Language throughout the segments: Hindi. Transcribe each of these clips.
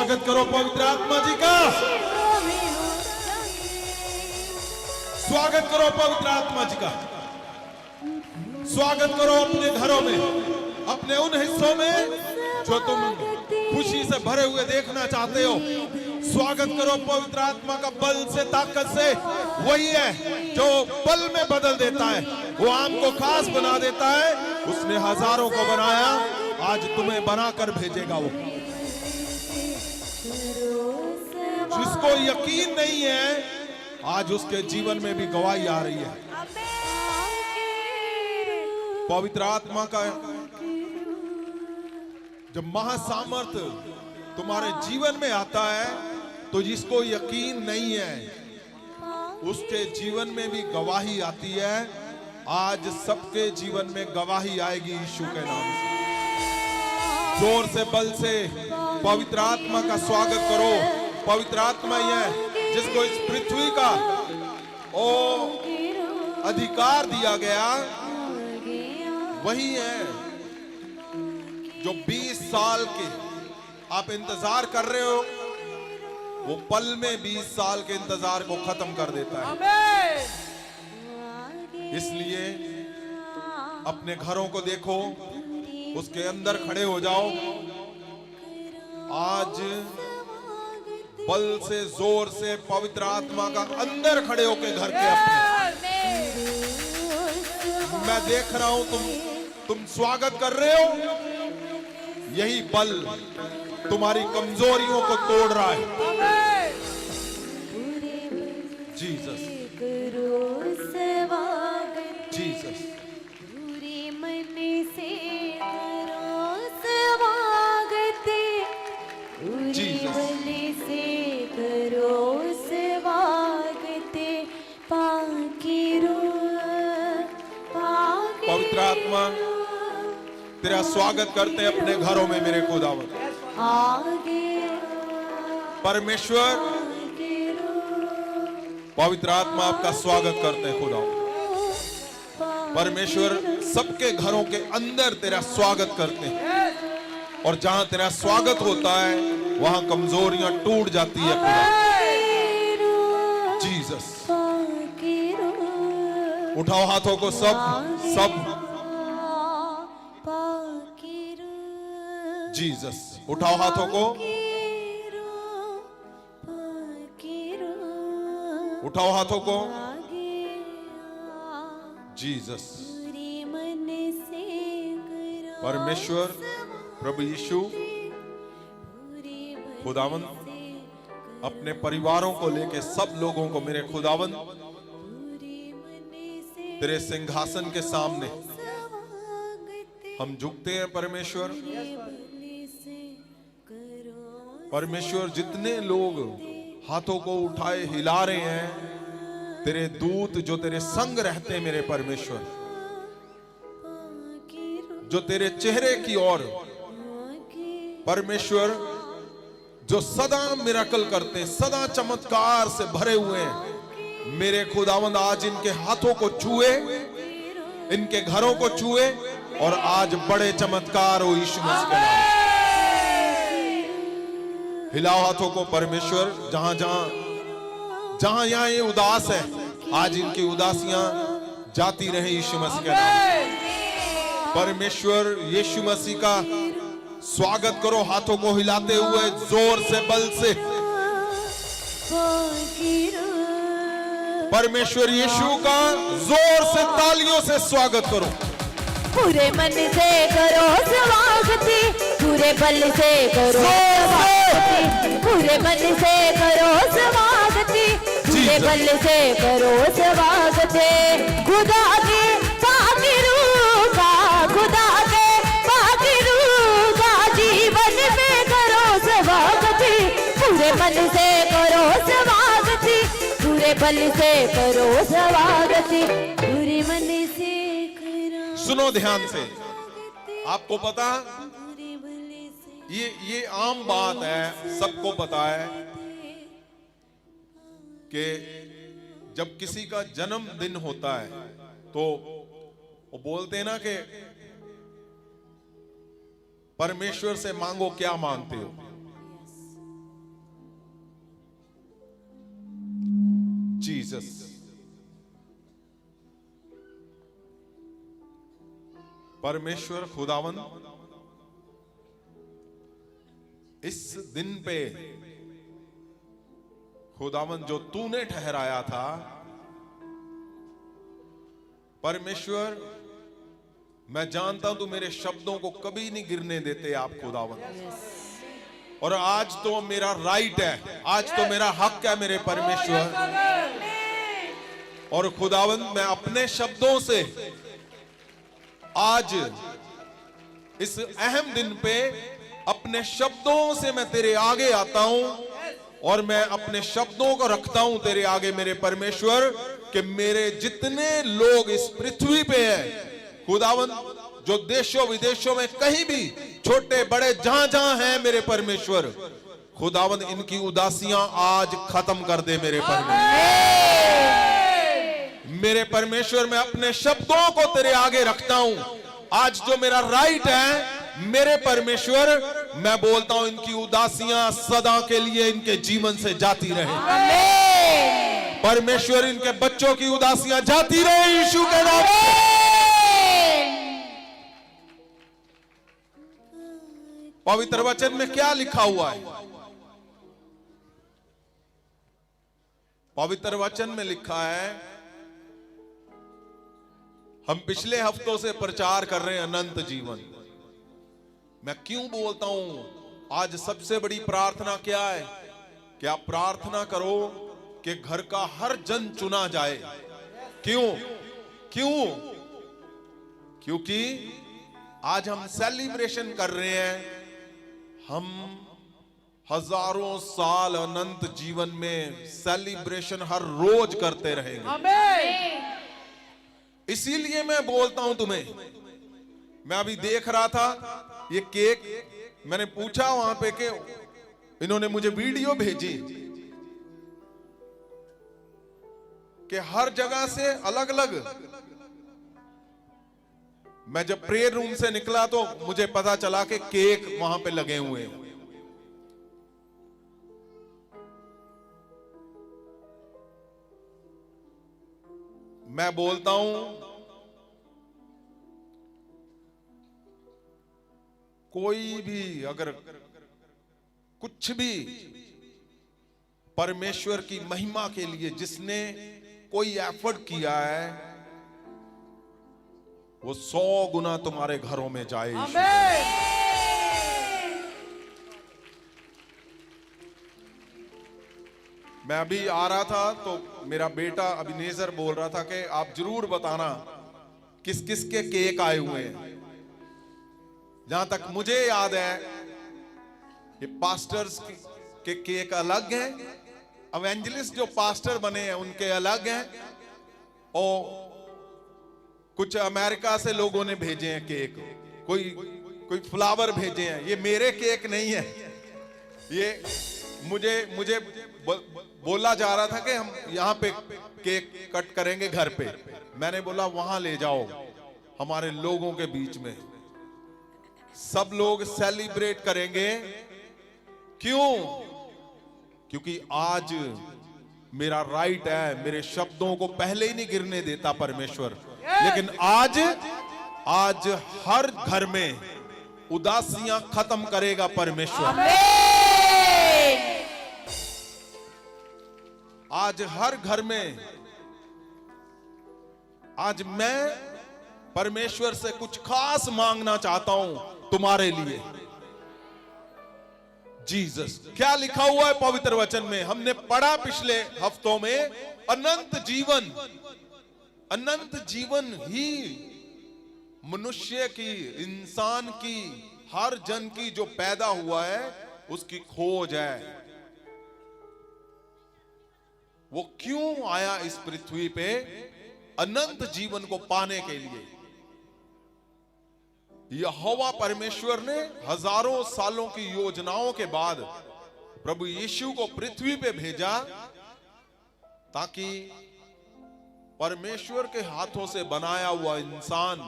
स्वागत करो पवित्र आत्मा जी का, स्वागत करो पवित्र आत्मा जी का, स्वागत करो अपने घरों में, अपने उन हिस्सों में जो तुम खुशी से भरे हुए देखना चाहते हो। स्वागत करो पवित्र आत्मा का बल से, ताकत से। वही है जो पल में बदल देता है, वो आम को खास बना देता है। उसने हजारों को बनाया, आज तुम्हें बनाकर भेजेगा। वो जिसको यकीन नहीं है, आज उसके जीवन में भी गवाही आ रही है। पवित्र आत्मा का जब महासामर्थ्य तुम्हारे जीवन में आता है, तो जिसको यकीन नहीं है उसके जीवन में भी गवाही आती है। आज सबके जीवन में गवाही आएगी यीशु के नाम से। जोर से, बल से पवित्र आत्मा का स्वागत करो। पवित्र आत्मा ही है जिसको इस पृथ्वी का अधिकार दिया गया। वही है जो 20 साल के आप इंतजार कर रहे हो, वो पल में 20 साल के इंतजार को खत्म कर देता है। इसलिए अपने घरों को देखो, उसके अंदर खड़े हो जाओ। आज बल से, जोर से पवित्र आत्मा का अंदर खड़े होके घर के अपने, मैं देख रहा हूं तुम स्वागत कर रहे हो। यही बल तुम्हारी कमजोरियों को तोड़ रहा है। जीसस, जीसस, पूरे मन से करो स्वागत, पूरे बल से करो स्वागत। पवित्र आत्मा तेरा स्वागत करते हैं अपने घरों में मेरे खुदावन। परमेश्वर पवित्र आत्मा आपका स्वागत करते हैं खुदावन। परमेश्वर सबके घरों के अंदर तेरा स्वागत करते हैं, और जहां तेरा स्वागत होता है वहां कमजोरियां टूट जाती है खुदा। जीसस, उठाओ हाथों को सब जीसस, उठाओ हाथों को, उठाओ हाथों को। जीसस, परमेश्वर प्रभु यीशु खुदावन अपने परिवारों को लेके सब लोगों को मेरे खुदावन तेरे सिंहासन के सामने हम झुकते हैं। परमेश्वर, परमेश्वर जितने लोग हाथों को उठाए हिला रहे हैं, तेरे दूत जो तेरे संग रहते हैं मेरे परमेश्वर, जो तेरे चेहरे की ओर परमेश्वर जो सदा मिराकल करते हैं, सदा चमत्कार से भरे हुए हैं मेरे खुदावंद, आज इनके हाथों को छुए, इनके घरों को छुए, और आज बड़े चमत्कार हो यीशु मसीह के नाम। हिलाओ हाथों को परमेश्वर। जहां जहां यहां ये उदास है, आज इनकी उदासियां जाती रहे यीशु मसीह के नाम। परमेश्वर यीशु मसीह का स्वागत करो हाथों को हिलाते हुए, जोर से, बल से। परमेश्वर यीशु का जोर से तालियों से स्वागत करो। पूरे मन से करो स्वागत, पूरे बल से करो स्वागत, पूरे मन से करो स्वागत, पूरे बल से करो स्वागत। खुदा के पाकिरू का, खुदा के पाकिरू का जीवन में करो स्वागत। पूरे मन से करो स्वागत, पूरे बल से करो स्वागत, पूरे मन से करो। सुनो ध्यान से, आपको पता ये आम बात है, सबको पता है कि जब किसी का जन्मदिन होता है तो वो बोलते हैं ना कि परमेश्वर से मांगो क्या मांगते हो। जीसस। परमेश्वर खुदावन इस दिन पे खुदावन जो तूने ठहराया था, परमेश्वर मैं जानता हूं तू मेरे शब्दों को कभी नहीं गिरने देते आप खुदावन। और आज तो मेरा राइट है, आज तो मेरा हक है मेरे परमेश्वर। और खुदावन मैं अपने शब्दों से आज इस अहम दिन पे अपने शब्दों से मैं तेरे आगे आता हूं और मैं अपने शब्दों को रखता हूं तेरे आगे मेरे परमेश्वर, कि मेरे जितने लोग इस पृथ्वी पे हैं खुदावन, जो देशों विदेशों में कहीं भी छोटे बड़े जहां जहां हैं मेरे परमेश्वर, खुदावन इनकी उदासियां आज खत्म कर दे मेरे परमेश्वर। मेरे परमेश्वर मैं अपने शब्दों को तेरे आगे रखता हूं। आज जो मेरा राइट है मेरे परमेश्वर, मैं बोलता हूं इनकी उदासियां सदा के लिए इनके जीवन से जाती रहे। परमेश्वर इनके बच्चों की उदासियां जाती रहे यीशु के नाम में। पवित्र वचन में क्या लिखा हुआ है? पवित्र वचन में लिखा है, हम पिछले हफ्तों से प्रचार कर रहे हैं अनंत जीवन। मैं क्यों बोलता हूं आज सबसे बड़ी प्रार्थना क्या है कि आप प्रार्थना करो कि घर का हर जन चुना जाए। क्यों? क्योंकि आज हम सेलिब्रेशन कर रहे हैं, हम हजारों साल अनंत जीवन में सेलिब्रेशन हर रोज करते रहेंगे। इसीलिए मैं बोलता हूं तुम्हें, मैं अभी देख रहा था ये केक, मैंने पूछा वहां पे कि इन्होंने मुझे वीडियो भेजी कि हर जगह से अलग अलग। मैं जब प्रेयर रूम से निकला तो मुझे पता चला कि केक वहां पे लगे हुए हैं। मैं बोलता हूं कोई भी अगर कुछ भी परमेश्वर की महिमा के लिए जिसने कोई एफर्ट किया है, वो 100 गुना तुम्हारे घरों में जाए। मैं अभी आ रहा था तो मेरा बेटा अभिनेजर बोल रहा था कि आप जरूर बताना किस किस के केक आए हुए हैं। जहां तक मुझे याद है ये पास्टर्स के केक अलग हैं, एवेंजलिस्ट जो पास्टर बने हैं उनके अलग हैं, और कुछ अमेरिका से लोगों ने भेजे हैं केक, कोई फ्लावर भेजे हैं। ये मेरे केक नहीं है, ये मुझे बोला जा रहा था कि हम यहाँ पे केक कट करेंगे घर पे। मैंने बोला वहां ले जाओ हमारे लोगों के बीच में, सब लोग सेलिब्रेट करेंगे। क्यों? क्योंकि आज मेरा राइट है, मेरे शब्दों को पहले ही नहीं गिरने देता परमेश्वर। लेकिन आज हर घर में उदासियां खत्म करेगा परमेश्वर। आज हर घर में, आज मैं परमेश्वर से कुछ खास मांगना चाहता हूं तुम्हारे लिए। जीसस, क्या लिखा हुआ है पवित्र वचन में? हमने पढ़ा पिछले हफ्तों में, अनंत जीवन ही मनुष्य की, इंसान की, हर जन की जो पैदा हुआ है उसकी खोज है। वो क्यों आया इस पृथ्वी पे? अनंत जीवन को पाने के लिए। यहोवा परमेश्वर ने हजारों सालों की योजनाओं के बाद प्रभु यीशु को पृथ्वी पे भेजा ताकि परमेश्वर के हाथों से बनाया हुआ इंसान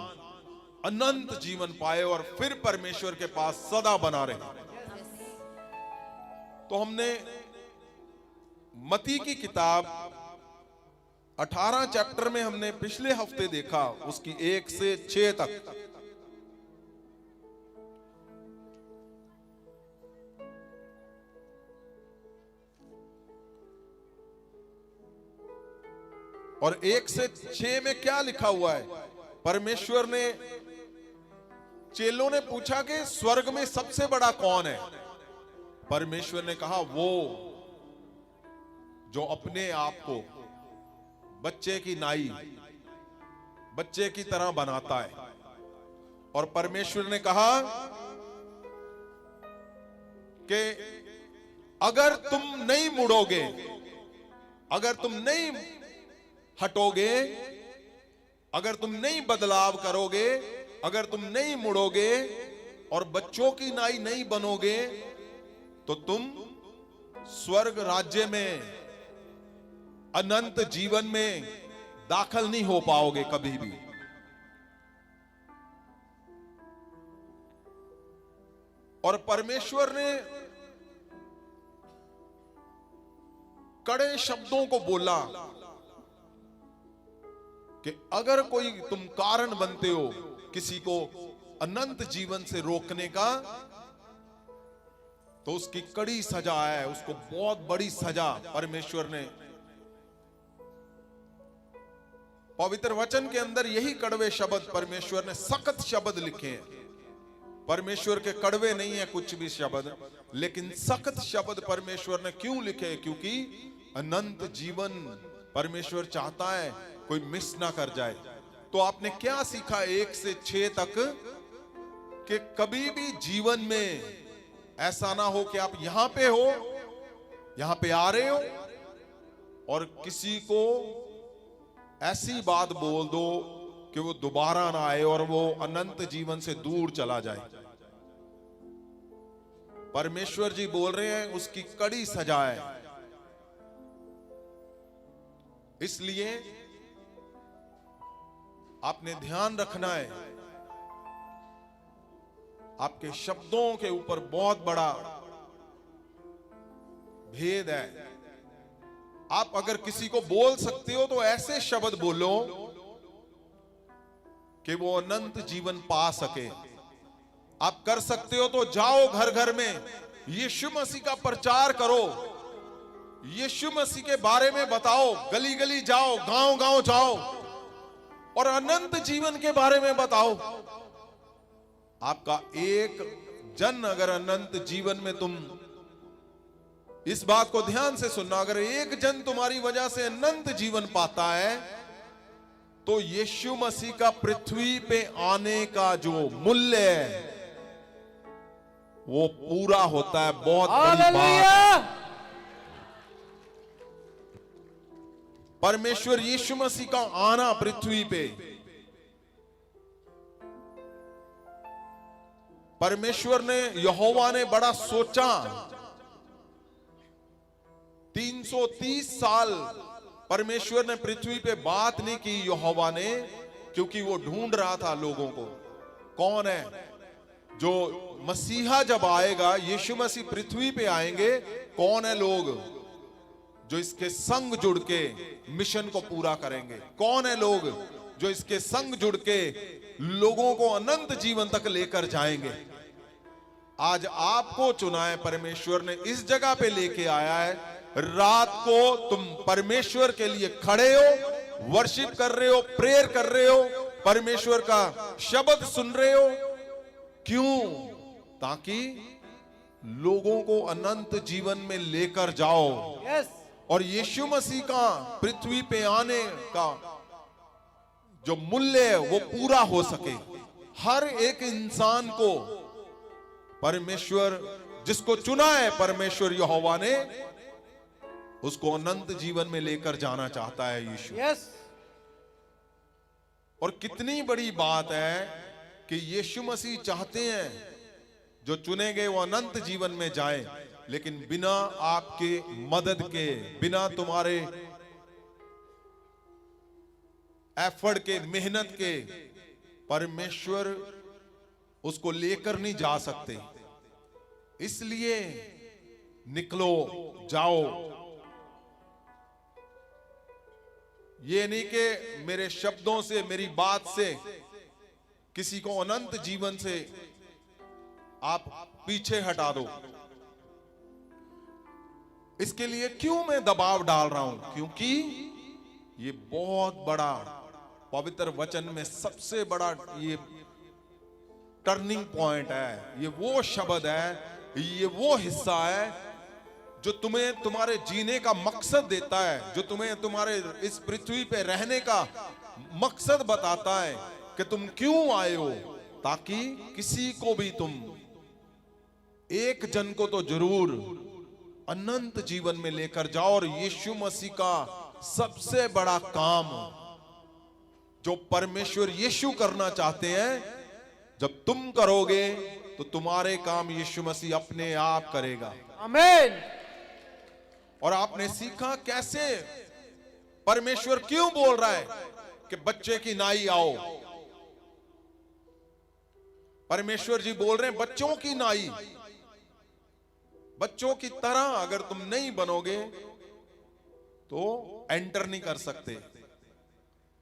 अनंत जीवन पाए और फिर परमेश्वर के पास सदा बना रहे। तो हमने मत्ती की किताब 18 चैप्टर में हमने पिछले हफ्ते देखा उसकी 1 से 6 तक। और 1 से 6 में क्या लिखा हुआ है? परमेश्वर ने, चेलों ने पूछा कि स्वर्ग में सबसे बड़ा कौन है? परमेश्वर ने कहा वो जो अपने आप को बच्चे की नाई, बच्चे की तरह बनाता है। और परमेश्वर ने कहा कि अगर तुम नहीं मुड़ोगे, अगर तुम नहीं हटोगे, अगर तुम नहीं बदलाव करोगे, अगर तुम नहीं मुड़ोगे और बच्चों की नाई नहीं बनोगे, तो तुम स्वर्ग राज्य में, अनंत जीवन में दाखिल नहीं हो पाओगे कभी भी। और परमेश्वर ने कड़े शब्दों को बोला कि अगर कोई तुम कारण बनते हो किसी को अनंत जीवन से रोकने का, तो उसकी कड़ी सजा है, उसको बहुत बड़ी सजा परमेश्वर ने पवित्र वचन के अंदर, यही कड़वे शब्द परमेश्वर ने, सख्त शब्द लिखे हैं। परमेश्वर के कड़वे नहीं है कुछ भी शब्द, लेकिन सख्त शब्द परमेश्वर ने क्यों लिखे? क्योंकि अनंत जीवन परमेश्वर चाहता है कोई मिस ना कर जाए। तो आपने क्या सीखा 1 से 6 तक? कि कभी भी जीवन में ऐसा ना हो कि आप यहां पे हो, यहां पे आ रहे हो और किसी को ऐसी बात बोल दो कि वो दोबारा ना आए और वो अनंत जीवन से दूर चला जाए। परमेश्वर जी बोल रहे हैं उसकी कड़ी सजा है। इसलिए आपने ध्यान रखना है, आपके शब्दों के ऊपर बहुत बड़ा भेद है। आप अगर किसी को बोल सकते हो तो ऐसे शब्द बोलो कि वो अनंत जीवन पा सके। आप कर सकते हो तो जाओ घर घर में यीशु मसीह का प्रचार करो, यीशु मसीह के बारे में बताओ, गली गली जाओ, गांव गांव जाओ और अनंत जीवन के बारे में बताओ। आपका एक जन अगर अनंत जीवन में, तुम इस बात को ध्यान से सुनना, अगर एक जन तुम्हारी वजह से अनंत जीवन पाता है तो यीशु मसीह का पृथ्वी पे आने का जो मूल्य है वो पूरा होता है। बहुत बड़ी बात। परमेश्वर यीशु मसीह का आना पृथ्वी पे, परमेश्वर ने, यहोवा ने बड़ा सोचा। 330 साल परमेश्वर ने पृथ्वी पे बात नहीं की यहोवा ने, क्योंकि वो ढूंढ रहा था लोगों को। कौन है जो मसीहा जब आएगा, यीशु मसीह पृथ्वी पे आएंगे, कौन है लोग जो इसके संग जुड़ के मिशन को पूरा करेंगे? कौन है लोग जो इसके संग जुड़ के लोगों को अनंत जीवन तक लेकर जाएंगे? आज आपको चुना है परमेश्वर ने, इस जगह पे लेके आया है। रात को तुम परमेश्वर के लिए खड़े हो, वर्शिप कर रहे हो, प्रेयर कर रहे हो, परमेश्वर का शब्द सुन रहे हो। क्यों? ताकि लोगों को अनंत जीवन में लेकर जाओ। और यीशु मसीह का पृथ्वी पे आने का जो मूल्य है वो पूरा हो सके। हर एक इंसान को परमेश्वर, जिसको चुना है परमेश्वर यहोवा ने, उसको अनंत जीवन में लेकर जाना चाहता है यीशु। और कितनी बड़ी बात है कि यीशु मसीह चाहते हैं जो चुने गए वो अनंत जीवन में जाएं, लेकिन बिना आपके मदद के, बिना तुम्हारे एफर्ट के, मेहनत के, परमेश्वर उसको लेकर नहीं जा सकते। इसलिए निकलो, जाओ। ये नहीं कि मेरे शब्दों से, मेरी बात से किसी को अनंत जीवन से आप पीछे हटा दो। इसके लिए क्यों मैं दबाव डाल रहा हूं? क्योंकि ये बहुत बड़ा पवित्र वचन में सबसे बड़ा ये टर्निंग पॉइंट है। ये वो शब्द है, ये वो हिस्सा है जो तुम्हें तुम्हारे जीने का मकसद देता है, जो तुम्हें तुम्हारे इस पृथ्वी पे रहने का मकसद बताता है कि तुम क्यों आए हो, ताकि किसी को भी तुम, एक जन को तो जरूर अनंत जीवन में लेकर जाओ। और यीशु मसीह का सबसे बड़ा काम जो परमेश्वर यीशु करना चाहते हैं, जब तुम करोगे तो तुम्हारे काम यीशु मसीह अपने आप करेगा। आमीन। और आपने सीखा कैसे परमेश्वर क्यों बोल रहा है कि बच्चे की नाई आओ। परमेश्वर जी बोल रहे हैं बच्चों की नाई, बच्चों की तरह अगर तुम नहीं बनोगे तो एंटर नहीं कर सकते।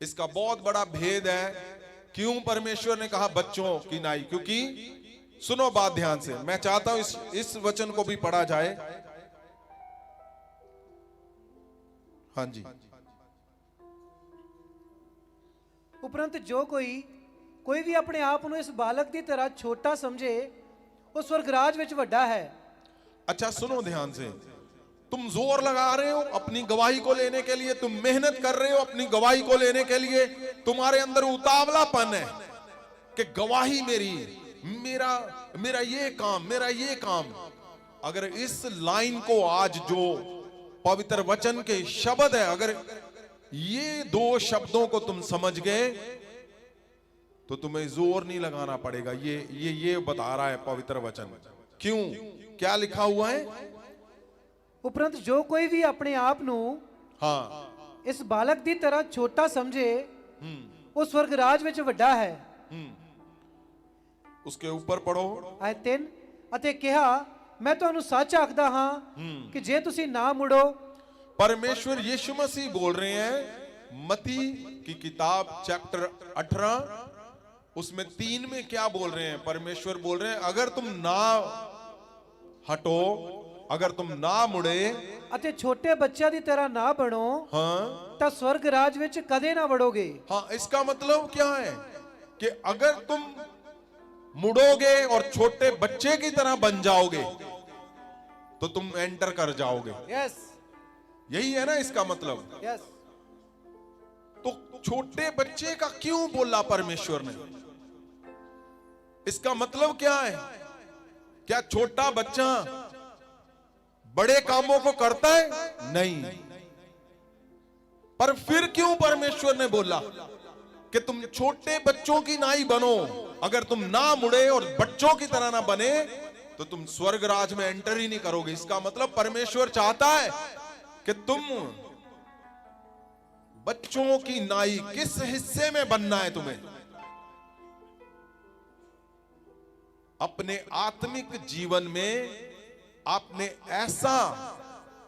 इसका बहुत बड़ा भेद है। क्यों परमेश्वर ने कहा बच्चों की नाई? क्योंकि सुनो बात ध्यान से, मैं चाहता हूं इस वचन को भी पढ़ा जाए। हाँ जी। उपरंत जो कोई भी अपने आप ਨੂੰ इस बालक की तरह छोटा समझे वो स्वर्गराज विच वड्डा है। अच्छा सुनो ध्यान से, तुम जोर लगा रहे हो अपनी गवाही को लेने के लिए, तुम मेहनत कर रहे हो अपनी गवाही को लेने के लिए, तुम्हारे अंदर उतावलापन है कि गवाही मेरा ये काम, मेरा ये काम। अगर इस लाइन को आज जो पवित्र वचन के शब्द है, अगर ये दो शब्दों को तुम समझ गए तो तुम्हें जोर नहीं लगाना पड़ेगा। ये बता रहा है पवित्र वचन। क्यों? क्या लिखा हुआ है? उपरंत जो कोई भी अपने आप ਨੂੰ हाँ इस बालक की तरह छोटा समझे वो स्वर्गराज विच वड्डा है। उसके ऊपर पढ़ो। आयत 3 ਅਤੇ ਕਿਹਾ मैं ਤੁਹਾਨੂੰ सच आखदा हां कि जे तुसी ना मुड़ो। परमेश्वर यीशु मसीह बोल रहे हैं मती की किताब चैप्टर 18 उसमें 3 में क्या बोल रहे हैं? परमेश्वर बोल रहे हैं अगर तुम ना हटो, अगर तुम ना मुड़े ਅਤੇ छोटे बच्चों की तरह ना बनो हाँ ਤਾਂ स्वर्गराज विच कदे ना वड़ोगे। हाँ, इसका मतलब क्या है कि अगर तुम मुड़ोगे और छोटे बच्चे की तरह बन जाओगे तो तुम एंटर कर जाओगे। यस यही है ना इसका मतलब। यस। तो छोटे बच्चे का क्यों बोला परमेश्वर ने? इसका मतलब क्या है? क्या छोटा बच्चा बड़े कामों को करता है? नहीं। पर फिर क्यों परमेश्वर ने बोला कि तुम छोटे बच्चों की नाई बनो? अगर तुम ना मुड़े और बच्चों की तरह ना बने तो तुम स्वर्ग राज में एंटर ही नहीं करोगे। इसका मतलब परमेश्वर चाहता है कि तुम बच्चों की नाई, किस हिस्से में बनना है तुम्हें? अपने आत्मिक जीवन में आपने ऐसा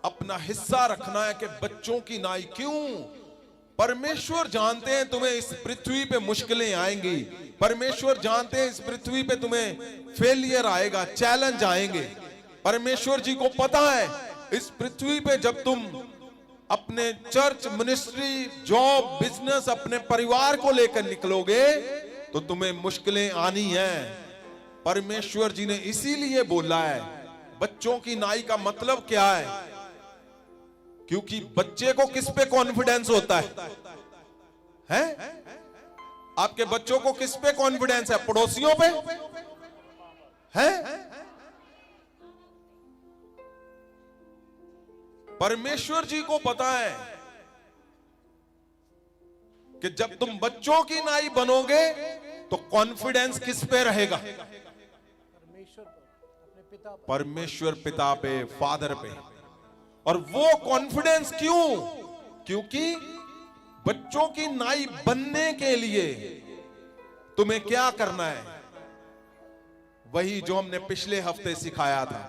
अपना हिस्सा रखना है कि बच्चों की नाई। क्यों? परमेश्वर जानते हैं तुम्हें इस पृथ्वी पे मुश्किलें आएंगी, परमेश्वर जानते हैं इस पृथ्वी पे तुम्हें फेलियर आएगा, चैलेंज आएंगे। परमेश्वर जी को पता है इस पृथ्वी पे जब तुम अपने चर्च, मिनिस्ट्री, जॉब, बिजनेस, अपने परिवार को लेकर निकलोगे तो तुम्हें मुश्किलें आनी हैं। परमेश्वर जी ने इसीलिए बोला है बच्चों की नाई का मतलब क्या है? क्योंकि बच्चे को किस पे कॉन्फिडेंस होता है? आपके बच्चों को किस पे कॉन्फिडेंस है? पड़ोसियों पे है? परमेश्वर जी को पता है कि जब तुम बच्चों की नाई बनोगे तो कॉन्फिडेंस किस पे रहेगा? परमेश्वर पिता पे, फादर पे। और वो कॉन्फिडेंस क्यों? क्योंकि बच्चों की नाई बनने के लिए तुम्हें क्या करना है? वही जो हमने पिछले हफ्ते सिखाया था।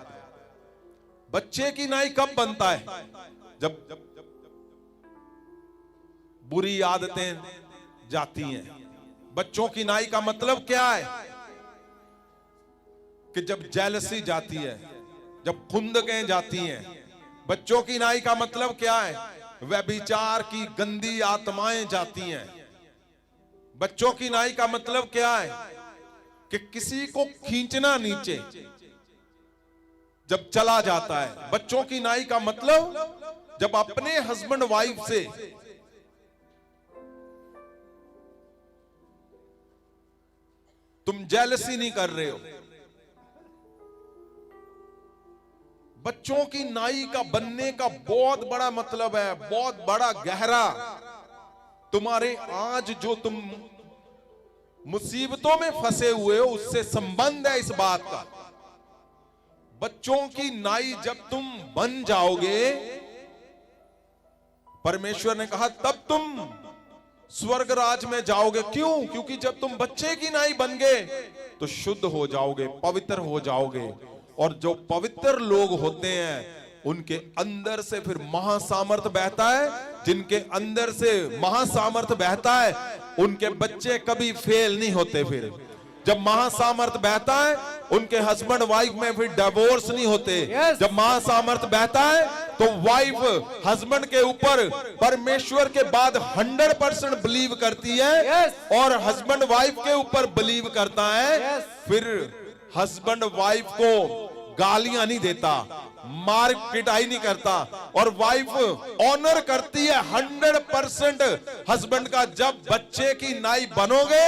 बच्चे की नाई कब बनता है? जब बुरी आदतें जाती हैं। बच्चों की नाई का मतलब क्या है? कि जब जेलसी जाती है, जब खुंदकें जाती हैं। बच्चों की नाई का मतलब क्या है? व्यभिचार की गंदी आत्माएं जाती हैं। बच्चों की नाई का मतलब क्या है? कि किसी को खींचना नीचे जब चला जाता है। बच्चों की नाई का मतलब जब अपने हस्बैंड वाइफ से तुम जेलसी नहीं कर रहे हो। बच्चों की नाई का बनने का बहुत बड़ा मतलब है, बहुत बड़ा गहरा। तुम्हारे आज जो तुम मुसीबतों में फंसे हुए हो उससे संबंध है इस बात का। बच्चों की नाई जब तुम बन जाओगे, परमेश्वर ने कहा तब तुम स्वर्ग राज में जाओगे। क्यों? क्योंकि जब तुम बच्चे की नाई बन गए तो शुद्ध हो जाओगे, पवित्र हो जाओगे। और जो पवित्र लोग होते हैं उनके अंदर से फिर महासामर्थ बहता है। जिनके अंदर से महासामर्थ बहता है उनके बच्चे कभी फेल नहीं होते। फिर जब महासामर्थ बहता है उनके हस्बैंड वाइफ में फिर डिवोर्स नहीं होते। जब महासामर्थ बहता है तो वाइफ हस्बैंड के ऊपर परमेश्वर के बाद 100% बिलीव करती है और हस्बैंड वाइफ के ऊपर बिलीव करता है। फिर हस्बैंड वाइफ को गालियां नहीं देता, मार पिटाई नहीं करता और वाइफ ऑनर करती है 100% हस्बैंड का। जब बच्चे की नाई बनोगे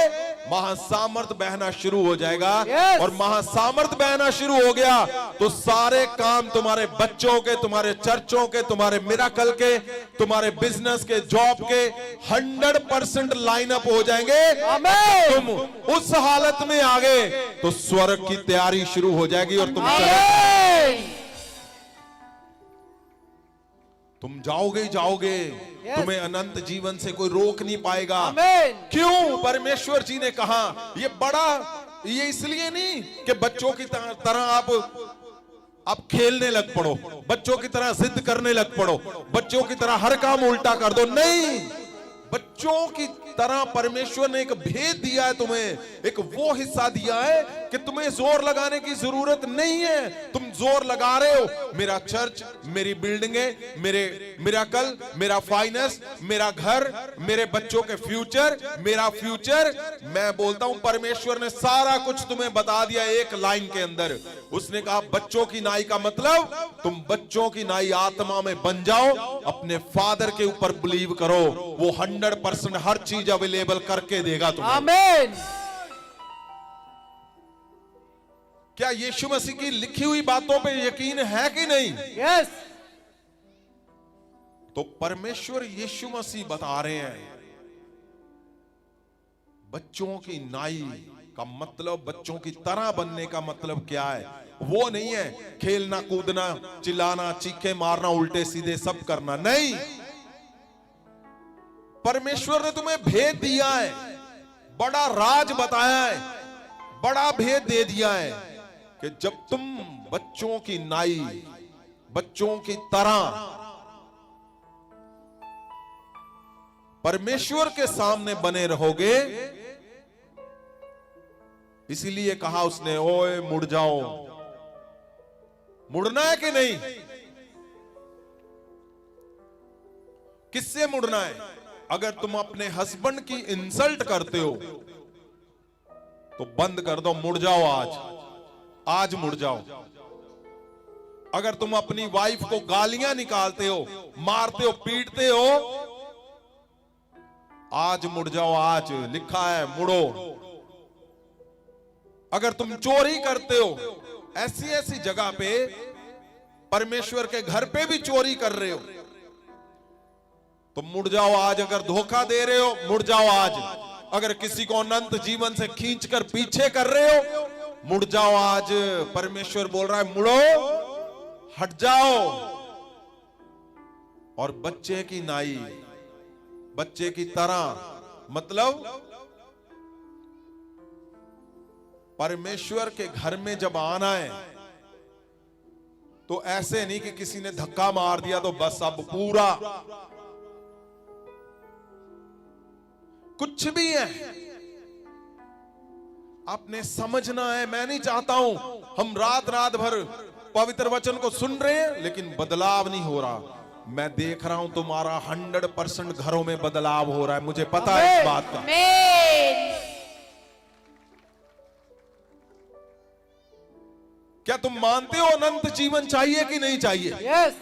महासामर्थ बहना शुरू हो जाएगा। और महासामर्थ बहना शुरू हो गया तो सारे काम तुम्हारे बच्चों के, तुम्हारे चर्चों के, तुम्हारे मिराकल के, तुम्हारे बिजनेस के, जॉब के 100% लाइनअप हो जाएंगे। तुम उस हालत में आ गए तो स्वर्ग की तैयारी शुरू हो जाएगी और तुम जाओगे ही जाओगे। तुम्हें अनंत जीवन से कोई रोक नहीं पाएगा। क्यों? परमेश्वर जी ने कहा ये इसलिए नहीं कि बच्चों की तरह आप खेलने लग पड़ो, बच्चों की तरह जिद करने लग पड़ो, बच्चों की तरह हर काम उल्टा कर दो। नहीं, बच्चों की तरह परमेश्वर ने एक भेद दिया है तुम्हें, एक वो हिस्सा दिया है कि तुम्हें जोर लगाने की जरूरत नहीं है। तुम जोर लगा रहे हो मेरा चर्च, मेरी बिल्डिंगें, मेरे मिराकल, मेरा फाइनेंस, मेरा घर, मेरे बच्चों के फ्यूचर, मेरा फ्यूचर। मैं बोलता हूं परमेश्वर ने सारा कुछ तुम्हें बता दिया एक लाइन के अंदर। उसने कहा बच्चों की नाई का मतलब तुम बच्चों की नाई आत्मा में बन जाओ, अपने फादर के ऊपर बिलीव करो, वो 100% हर चीज अवेलेबल करके देगा तुम्हें। आमीन। क्या यीशु मसीह की लिखी हुई बातों पे यकीन है कि नहीं? यस। तो परमेश्वर यीशु मसीह बता रहे हैं बच्चों की नाई का मतलब, बच्चों की तरह बनने का मतलब क्या है? वो नहीं है खेलना कूदना, चिल्लाना, चीखे मारना, उल्टे सीधे सब करना। नहीं, परमेश्वर ने तुम्हें भेद दिया है, बड़ा राज बताया है, बड़ा भेद दे दिया है कि जब तुम बच्चों की नाई, बच्चों की तरह परमेश्वर के सामने बने रहोगे। इसीलिए कहा उसने, ओए मुड़ जाओ। मुड़ना है कि नहीं? किससे मुड़ना है? अगर तुम अपने हस्बैंड की इंसल्ट करते हो तो बंद कर दो, मुड़ जाओ। आज मुड़ जाओ। अगर तुम अपनी वाइफ को गालियां निकालते हो, मारते हो, पीटते हो, आज मुड़ जाओ। आज लिखा है मुड़ो। अगर तुम चोरी करते हो, ऐसी ऐसी जगह पे, परमेश्वर के घर पे भी चोरी कर रहे हो तो मुड़ जाओ आज। अगर धोखा दे रहे हो मुड़ जाओ आज। अगर किसी को अनंत जीवन से खींचकर पीछे कर रहे हो मुड़ जाओ आज। परमेश्वर बोल रहा है मुड़ो, हट जाओ। और बच्चे की नाई, बच्चे की तरह मतलब परमेश्वर के घर में जब आना है तो ऐसे नहीं कि किसी ने धक्का मार दिया तो बस अब पूरा कुछ भी है, आपने समझना है। मैं नहीं चाहता हूं हम रात रात भर पवित्र वचन को सुन रहे हैं लेकिन बदलाव नहीं हो रहा। मैं देख रहा हूं तुम्हारा 100% घरों में बदलाव हो रहा है, मुझे पता है इस बात का। आमीन। क्या तुम मानते हो अनंत जीवन चाहिए कि नहीं चाहिए? यस।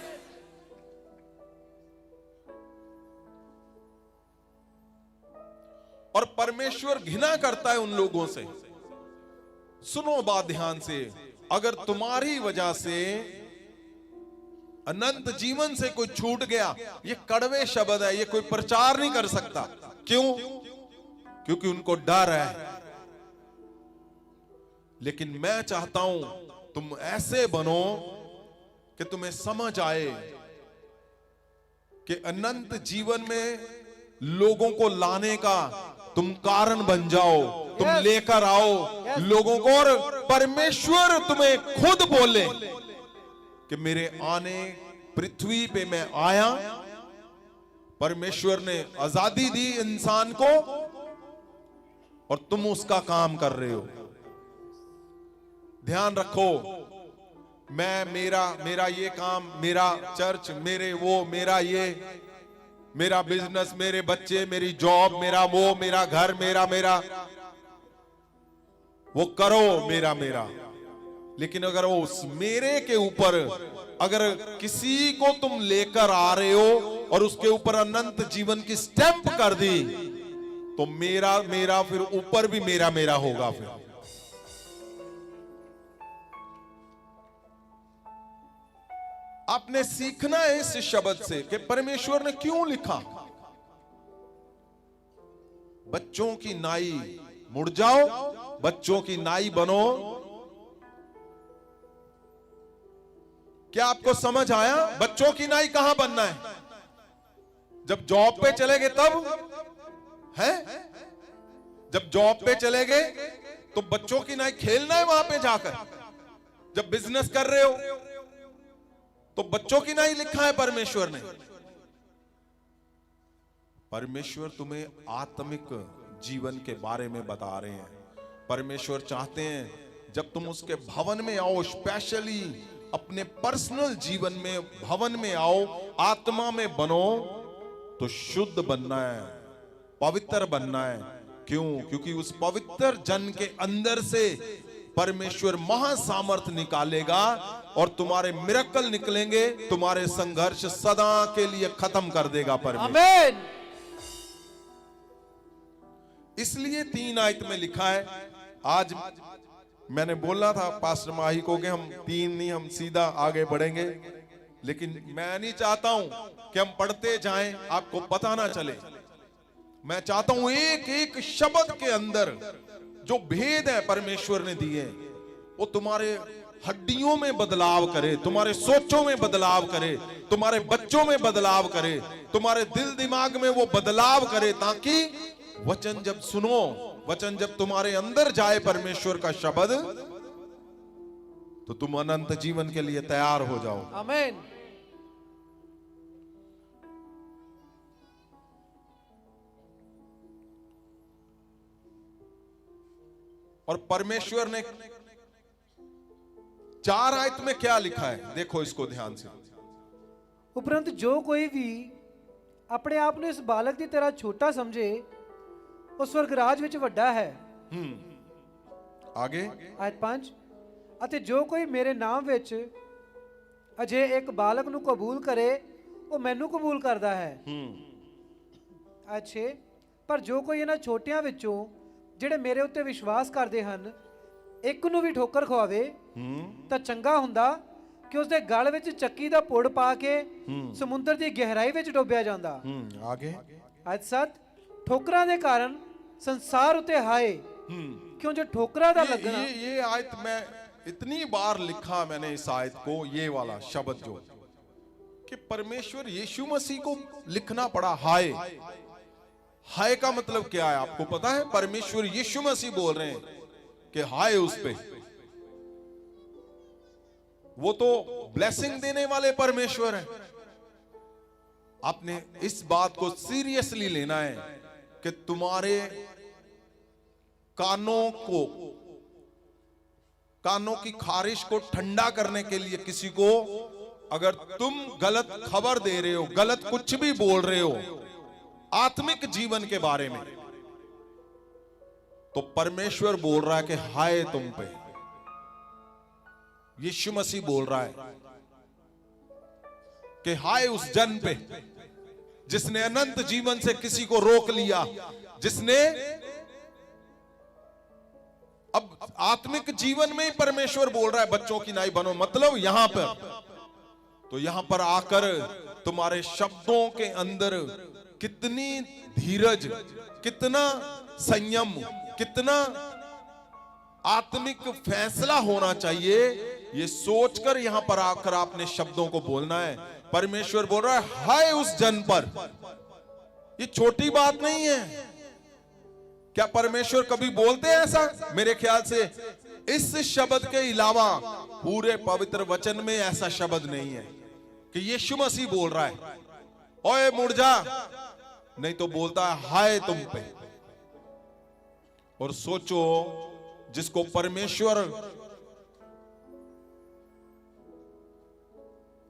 और परमेश्वर घृणा करता है उन लोगों से। सुनो बात ध्यान से, अगर तुम्हारी वजह से अनंत जीवन से कोई छूट गया, ये कड़वे शब्द है, ये कोई प्रचार नहीं कर सकता। क्यों? क्योंकि उनको डर है। लेकिन मैं चाहता हूं तुम ऐसे बनो कि तुम्हें समझ आए कि अनंत जीवन में लोगों को लाने का तुम कारण बन जाओ, तुम लेकर आओ लोगों को, और परमेश्वर तुम्हें खुद बोले कि मेरे आने पृथ्वी पे मैं आया। परमेश्वर ने आजादी दी इंसान को और तुम उसका काम कर रहे हो। ध्यान रखो, मैं मेरा ये काम, मेरा चर्च, मेरे वो, मेरा ये, मेरा बिजनेस, मेरे बच्चे, मेरी जॉब, मेरा घर, मेरा वो करो, मेरा। लेकिन अगर वो उस मेरे के ऊपर अगर किसी को तुम लेकर आ रहे हो और उसके ऊपर अनंत जीवन की स्टैंप कर दी, तो मेरा फिर ऊपर भी मेरा होगा। फिर आपने सीखना है इस शब्द से कि परमेश्वर ने क्यों लिखा। बच्चों की नाई मुड़ जाओ, बच्चों की नाई बनो। क्या आपको समझ आया? बच्चों की नाई कहां बनना है? जब जॉब पे चले गए तब है? जब जॉब पे चले गए तो बच्चों की नाई खेलना है वहां पे जाकर। जब बिजनेस कर रहे हो तो बच्चों की नाई लिखा है परमेश्वर ने। परमेश्वर तुम्हें आत्मिक जीवन के बारे में बता रहे हैं। परमेश्वर चाहते हैं जब तुम उसके भवन में आओ, स्पेशली अपने पर्सनल जीवन में भवन में आओ, आत्मा में बनो, तो शुद्ध बनना है, पवित्र बनना है। क्यों? क्योंकि उस पवित्र जन के अंदर से परमेश्वर महासामर्थ निकालेगा और तुम्हारे मिरेकल निकलेंगे, तुम्हारे संघर्ष सदा के लिए खत्म कर देगा परमेश्वर। आमीन। इसलिए 3 आयत में लिखा है। आज मैंने बोला था पास्टर माही को कि हम 3 नहीं, हम सीधा आगे बढ़ेंगे, लेकिन मैं नहीं चाहता हूं कि हम पढ़ते जाएं आपको पता ना चले। मैं चाहता हूं एक एक शब्द के अंदर जो भेद है परमेश्वर ने दिए, वो तुम्हारे हड्डियों में बदलाव करे, तुम्हारे सोचों में बदलाव करे, तुम्हारे बच्चों में बदलाव करे, तुम्हारे दिल दिमाग में वो बदलाव करे, ताकि वचन जब सुनो, वचन जब तुम्हारे अंदर जाए परमेश्वर का शब्द, तो तुम अनंत जीवन के लिए तैयार हो जाओ। आमीन। और परमेश्वर ने 4 आयत में क्या लिखा है, देखो इसको ध्यान से। उपरंत जो कोई भी अपने आप ਨੂੰ ਇਸ ਬਾਲਕ ਦੀ ਤਰ੍ਹਾਂ ਛੋਟਾ ਸਮਝੇ ਉਹ ਸਵਰਗ ਰਾਜ ਵਿੱਚ ਵੱਡਾ ਹੈ। आगे ਆਇਤ 5 ਅਤੇ ਜੋ ਕੋਈ ਮੇਰੇ ਨਾਮ ਵਿੱਚ ਅਜੇ ਇੱਕ ਬਾਲਕ ਨੂੰ ਕਬੂਲ ਕਰੇ ਉਹ ਮੈਨੂੰ ਕਬੂਲ ਕਰਦਾ ਹੈ। ਆਇਤ 6 ਪਰ ਜੋ ਕੋਈ ਇਹਨਾਂ ਛੋਟਿਆਂ ਵਿੱਚੋਂ ਜਿਹੜੇ ਮੇਰੇ ਉੱਤੇ ਵਿਸ਼ਵਾਸ ਕਰਦੇ ਹਨ ਇੱਕ ਨੂੰ ਵੀ ਠੋਕਰ ਖਵਾਵੇ ਤਾਂ ਚੰਗਾ ਹੁੰਦਾ ਕਿ ਉਸ ਦੇ ਗਲ ਵਿੱਚ ਚੱਕੀ ਦਾ ਪੁੜ ਪਾ ਕੇ ਸਮੁੰਦਰ ਦੀ ਗਹਿਰਾਈ ਵਿੱਚ ਡੁੱਬਿਆ ਜਾਂਦਾ। आगे ਆਇਤ 7 ਠੋਕਰਾਂ ਦੇ ਕਾਰਨ ਸੰਸਾਰ ਉਤੇ ਹਾਏ क्यों जो ठोकरा था लगना। ये आयत में इतनी बार लिखा मैंने इस आयत को, ये वाला शब्द जो कि परमेश्वर यीशु मसीह को लिखना पड़ा हाय। हाय का मतलब क्या है आपको पता है? परमेश्वर यीशु मसीह बोल रहे हैं कि हाय उस पे। वो तो ब्लेसिंग देने वाले परमेश्वर है। आपने इस बात को सीरियसली लेना है कि तुम्हारे कानों की खारिश को ठंडा करने के लिए किसी को अगर तुम गलत खबर दे रहे हो, गलत कुछ भी बोल रहे हो आत्मिक जीवन के बारे में, तो परमेश्वर बोल रहा है कि हाय तुम पे। यीशु मसीह बोल रहा है कि हाय उस जन पे जिसने अनंत जीवन से किसी को रोक लिया, जिसने अब आत्मिक जीवन में ही परमेश्वर बोल रहा है बच्चों की नाई बनो, मतलब यहां पर, तो यहां पर आकर तुम्हारे शब्दों के अंदर कितनी धीरज, कितना संयम, कितना आत्मिक फैसला होना चाहिए, ये सोचकर यहां पर आकर आपने शब्दों को बोलना है। परमेश्वर बोल रहा है हाय उस जन पर। ये छोटी बात नहीं है। क्या परमेश्वर कभी बोलते हैं ऐसा? मेरे ख्याल से इस शब्द के अलावा पूरे पवित्र वचन में ऐसा शब्द नहीं है कि यीशु मसीह बोल रहा है ओए मुड़ जा, नहीं तो बोलता है हाय तुम पे। और सोचो जिसको परमेश्वर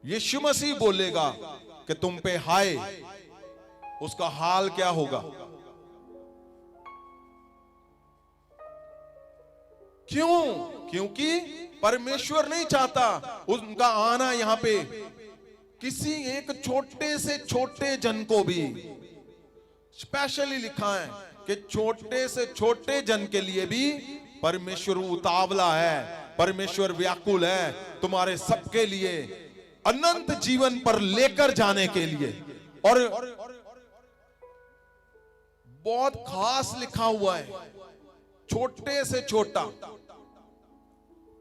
यीशु मसीह बोलेगा कि तुम पे हाय, उसका हाल क्या होगा? क्यों? क्योंकि परमेश्वर नहीं चाहता उनका आना यहां पे किसी एक छोटे से छोटे जन को भी। स्पेशली लिखा है कि छोटे से छोटे जन के लिए भी परमेश्वर उतावला है, परमेश्वर व्याकुल है तुम्हारे सबके लिए, अनंत जीवन पर लेकर जाने के लिए। और बहुत खास लिखा हुआ है, छोटे से छोटा।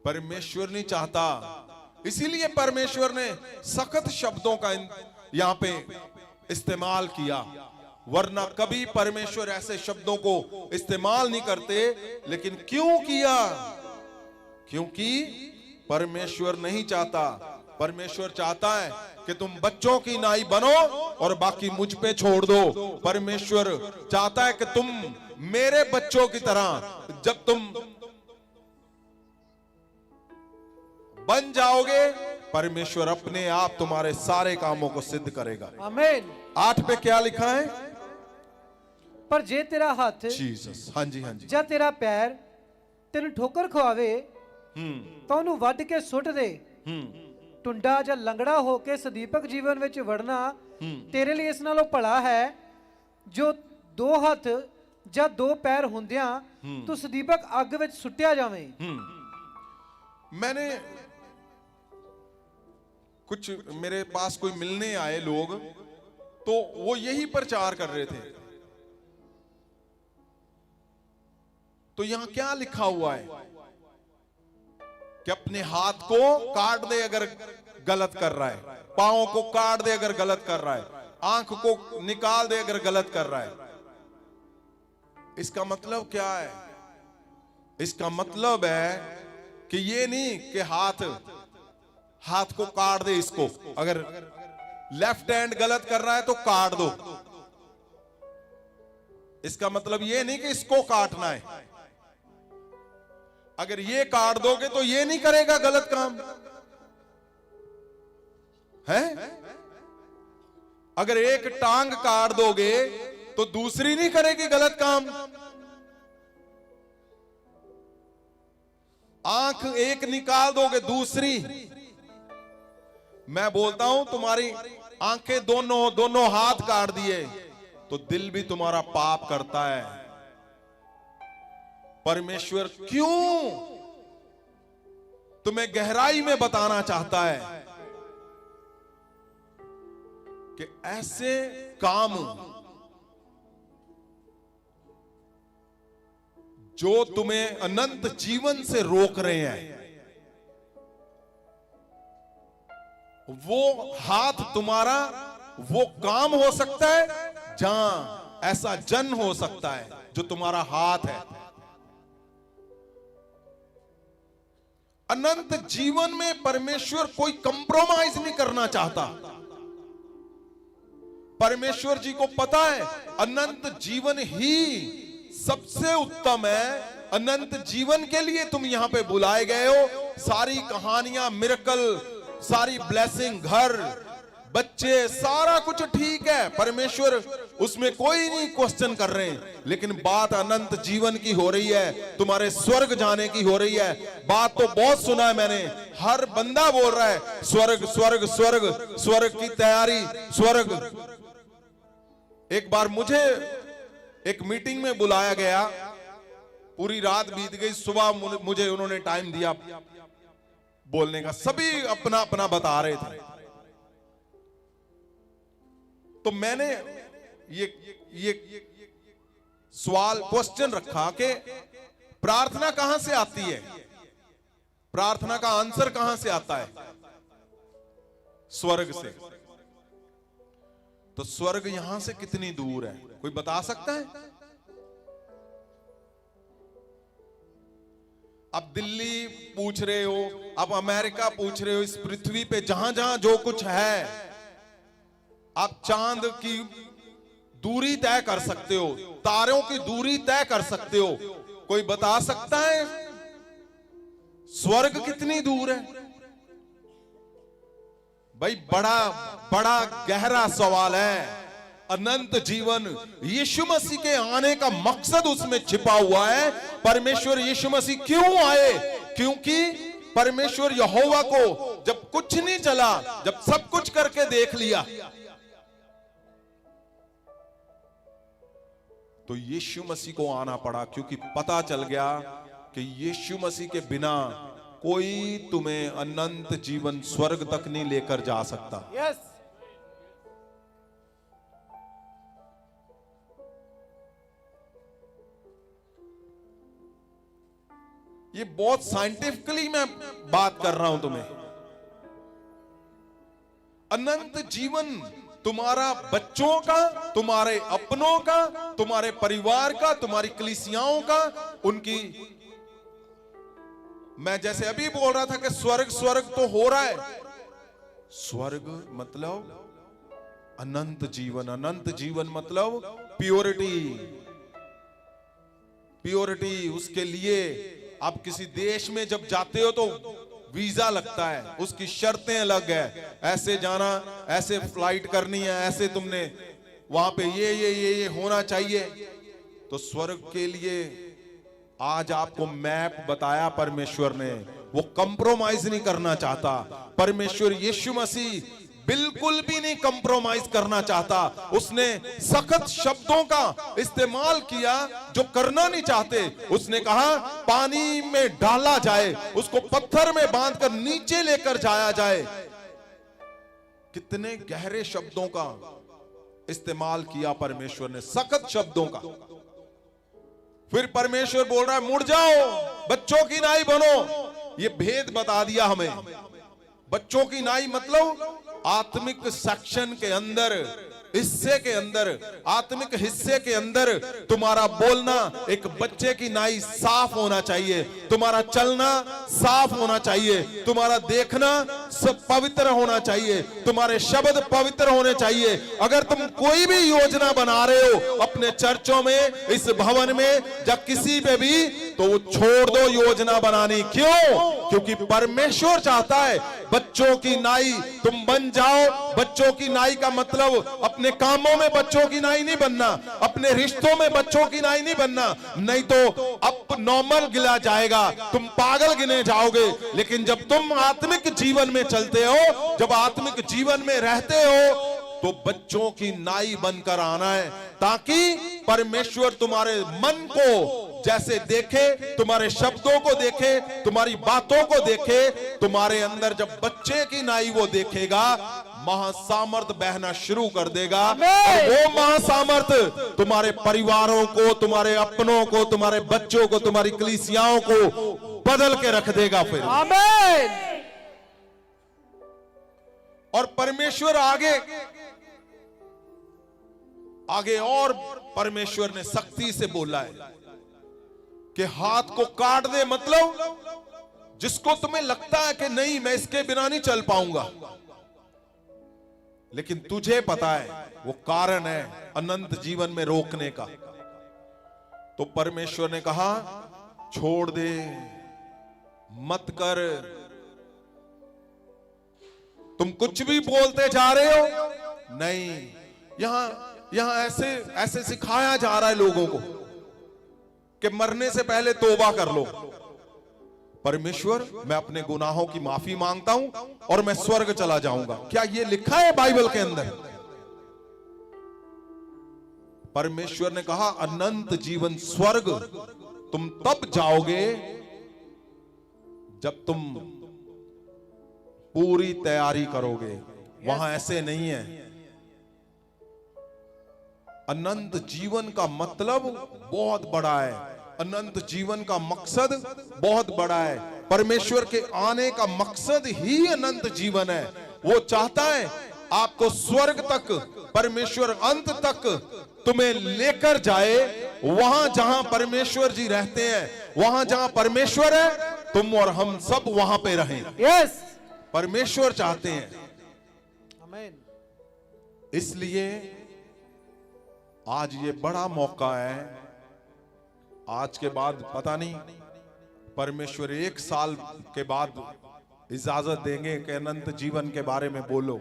परमेश्वर नहीं चाहता, इसीलिए परमेश्वर ने सख्त शब्दों का यहां पे इस्तेमाल किया, वरना कभी परमेश्वर ऐसे शब्दों को इस्तेमाल नहीं करते। लेकिन क्यों किया? क्योंकि परमेश्वर नहीं चाहता। परमेश्वर चाहता है कि तुम बच्चों की नाई बनो और बाकी मुझ पे छोड़ दो। परमेश्वर चाहता है कि तुम मेरे बच्चों की तरह जब तुम बन जाओगे, परमेश्वर अपने आप तुम्हारे सारे कामों को सिद्ध करेगा। आमीन। 8 पे क्या लिखा है? पर जे तेरा हाथ जीसस, हाँ जी, हाँ जी, ਜਾਂ ਤੇਰਾ ਪੈਰ ਤੈਨੂੰ ਠੋਕਰ ਖਵਾਵੇ ਤਾਂ ਉਹਨੂੰ ਵੱਢ ਕੇ ਸੁੱਟ ਦੇ। ਟੁੰਡਾ ਜਾਂ ਲੰਗੜਾ ਹੋ ਕੇ ਸਦੀਪਕ ਜੀਵਨ ਵਿੱਚ ਵੜਨਾ ਤੇਰੇ ਲਈ ਇਸ ਨਾਲੋਂ ਭਲਾ ਹੈ ਜੋ 2 ਹੱਥ ਜਾਂ 2 ਪੈਰ ਹੁੰਦਿਆਂ ਤੂੰ ਸਦੀਪਕ ਅੱਗ ਵਿੱਚ ਸੁੱਟਿਆ ਜਾਵੇਂ। मैंने कुछ मेरे पास कोई मिलने आए लोग, तो वो यही प्रचार कर रहे थे। तो यहां क्या लिखा हुआ है कि अपने हाथ को काट दे अगर गलत कर रहा है, पांव को काट दे अगर गलत कर रहा है, आंख को निकाल दे अगर गलत कर रहा है। इसका मतलब क्या है? इसका मतलब है कि ये नहीं कि हाथ को काट दे, इसको अगर लेफ्ट हैंड गलत कर रहा है तो काट दो। इसका मतलब ये नहीं कि इसको काटना है। अगर ये काट दोगे तो ये नहीं करेगा गलत काम है। अगर एक टांग काट दोगे तो दूसरी नहीं करेगी गलत काम। आंख एक निकाल दोगे दूसरी। मैं बोलता हूं तुम्हारी आंखें दोनों हाथ काट दिए तो दिल भी तुम्हारा पाप करता है। परमेश्वर क्यों तुम्हें गहराई में बताना चाहता है कि ऐसे काम जो तुम्हें अनंत जीवन से रोक रहे हैं, वो हाथ तुम्हारा वो काम हो सकता है जहां ऐसा जन हो सकता है जो तुम्हारा हाथ है। अनंत जीवन में परमेश्वर कोई कंप्रोमाइज नहीं करना चाहता। परमेश्वर जी को पता है अनंत जीवन ही सबसे उत्तम है। अनंत जीवन के लिए तुम यहां पे बुलाए गए हो। सारी कहानियां, मिरेकल, सारी ब्लेसिंग, घर, बच्चे, सारा कुछ ठीक है, परमेश्वर उसमें कोई नहीं क्वेश्चन कर रहे हैं, लेकिन बात अनंत जीवन की हो रही है, तुम्हारे स्वर्ग जाने की हो रही है। बात तो बहुत सुना है मैंने, हर बंदा बोल रहा है स्वर्ग स्वर्ग स्वर्ग, स्वर्ग की तैयारी, स्वर्ग। एक बार मुझे एक मीटिंग में बुलाया गया, पूरी रात बीत गई, सुबह मुझे उन्होंने टाइम दिया बोलने का, सभी अपना अपना बता रहे थे। तो मैंने ये सवाल, क्वेश्चन रखा कि प्रार्थना कहां से आती है, प्रार्थना का आंसर कहां से आता है? स्वर्ग से। तो स्वर्ग यहां से कितनी दूर है, कोई बता सकता है? अब दिल्ली पूछ रहे हो, अब अमेरिका पूछ रहे हो, इस पृथ्वी पे जहां जहां जो कुछ है, आप चांद की दूरी तय कर सकते हो, तारों की दूरी तय कर सकते हो, कोई बता सकता है स्वर्ग कितनी दूर है? भाई बड़ा बड़ा गहरा सवाल है। अनंत जीवन, यीशु मसीह के आने का मकसद उसमें छिपा हुआ है। परमेश्वर यीशु मसीह क्यों आए? क्योंकि परमेश्वर यहोवा को जब कुछ नहीं चला, जब सब कुछ करके देख लिया, तो यीशु मसीह को आना पड़ा, क्योंकि पता चल गया कि यीशु मसीह के बिना कोई तुम्हें अनंत जीवन स्वर्ग तक नहीं लेकर जा सकता। यस। ये बहुत साइंटिफिकली मैं बात कर रहा हूं तुम्हें। अनंत जीवन तुम्हारा बच्चों का, तुम्हारे अपनों का, तुम्हारे परिवार का, तुम्हारी कलीसियाओं का, उनकी, मैं जैसे अभी बोल रहा था कि स्वर्ग स्वर्ग तो हो रहा है, स्वर्ग मतलब अनंत जीवन, अनंत जीवन मतलब प्योरिटी, प्योरिटी। उसके लिए आप किसी देश में जब जाते हो तो वीजा लगता है, उसकी शर्तें अलग है, ऐसे जाना, ऐसे फ्लाइट करनी है, ऐसे तुमने वहां पे ये होना चाहिए। तो स्वर्ग के लिए आज आपको मैप बताया परमेश्वर ने, वो कंप्रोमाइज नहीं करना चाहता। परमेश्वर यीशु मसीह बिल्कुल भी नहीं कंप्रोमाइज करना चाहता। उसने सख्त शब्दों का इस्तेमाल किया जो करना नहीं चाहते। उसने कहा पानी में डाला जाए, उसको पत्थर में बांधकर नीचे लेकर जाया जाए। कितने गहरे शब्दों का इस्तेमाल किया परमेश्वर ने, सख्त शब्दों का। फिर परमेश्वर बोल रहा है मुड़ जाओ, बच्चों की नाई बनो। ये भेद बता दिया हमें। बच्चों की नाई मतलब आत्मिक सेक्शन के अंदर, हिस्से के अंदर, आत्मिक हिस्से के अंदर तुम्हारा बोलना एक बच्चे की नाई साफ होना चाहिए, तुम्हारा चलना साफ होना चाहिए, तुम्हारा देखना सब पवित्र होना चाहिए, तुम्हारे शब्द पवित्र होने चाहिए। अगर तुम कोई भी योजना बना रहे हो अपने चर्चों में, इस भवन में या किसी पे भी, तो वो छोड़ दो योजना बनानी। क्यों? क्योंकि परमेश्वर चाहता है बच्चों की नाई तुम बन जाओ। बच्चों की नाई का मतलब अपने कामों में बच्चों की नाई नहीं बनना, अपने रिश्तों में बच्चों की नाई नहीं बनना, नहीं तो अब नॉर्मल गिना जाएगा, तुम पागल गिने जाओगे। लेकिन जब तुम आत्मिक जीवन में चलते हो, जब आत्मिक जीवन में रहते हो, तो बच्चों की नाई बनकर आना है, ताकि परमेश्वर तुम्हारे मन को जैसे देखे, तुम्हारे शब्दों को देखे, तुम्हारी बातों को देखे। तुम्हारे अंदर जब बच्चे की नाई वो देखेगा, महासामर्थ बहना शुरू कर देगा। और वो महासामर्थ तुम्हारे परिवारों को, तुम्हारे अपनों को, तुम्हारे बच्चों को, तुम्हारी कलीसियाओं को बदल के रख देगा। फिर आमीन। और परमेश्वर आगे और परमेश्वर ने सख्ती से बोला है कि हाथ को काट दे। मतलब जिसको तुम्हें लगता है कि नहीं मैं इसके बिना नहीं चल पाऊंगा, लेकिन तुझे पता है वो कारण है अनंत जीवन में रोकने का। तो परमेश्वर ने कहा छोड़ दे, मत कर। तुम कुछ भी बोलते जा रहे हो, नहीं, यहां ऐसे ऐसे सिखाया जा रहा है लोगों को कि मरने से पहले तौबा कर लो। परमेश्वर, मैं अपने गुनाहों की माफी मांगता हूं और मैं स्वर्ग चला जाऊंगा। क्या ये लिखा है बाइबल के अंदर? परमेश्वर ने कहा अनंत जीवन, स्वर्ग तुम तब जाओगे जब तुम पूरी तैयारी करोगे। वहां ऐसे नहीं है। अनंत जीवन का मतलब बहुत बड़ा है, अनंत जीवन का मकसद बहुत बड़ा है। परमेश्वर के आने का मकसद ही अनंत जीवन है। वो चाहता है आपको स्वर्ग तक, परमेश्वर अंत तक तुम्हें लेकर जाए। वहां जहां परमेश्वर जी रहते हैं, वहां जहां परमेश्वर है, तुम और हम सब वहां पे रहें। यस, परमेश्वर चाहते हैं। आमीन। इसलिए आज ये बड़ा मौका है। आज के बाद पता नहीं, परमेश्वर 1 साल के बाद इजाजत देंगे कि अनंत जीवन के बारे में बोलो,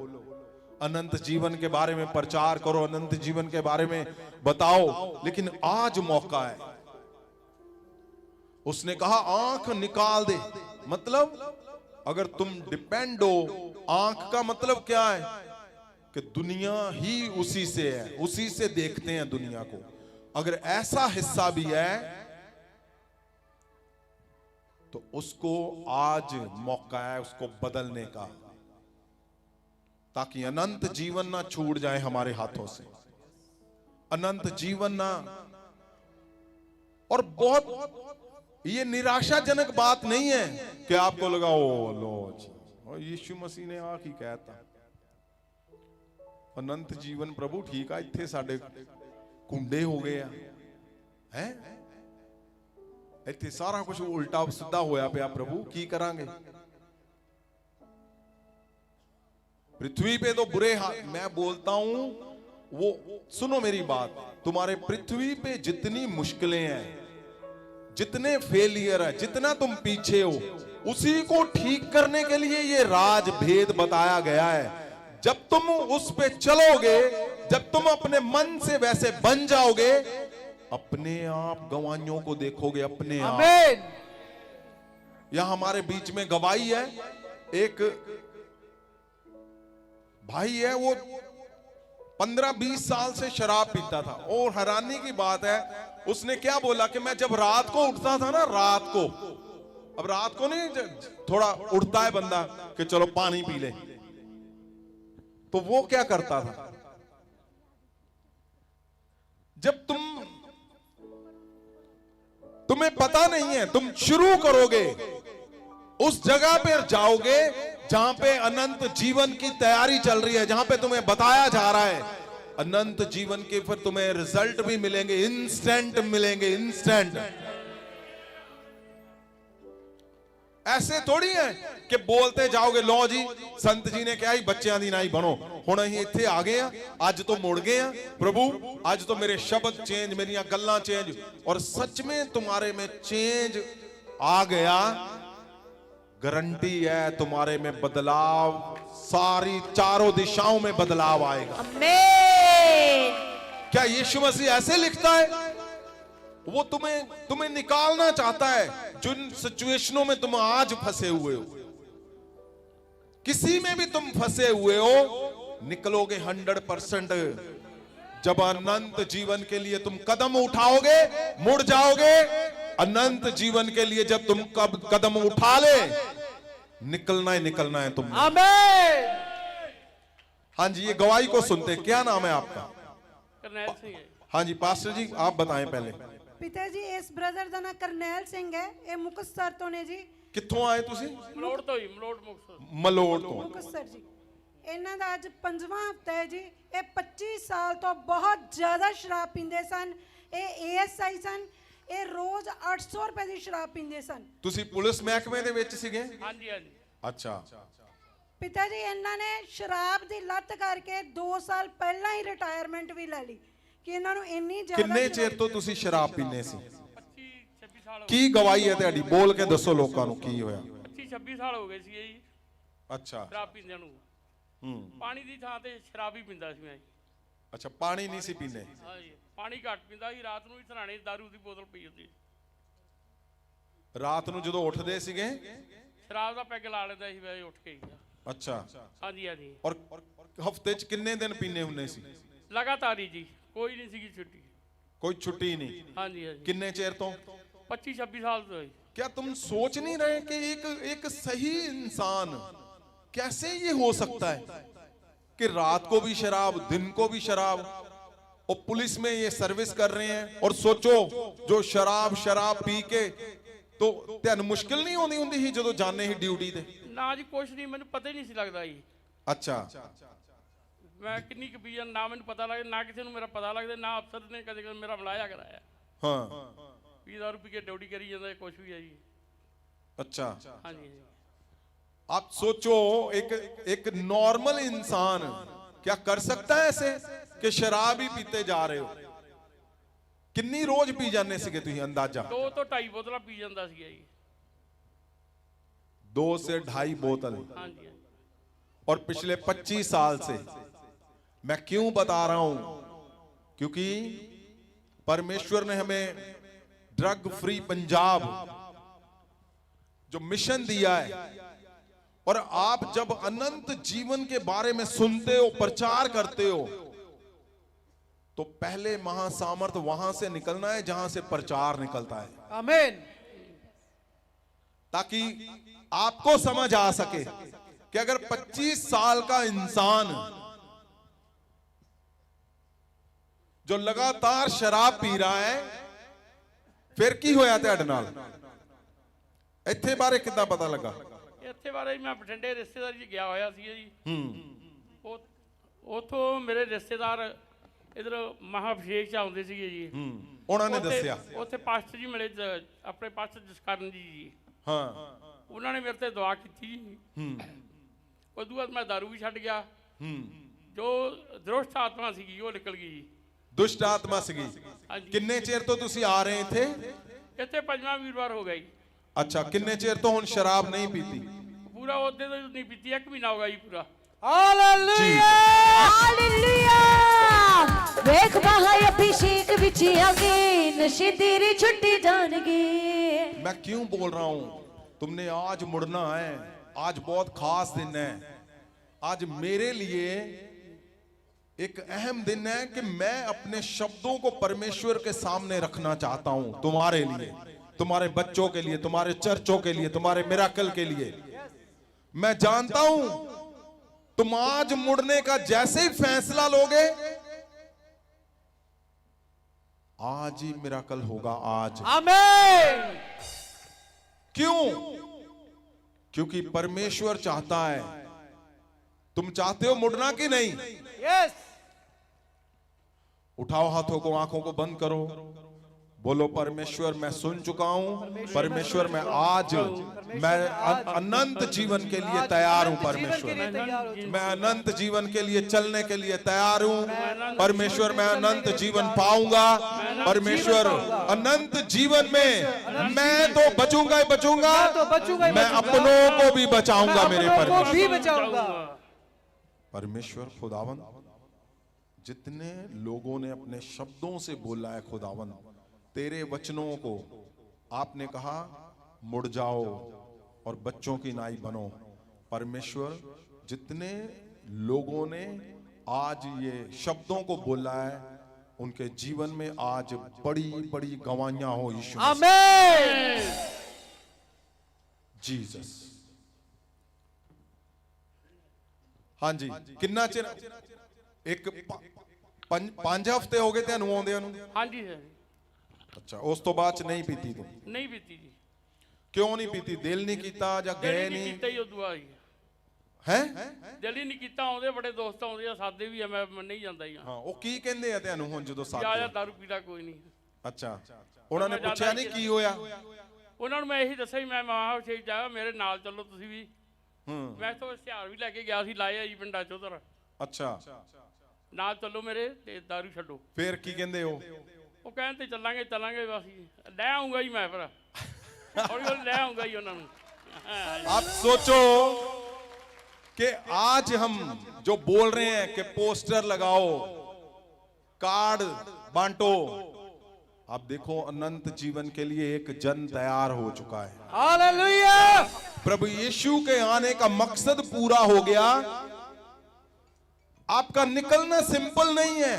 अनंत जीवन के बारे में प्रचार करो, अनंत जीवन के बारे में बताओ। लेकिन आज मौका है। उसने कहा आंख निकाल दे। मतलब अगर तुम डिपेंड हो, आंख का मतलब क्या है कि दुनिया ही उसी से है, उसी से देखते हैं दुनिया को। अगर ऐसा हिस्सा भी है तो उसको आज मौका है उसको बदलने का, ताकि अनंत जीवन ना छूट जाए हमारे हाथों से, अनंत जीवन ना। और बहुत ये निराशाजनक बात नहीं है कि आपको लगा ओ लो जी, यीशु मसीह ने आके कहता अनंत जीवन प्रभु ठीक है, इत्थे साडे कुंडे हो गए हैं, इत्थे सारा कुछ उल्टा सीधा होया पिया, प्रभु की करांगे? पृथ्वी पे तो बुरे हाल, मैं बोलता हूं वो, सुनो मेरी बात, तुम्हारे पृथ्वी पे जितनी मुश्किलें हैं, जितने फेलियर है, जितना तुम पीछे हो, उसी को ठीक करने के लिए ये राज भेद बताया गया है। जब तुम उस पे चलोगे, जब तुम अपने मन से वैसे बन जाओगे, अपने आप गवाहियों को देखोगे, अपने आप। आमीन। यहां हमारे बीच में गवाही है, एक भाई है, वो 15-20 साल से शराब पीता था। और हैरानी की बात है, उसने क्या बोला कि मैं जब रात को उठता था ना, रात को, अब रात को नहीं, थोड़ा उठता है बंदा कि चलो पानी पी ले, तो वो क्या करता था, जब तुम्हें पता नहीं है, तुम शुरू करोगे, उस जगह पर जाओगे जहां पे अनंत जीवन की तैयारी चल रही है, जहां पे तुम्हें बताया जा रहा है अनंत जीवन के, फिर तुम्हें रिजल्ट भी मिलेंगे, इंस्टेंट मिलेंगे, इंस्टेंट। ऐसे थोड़ी है कि बोलते जाओगे, लो जी संत जी ने क्या ही बच्चों दी नाई बनो, हुण असीं इत्थे आ गए हैं, अज तो मुड़ गए हैं प्रभु, अज तो मेरे शब्द चेंज, मेरियां गल्लां चेंज। और सच में तुम्हारे में चेंज आ गया, गारंटी है तुम्हारे में बदलाव, सारी चारों दिशाओं में बदलाव आएगा। आमीन। क्या यीशु मसीह ऐसे लिखता है? वो तुम्हें निकालना चाहता है जिन सिचुएशनों में तुम आज फंसे हुए हो। किसी में भी तुम फंसे हुए हो, निकलोगे 100%। जब अनंत जीवन के लिए तुम कदम उठाओगे, मुड़ जाओगे। अनंत जीवन के लिए जब तुम कदम उठा ले, निकलना ही निकलना है तुम। आमीन। हाँ जी, ये गवाही को सुनते, क्या नाम है आपका? करनैल सिंह है। हाँ जी पास्टर जी, आप बताएं पहले। पिता जी, इस ब्रदर ਦਾ ਨਾਂ ਕਰਨੈਲ ਸਿੰਘ ਹੈ, ਇਹ ਮੁਕਤਸਰ ਤੋਂ ਨੇ ਜੀ। ਕਿੱਥੋਂ ਆਏ ਤੁਸੀਂ? ਮਲੋੜ ਤੋਂ ਹੀ, ਮਲੋੜ ਮੁਕਤਸਰ। ਮਲੋੜ ਤੋਂ। ਮੁਕਤਸਰ ਜੀ। ਇਹਨਾਂ ਦਾ ਅੱਜ 5ਵਾਂ ਹਫਤਾ ਹੈ ਜੀ। ਇਹ 25 ਸਾਲ ਤੋਂ ਬਹੁਤ ਜ਼ਿਆਦਾ ਸ਼ਰਾਬ ਪੀਂਦੇ ਸਨ। ਇਹ ਏਐਸਆਈ ਸਨ। ਇਹ ਰੋਜ਼ 800 ਰੁਪਏ ਦੀ ਸ਼ਰਾਬ ਪੀਂਦੇ ਸਨ। ਤੁਸੀਂ ਪੁਲਿਸ ਮਹਿਕਮੇ ਦੇ ਵਿੱਚ ਸੀਗੇ? ਹਾਂਜੀ ਹਾਂਜੀ। ਅੱਛਾ, ਪਿਤਾ ਜੀ ਇਹਨਾਂ ਨੇ ਸ਼ਰਾਬ ਦੀ ਲੱਤ ਕਰਕੇ 2 ਸਾਲ ਪਹਿਲਾਂ ਹੀ ਰਿਟਾਇਰਮੈਂਟ ਵੀ ਲੈ ਲਈ ਕਿ ਇਹਨਾਂ ਨੂੰ ਇੰਨੀ ਜ਼ਿਆਦਾ ਕਿੰਨੇ ਚਿਰ ਤੋਂ ਤੁਸੀਂ ਸ਼ਰਾਬ ਪੀਂਦੇ ਸੀ? 25 26 ਸਾਲ ਹੋ ਕੀ ਗਵਾਹੀ ਹੈ ਤੁਹਾਡੀ? ਬੋਲ ਕੇ ਦੱਸੋ ਲੋਕਾਂ ਨੂੰ ਕੀ ਹੋਇਆ। 25 26 ਸਾਲ ਹੋ ਗਏ ਸੀ ਜੀ ਅੱਛਾ। ਸ਼ਰਾਬ ਪੀਂਦਿਆਂ ਨੂੰ। ਪਾਣੀ ਦੀ ਥਾਂ ਤੇ ਸ਼ਰਾਬ ਹੀ ਪੀਂਦਾ ਸੀ ਮੈਂ ਜੀ। ਅੱਛਾ, ਪਾਣੀ ਨਹੀਂ ਸੀ ਪੀਂਦੇ। ਹਾਂ ਜੀ, ਪਾਣੀ ਘੱਟ ਪੀਂਦਾ ਸੀ। ਰਾਤ ਨੂੰ ਵੀ ਸਰਾਣੇ ਦਾਰੂ ਦੀ ਬੋਤਲ ਪੀ ਹੁੰਦੀ। ਰਾਤ ਨੂੰ ਜਦੋਂ ਉੱਠਦੇ ਸੀਗੇ ਸ਼ਰਾਬ ਦਾ ਪੈਗ ਲਾ ਲੈਂਦਾ ਸੀ ਵੈਸੇ ਉੱਠ ਕੇ ਹੀ। ਅੱਛਾ। ਹਾਂਜੀ ਹਾਂਜੀ। ਔਰ ਹਫਤੇ 'ਚ ਕਿੰਨੇ ਦਿਨ ਪੀਨੇ ਹੁੰਦੇ ਸੀ? ਲਗਾਤਾਰ ਹੀ ਜੀ, ਕੋਈ ਨਹੀਂ ਸੀਗੀ ਛੁੱਟੀ। कोई छुट्टी नहीं। ਹਾਂਜੀ ਹਾਂਜੀ। किन्ने चेर तो? 25 26 साल तो है। क्या तुम सोच नहीं रहे कि एक सही इंसान कैसे ये हो सकता है कि रात को भी शराब, दिन को भी शराब, और पुलिस में ये सर्विस कर रहे हैं? और सोचो जो शराब पी के तो त्यान मुश्किल नहीं होनी हुंदी ही जदों जाने ही ड्यूटी ते? ना जी कुछ नहीं, मैंने पता ही नहीं सी लगता जी। अच्छा। मैं किन्नी क पी ना मैंने पता लगे, ना किसी मेरा पता लगता, ना अफसर ने कदे कदे मेरा मिलाया कराया। हाँ। पी दारू पी के ड्यूटी करी जाता है, कुछ भी है जी। अच्छा। हाँ जी। आप सोचो एक नॉर्मल इंसान क्या कर सकता है ऐसे कि शराब ही पीते जा रहे हो? किन्नी रोज पी जाने से तुम अंदाजा? 2 तो 2.5 बोतल पी जाता सी जी। 2 से 2.5 बोतल। हाँ जी। और पिछले 25 साल से मैं क्यों बता रहा हूं? क्योंकि परमेश्वर ने हमें ड्रग फ्री पंजाब जो मिशन दिया है, और आप जब अनंत जीवन के बारे में सुनते हो, प्रचार करते हो, तो पहले महासामर्थ वहां से निकलना है जहां से प्रचार निकलता है। आमीन। ताकि आपको समझ आ सके कि अगर 25 साल का इंसान जो लगातार शराब पी रहा है, फिर की होया ਤੁਹਾਡੇ ਨਾਲ? ਇੱਥੇ ਬਾਰੇ ਕਿੱਦਾਂ ਪਤਾ ਲੱਗਾ? ਇੱਥੇ ਬਾਰੇ ਮੈਂ ਬਠਿੰਡੇ ਰਿਸ਼ਤੇਦਾਰੀ 'ਚ ਗਿਆ ਹੋਇਆ ਸੀ ਜੀ। ਉਥੋਂ ਮੇਰੇ ਰਿਸ਼ਤੇਦਾਰ ਇਧਰ ਮਹਾਭਿਸ਼ੇਕ 'ਚ ਆਉਂਦੇ ਸੀਗੇ ਜੀ। ਉਹਨਾਂ ਨੇ ਦੱਸਿਆ? ਉੱਥੇ ਪਾਸਟਰ ਜੀ ਮਿਲੇ, ਆਪਣੇ ਪਾਸਟਰ ਜਸਕਰਨ ਜੀ। ਹਾਂ। ਉਹਨਾਂ ਨੇ ਮੇਰੇ ਤੇ ਦੁਆ ਕੀਤੀ ਜੀ। ਉਦੋਂ ਬਾਅਦ ਮੈਂ ਦਾਰੂ ਵੀ ਛੱਡ ਗਿਆ। ਜੋ ਦੁਸ਼ਟ ਆਤਮਾ ਸੀਗੀ ਉਹ ਨਿਕਲ ਗਈ ਜੀ। ਦੁਸ਼ਟ ਆਤਮਾ ਸੀਗੀ। ਕਿੰਨੇ ਚਿਰ ਤੋਂ ਤੁਸੀਂ ਆ ਰਹੇ ਇੱਥੇ? ਇੱਥੇ 5ਵਾਂ ਵੀਰਵਾਰ ਹੋ ਗਿਆ ਜੀ। ਅੱਛਾ, ਕਿੰਨੇ ਚਿਰ ਤੋਂ ਹੁਣ ਸ਼ਰਾਬ ਨਹੀਂ ਪੀਤੀ? ਪੂਰਾ ਉਹਦੇ ਤੋਂ ਨਹੀਂ ਪੀਤੀ, 1 ਮਹੀਨਾ ਹੋ ਗਿਆ ਜੀ ਪੂਰਾ। ਹਾਲੇਲੂਇਆ। हालेलुया वेख बहाय अभिषेक विच आगे नशे तेरी छुट्टी जानेगी। मैं क्यों बोल रहा हूं? तुमने आज मुड़ना है। आज बहुत खास दिन है। आज मेरे लिए एक अहम दिन है कि मैं अपने शब्दों को परमेश्वर के सामने रखना चाहता हूं, तुम्हारे लिए, तुम्हारे बच्चों के लिए, तुम्हारे चर्चों के लिए, तुम्हारे मिराकल के लिए। मैं जानता हूं तुम आज मुड़ने का जैसे ही फैसला लोगे, आज ही मिराकल होगा। आज। आमीन। क्यों? क्योंकि परमेश्वर चाहता है। तुम चाहते हो मुड़ना कि नहीं? यस। उठाओ हाथों को, आंखों को बंद करो, बोलो परमेश्वर मैं सुन चुका हूं। परमेश्वर मैं आज मैं अनंत जीवन के लिए तैयार हूं। परमेश्वर मैं अनंत जीवन के लिए चलने के लिए तैयार हूं। परमेश्वर मैं अनंत जीवन पाऊंगा। परमेश्वर अनंत जीवन में मैं तो बचूंगा ही बचूंगा, मैं अपनों को भी बचाऊंगा। मेरे परमेश्वर परमेश्वर खुदावन, जितने लोगों ने अपने शब्दों से बोला है खुदावन, तेरे वचनों को आपने कहा मुड़ जाओ और बच्चों की नाई बनो। परमेश्वर, जितने लोगों ने आज ये शब्दों को बोला है, उनके जीवन में आज बड़ी बड़ी गवाहियां हो यीशु। आमीन। जीसस। हाँ जी, किन्ना चिर? एक 5 हफ्ते हो गए तेन आउंदियां नूं? हाँ जी सर। अच्छा, उस तो बाद च नहीं पीती तू? नहीं पीती जी। क्यों नहीं पीती? दिल नहीं कीता या गए नहीं? ਕੀਤਾ ਹੀ ਉਦੋਂ ਆ ਜੀ। हैं? ਦਿਲ ਹੀ ਨਹੀਂ ਕੀਤਾ। ਆਉਂਦੇ ਬੜੇ ਦੋਸਤ ਆਉਂਦੇ ਆ, ਸਾਦੇ ਵੀ ਆ, ਮੈਂ ਨਹੀਂ ਜਾਂਦਾ ਜੀ। हाँ, वो की कहंदे आ तेनू हुण जदों साथ? ਆ ਜਾ ਦਾਰੂ ਪੀਲਾ ਕੋਈ ਨਹੀਂ। अच्छा, ਉਹਨਾਂ ਨੇ ਪੁੱਛਿਆ ਨਹੀਂ ਕੀ ਹੋਇਆ? ਉਹਨਾਂ ਨੂੰ ਮੈਂ ਇਹੀ ਦੱਸਿਆ ਵੀ ਮੈਂ ਮਹਾਭਿਸ਼ੇਕ ਜਾਇਆ, ਮੇਰੇ ਨਾਲ ਚੱਲੋ ਤੁਸੀਂ ਵੀ। ਮੈਂ ਤਾਂ ਹਥਿਆਰ ਵੀ ਲੈ ਕੇ ਗਿਆ ਸੀ, ਲਾਇਆ ਜੀ ਪਿੰਡਾਂ 'ਚ ਉਧਰ, ਅੱਛਾ, ਨਾਲ ਚੱਲੋ ਮੇਰੇ ਤੇ ਦਾਰੂ ਛੱਡੋ। ਫਿਰ ਕੀ ਕਹਿੰਦੇ ਹੋ? ਉਹ ਕਹਿੰਦੇ ਚੱਲਾਂਗੇ ਚੱਲਾਂਗੇ, ਬਸ ਜੀ ਲੈ ਆਉਂਗਾ ਜੀ ਮੈਂ, ਫਿਰ ਹੌਲੀ ਹੌਲੀ ਲੈ ਆਉਂਗਾ ਜੀ ਉਹਨਾਂ ਨੂੰ। आप सोचो कि आज हम जो बोल रहे हैं कि पोस्टर लगाओ, कार्ड बांटो, आप देखो अनंत जीवन के लिए एक जन तैयार हो चुका है। हालेलुया। प्रभु यीशु के आने का मकसद पूरा हो गया। आपका निकलना सिंपल नहीं है।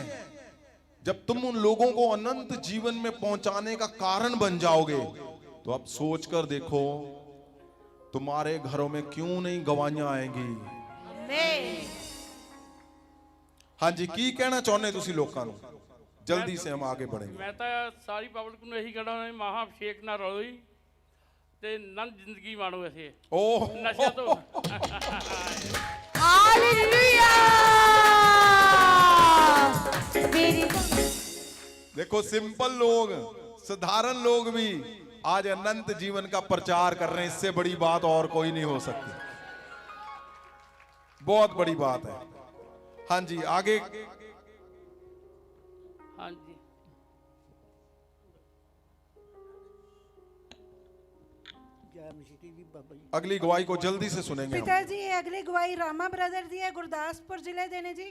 जब तुम उन लोगों को अनंत जीवन में पहुंचाने का कारण बन जाओगे, तो आप सोच कर देखो तुम्हारे घरों में क्यों नहीं गवाहियां आएंगी। हाँ जी, की कहना चाहते तुसी लोगों को? जल्दी से हम आगे बढ़ेंगे। मैं तो सारी पब्लिक ਨੂੰ ਇਹੀ ਕਹਿਣਾ ਮਹਾ ਅਭਿਸ਼ੇਕ ਨਾਲ ਰਲੋ ਜੀ ਤੇ ਨੰਦ ਜ਼ਿੰਦਗੀ ਮਾਣੋ ਐਸੇ ओह, ਨਸ਼ਾ ਤੋਂ। हालेलुया। मेरी देखो सिंपल लोग, साधारण लोग भी आज अनंत जीवन का प्रचार कर रहे हैं। इससे बड़ी बात और कोई नहीं हो सकती। बहुत बड़ी बात है। हाँ जी, आगे। हाँ जी, अगली गवाही को जल्दी से सुनेंगे हम। ਪਿਤਾ ਜੀ ਇਹ ਅਗਲੀ ਗਵਾਹੀ ਰਾਮਾ ਬ੍ਰਦਰ ਦੀ ਹੈ, ਗੁਰਦਾਸਪੁਰ ਜ਼ਿਲ੍ਹੇ ਦੇ ਨੇ ਜੀ।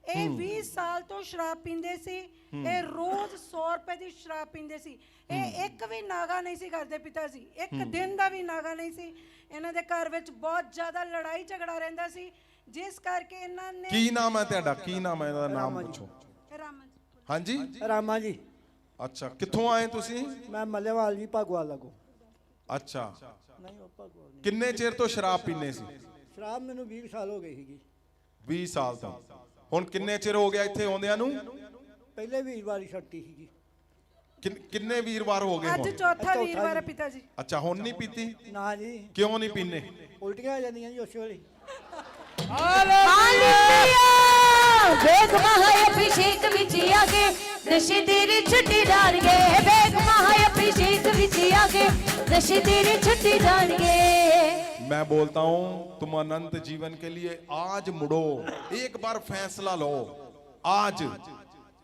ਇਹ 20 ਸਾਲ ਤੋਂ ਸ਼ਰਾਬ ਪੀਂਦੇ ਸੀ। ਇਹ ਰੋਜ਼ 100 ਰੁਪਏ ਦੀ ਸ਼ਰਾਬ ਪੀਂਦੇ ਸੀ। ਇਹ ਇੱਕ ਵੀ ਨਾਗਾ ਨਹੀਂ ਸੀ ਕਰਦੇ ਪਿਤਾ ਜੀ, ਇੱਕ ਦਿਨ ਦਾ ਵੀ ਨਾਗਾ ਨਹੀਂ ਸੀ। ਇਹਨਾਂ ਦੇ ਘਰ ਵਿੱਚ ਬਹੁਤ ਜ਼ਿਆਦਾ ਲੜਾਈ ਝਗੜਾ ਰਹਿੰਦਾ ਸੀ, ਜਿਸ ਕਰਕੇ ਇਹਨਾਂ ਨੇ। ਕੀ ਨਾਮ ਹੈ ਤੁਹਾਡਾ? ਕੀ ਨਾਮ ਹੈ? ਇਹਦਾ ਨਾਮ ਪੁੱਛੋ। ਰਾਮਾ ਜੀ। हाँ जी, ਰਾਮਾ ਜੀ। अच्छा, कित्थों आए तुसी? ਮੈਂ ਮੱਲੇਵਾਲ ਜੀ ਭਾਗਵਾਲ ਲੱਗੋ। अच्छा, ਨਹੀਂ ਉਹ ਭਾਗਵਾਲ ਨਹੀਂ। किन्ने चेर तो शराब पीने सी? ਸ਼ਰਾਬ ਮੈਨੂੰ 20 ਸਾਲ ਹੋ ਗਏ ਸੀਗੀ। 20 ਸਾਲ ਤੋਂ। ਹੁਣ ਕਿੰਨੇ ਚਿਰ ਹੋ ਗਿਆ ਇੱਥੇ ਆਉਂਦਿਆਂ ਨੂੰ? ਪਹਿਲੇ ਵੀ ਵਾਰੀ ਛੱਟੀ ਸੀਗੀ। ਕਿੰਨੇ ਵੀਰਵਾਰ ਹੋ ਗਏ ਅੱਜ ਹੁਣ? ਚੌਥਾ ਚੌਥਾ ਵੀਰਵਾਰ ਹੈ ਜੀ। ਪਿਤਾ ਜੀ। ਅੱਛਾ, ਹੁਣ ਨਹੀਂ ਪੀਤੀ? ਨਾ ਜੀ, ਕਿਉਂ ਨਹੀਂ ਪੀਨੇ? ਉਲਟੀਆਂ ਆ ਜਾਂਦੀਆਂ ਜੀ ਉਸ ਵੇਲੇ। हालेलुया। वेग महा अभिषेक विच आगे नशे तेरी छुट्टी जाणगे। वेग महा अभिषेक विच आगे नशे तेरी छुट्टी जाणगे। मैं बोलता हूं, तुम अनंत जीवन के लिए आज मुड़ो। एक बार फैसला लो आज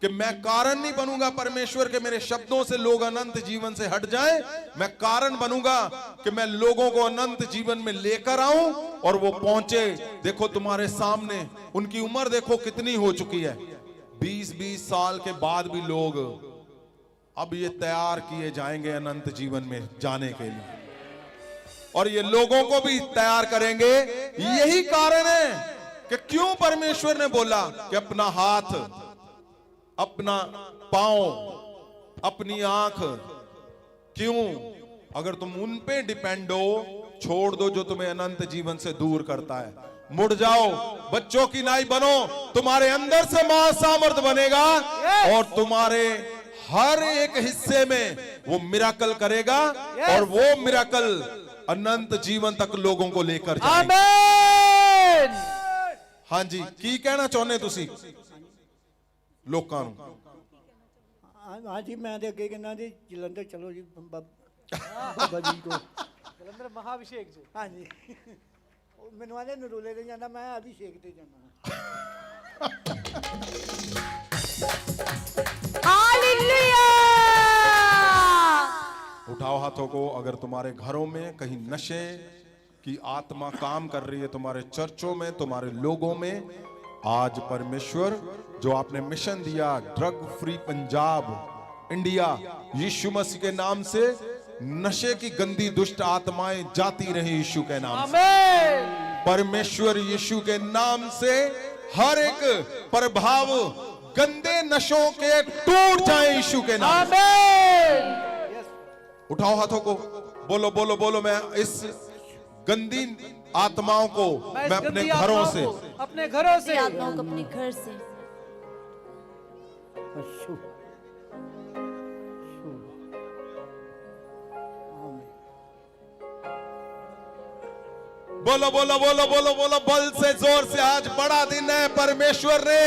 कि मैं कारण नहीं बनूंगा परमेश्वर के मेरे शब्दों से लोग अनंत जीवन से हट जाएं। मैं कारण बनूंगा कि मैं लोगों को अनंत जीवन में लेकर आऊं और वो पहुंचे। देखो तुम्हारे सामने उनकी उम्र देखो कितनी हो चुकी है। 20-20 साल के बाद भी लोग अब ये तैयार किए जाएंगे अनंत जीवन में जाने के लिए, और ये लोगों को भी तैयार करेंगे। यही कारण है कि क्यों परमेश्वर ने बोला कि अपना हाथ, अपना पांव, अपनी आंख, क्यों? अगर तुम उन पे डिपेंड हो, छोड़ दो जो तुम्हें अनंत जीवन से दूर करता है। मुड़ जाओ, बच्चों की नाई बनो। तुम्हारे अंदर से महासामर्थ बनेगा और तुम्हारे हर एक हिस्से में वो मिराकल करेगा, और वो मिराकल अनंत जीवन तक लोगों को लेकर जाएगा। आमीन। हाँ जी, की कहना चाहते तुसी लोकां नूं? ਹਾਂ ਜੀ, ਮੈਂ ਤੇ ਅੱਗੇ ਕਹਿੰਦਾ ਜੀ ਜਲੰਧਰ ਚਲੋ ਜੀ ਬਾਬਾ ਜੀ ਕੋ। ਜਲੰਧਰ ਮਹਾਅਭਿਸ਼ੇਕ ਜੀ। ਹਾਂ ਜੀ, ਉਹ ਮੈਨੂੰ ਆਲੇ ਨਰੂਲੇ ਤੇ ਜਾਂਦਾ, ਮੈਂ ਅਭਿਸ਼ੇਕ ਤੇ ਜਾਣਾ। हालेलुया। उठाओ हाथों को। अगर तुम्हारे घरों में कहीं नशे की आत्मा काम कर रही है, तुम्हारे चर्चों में, तुम्हारे लोगों में, आज परमेश्वर जो आपने मिशन दिया ड्रग फ्री पंजाब इंडिया, यीशु मसीह के नाम से नशे की गंदी दुष्ट आत्माएं जाती रहे यीशु के नाम से। आमीन। परमेश्वर यीशु के नाम से हर एक प्रभाव गंदे नशों के टूट जाए यीशु के नाम से। आमीन। उठाओ हाथों को, बोलो बोलो बोलो। मैं इस गंदी आत्माओं को मैं इस अपने गंदी घरों आत्माओं से, को अपने घरों से, आत्माओं को अपने घर से। ਅੱਛਾ बोलो बोलो बोलो बोलो बोलो बल से, जोर से। आज बड़ा दिन है। परमेश्वर ने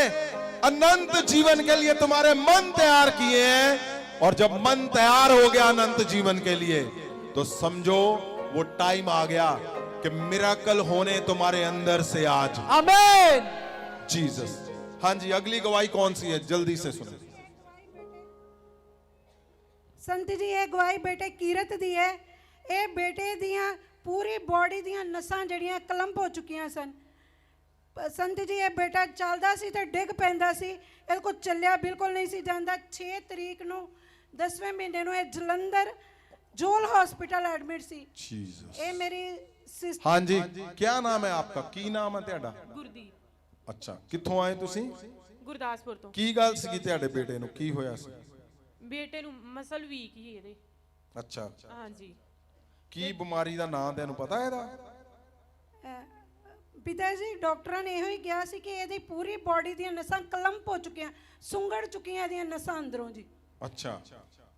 अनंत जीवन के लिए तुम्हारे मन तैयार किए हैं, और जब मन तैयार हो गया अनंत जीवन के लिए, तो समझो वो टाइम आ गया कि मिराकल होने तुम्हारे अंदर से आज। ਆਮੇਨ। जीसस। हाँ जी, अगली गवाही कौन सी है, जल्दी से सुनो। ਸੰਤ ਜੀ ਇਹ ਗਵਾਹੀ ਬੇਟੇ ਕੀਰਤ ਦੀ ਹੈ। ਇਹ ਬੇਟੇ ਦੀਆਂ ਪੂਰੀ ਬਾਡੀ ਦੀਆਂ ਨਸਾਂ ਜਿਹੜੀਆਂ ਕਲੰਪ ਹੋ ਚੁੱਕੀਆਂ ਸਨ। ਸੰਤ ਜੀ ਇਹ ਬੇਟਾ ਚੱਲਦਾ ਸੀ ਤੇ ਡਿੱਗ ਪੈਂਦਾ ਸੀ, ਇਹ ਕੋ ਚੱਲਿਆ ਬਿਲਕੁਲ ਨਹੀਂ ਸੀ ਜਾਂਦਾ। 6 ਤਰੀਕ ਨੂੰ 10ਵੇਂ ਮਹੀਨੇ ਨੂੰ ਇਹ ਜਲੰਧਰ ਜੋਲ ਹਸਪੀਟਲ ਐਡਮਿਟ ਸੀ। जीसस। ਇਹ ਮੇਰੀ ਸਿਸਟਰ। हाँ जी, क्या नाम है आपका, की नाम है ਤੁਹਾਡਾ? ਗੁਰਦੀਪ ਅੱਛਾ, ਕਿੱਥੋਂ ਆਏ ਤੁਸੀਂ? ਗੁਰਦਾਸਪੁਰ ਤੋਂ। ਕੀ ਗੱਲ ਸੀ ਤੁਹਾਡੇ ਬੇਟੇ ਨੂੰ, ਕੀ ਹੋਇਆ ਸੀ? ਬੇਟੇ ਨੂੰ ਮਸਲ ਵੀਕ ਹੀ ਇਹਦੇ। ਅੱਛਾ, ਹਾਂਜੀ। ਕੀ ਬਿਮਾਰੀ ਦਾ ਨਾਂ ਤੈਨੂੰ ਪਤਾ ਇਹਦਾ? ਪਿਤਾ ਜੀ ਡਾਕਟਰਾਂ ਨੇ ਇਹੋ ਹੀ ਕਿਹਾ ਸੀ ਕਿ ਇਹਦੀ ਪੂਰੀ ਬਾਡੀ ਦੀਆਂ ਨਸਾਂ ਕਲੰਪ ਹੋ ਚੁੱਕੀਆਂ, ਸੁੰਗੜ ਚੁੱਕੀਆਂ ਇਹਦੀਆਂ ਨਸਾਂ ਅੰਦਰੋਂ ਜੀ। ਅੱਛਾ,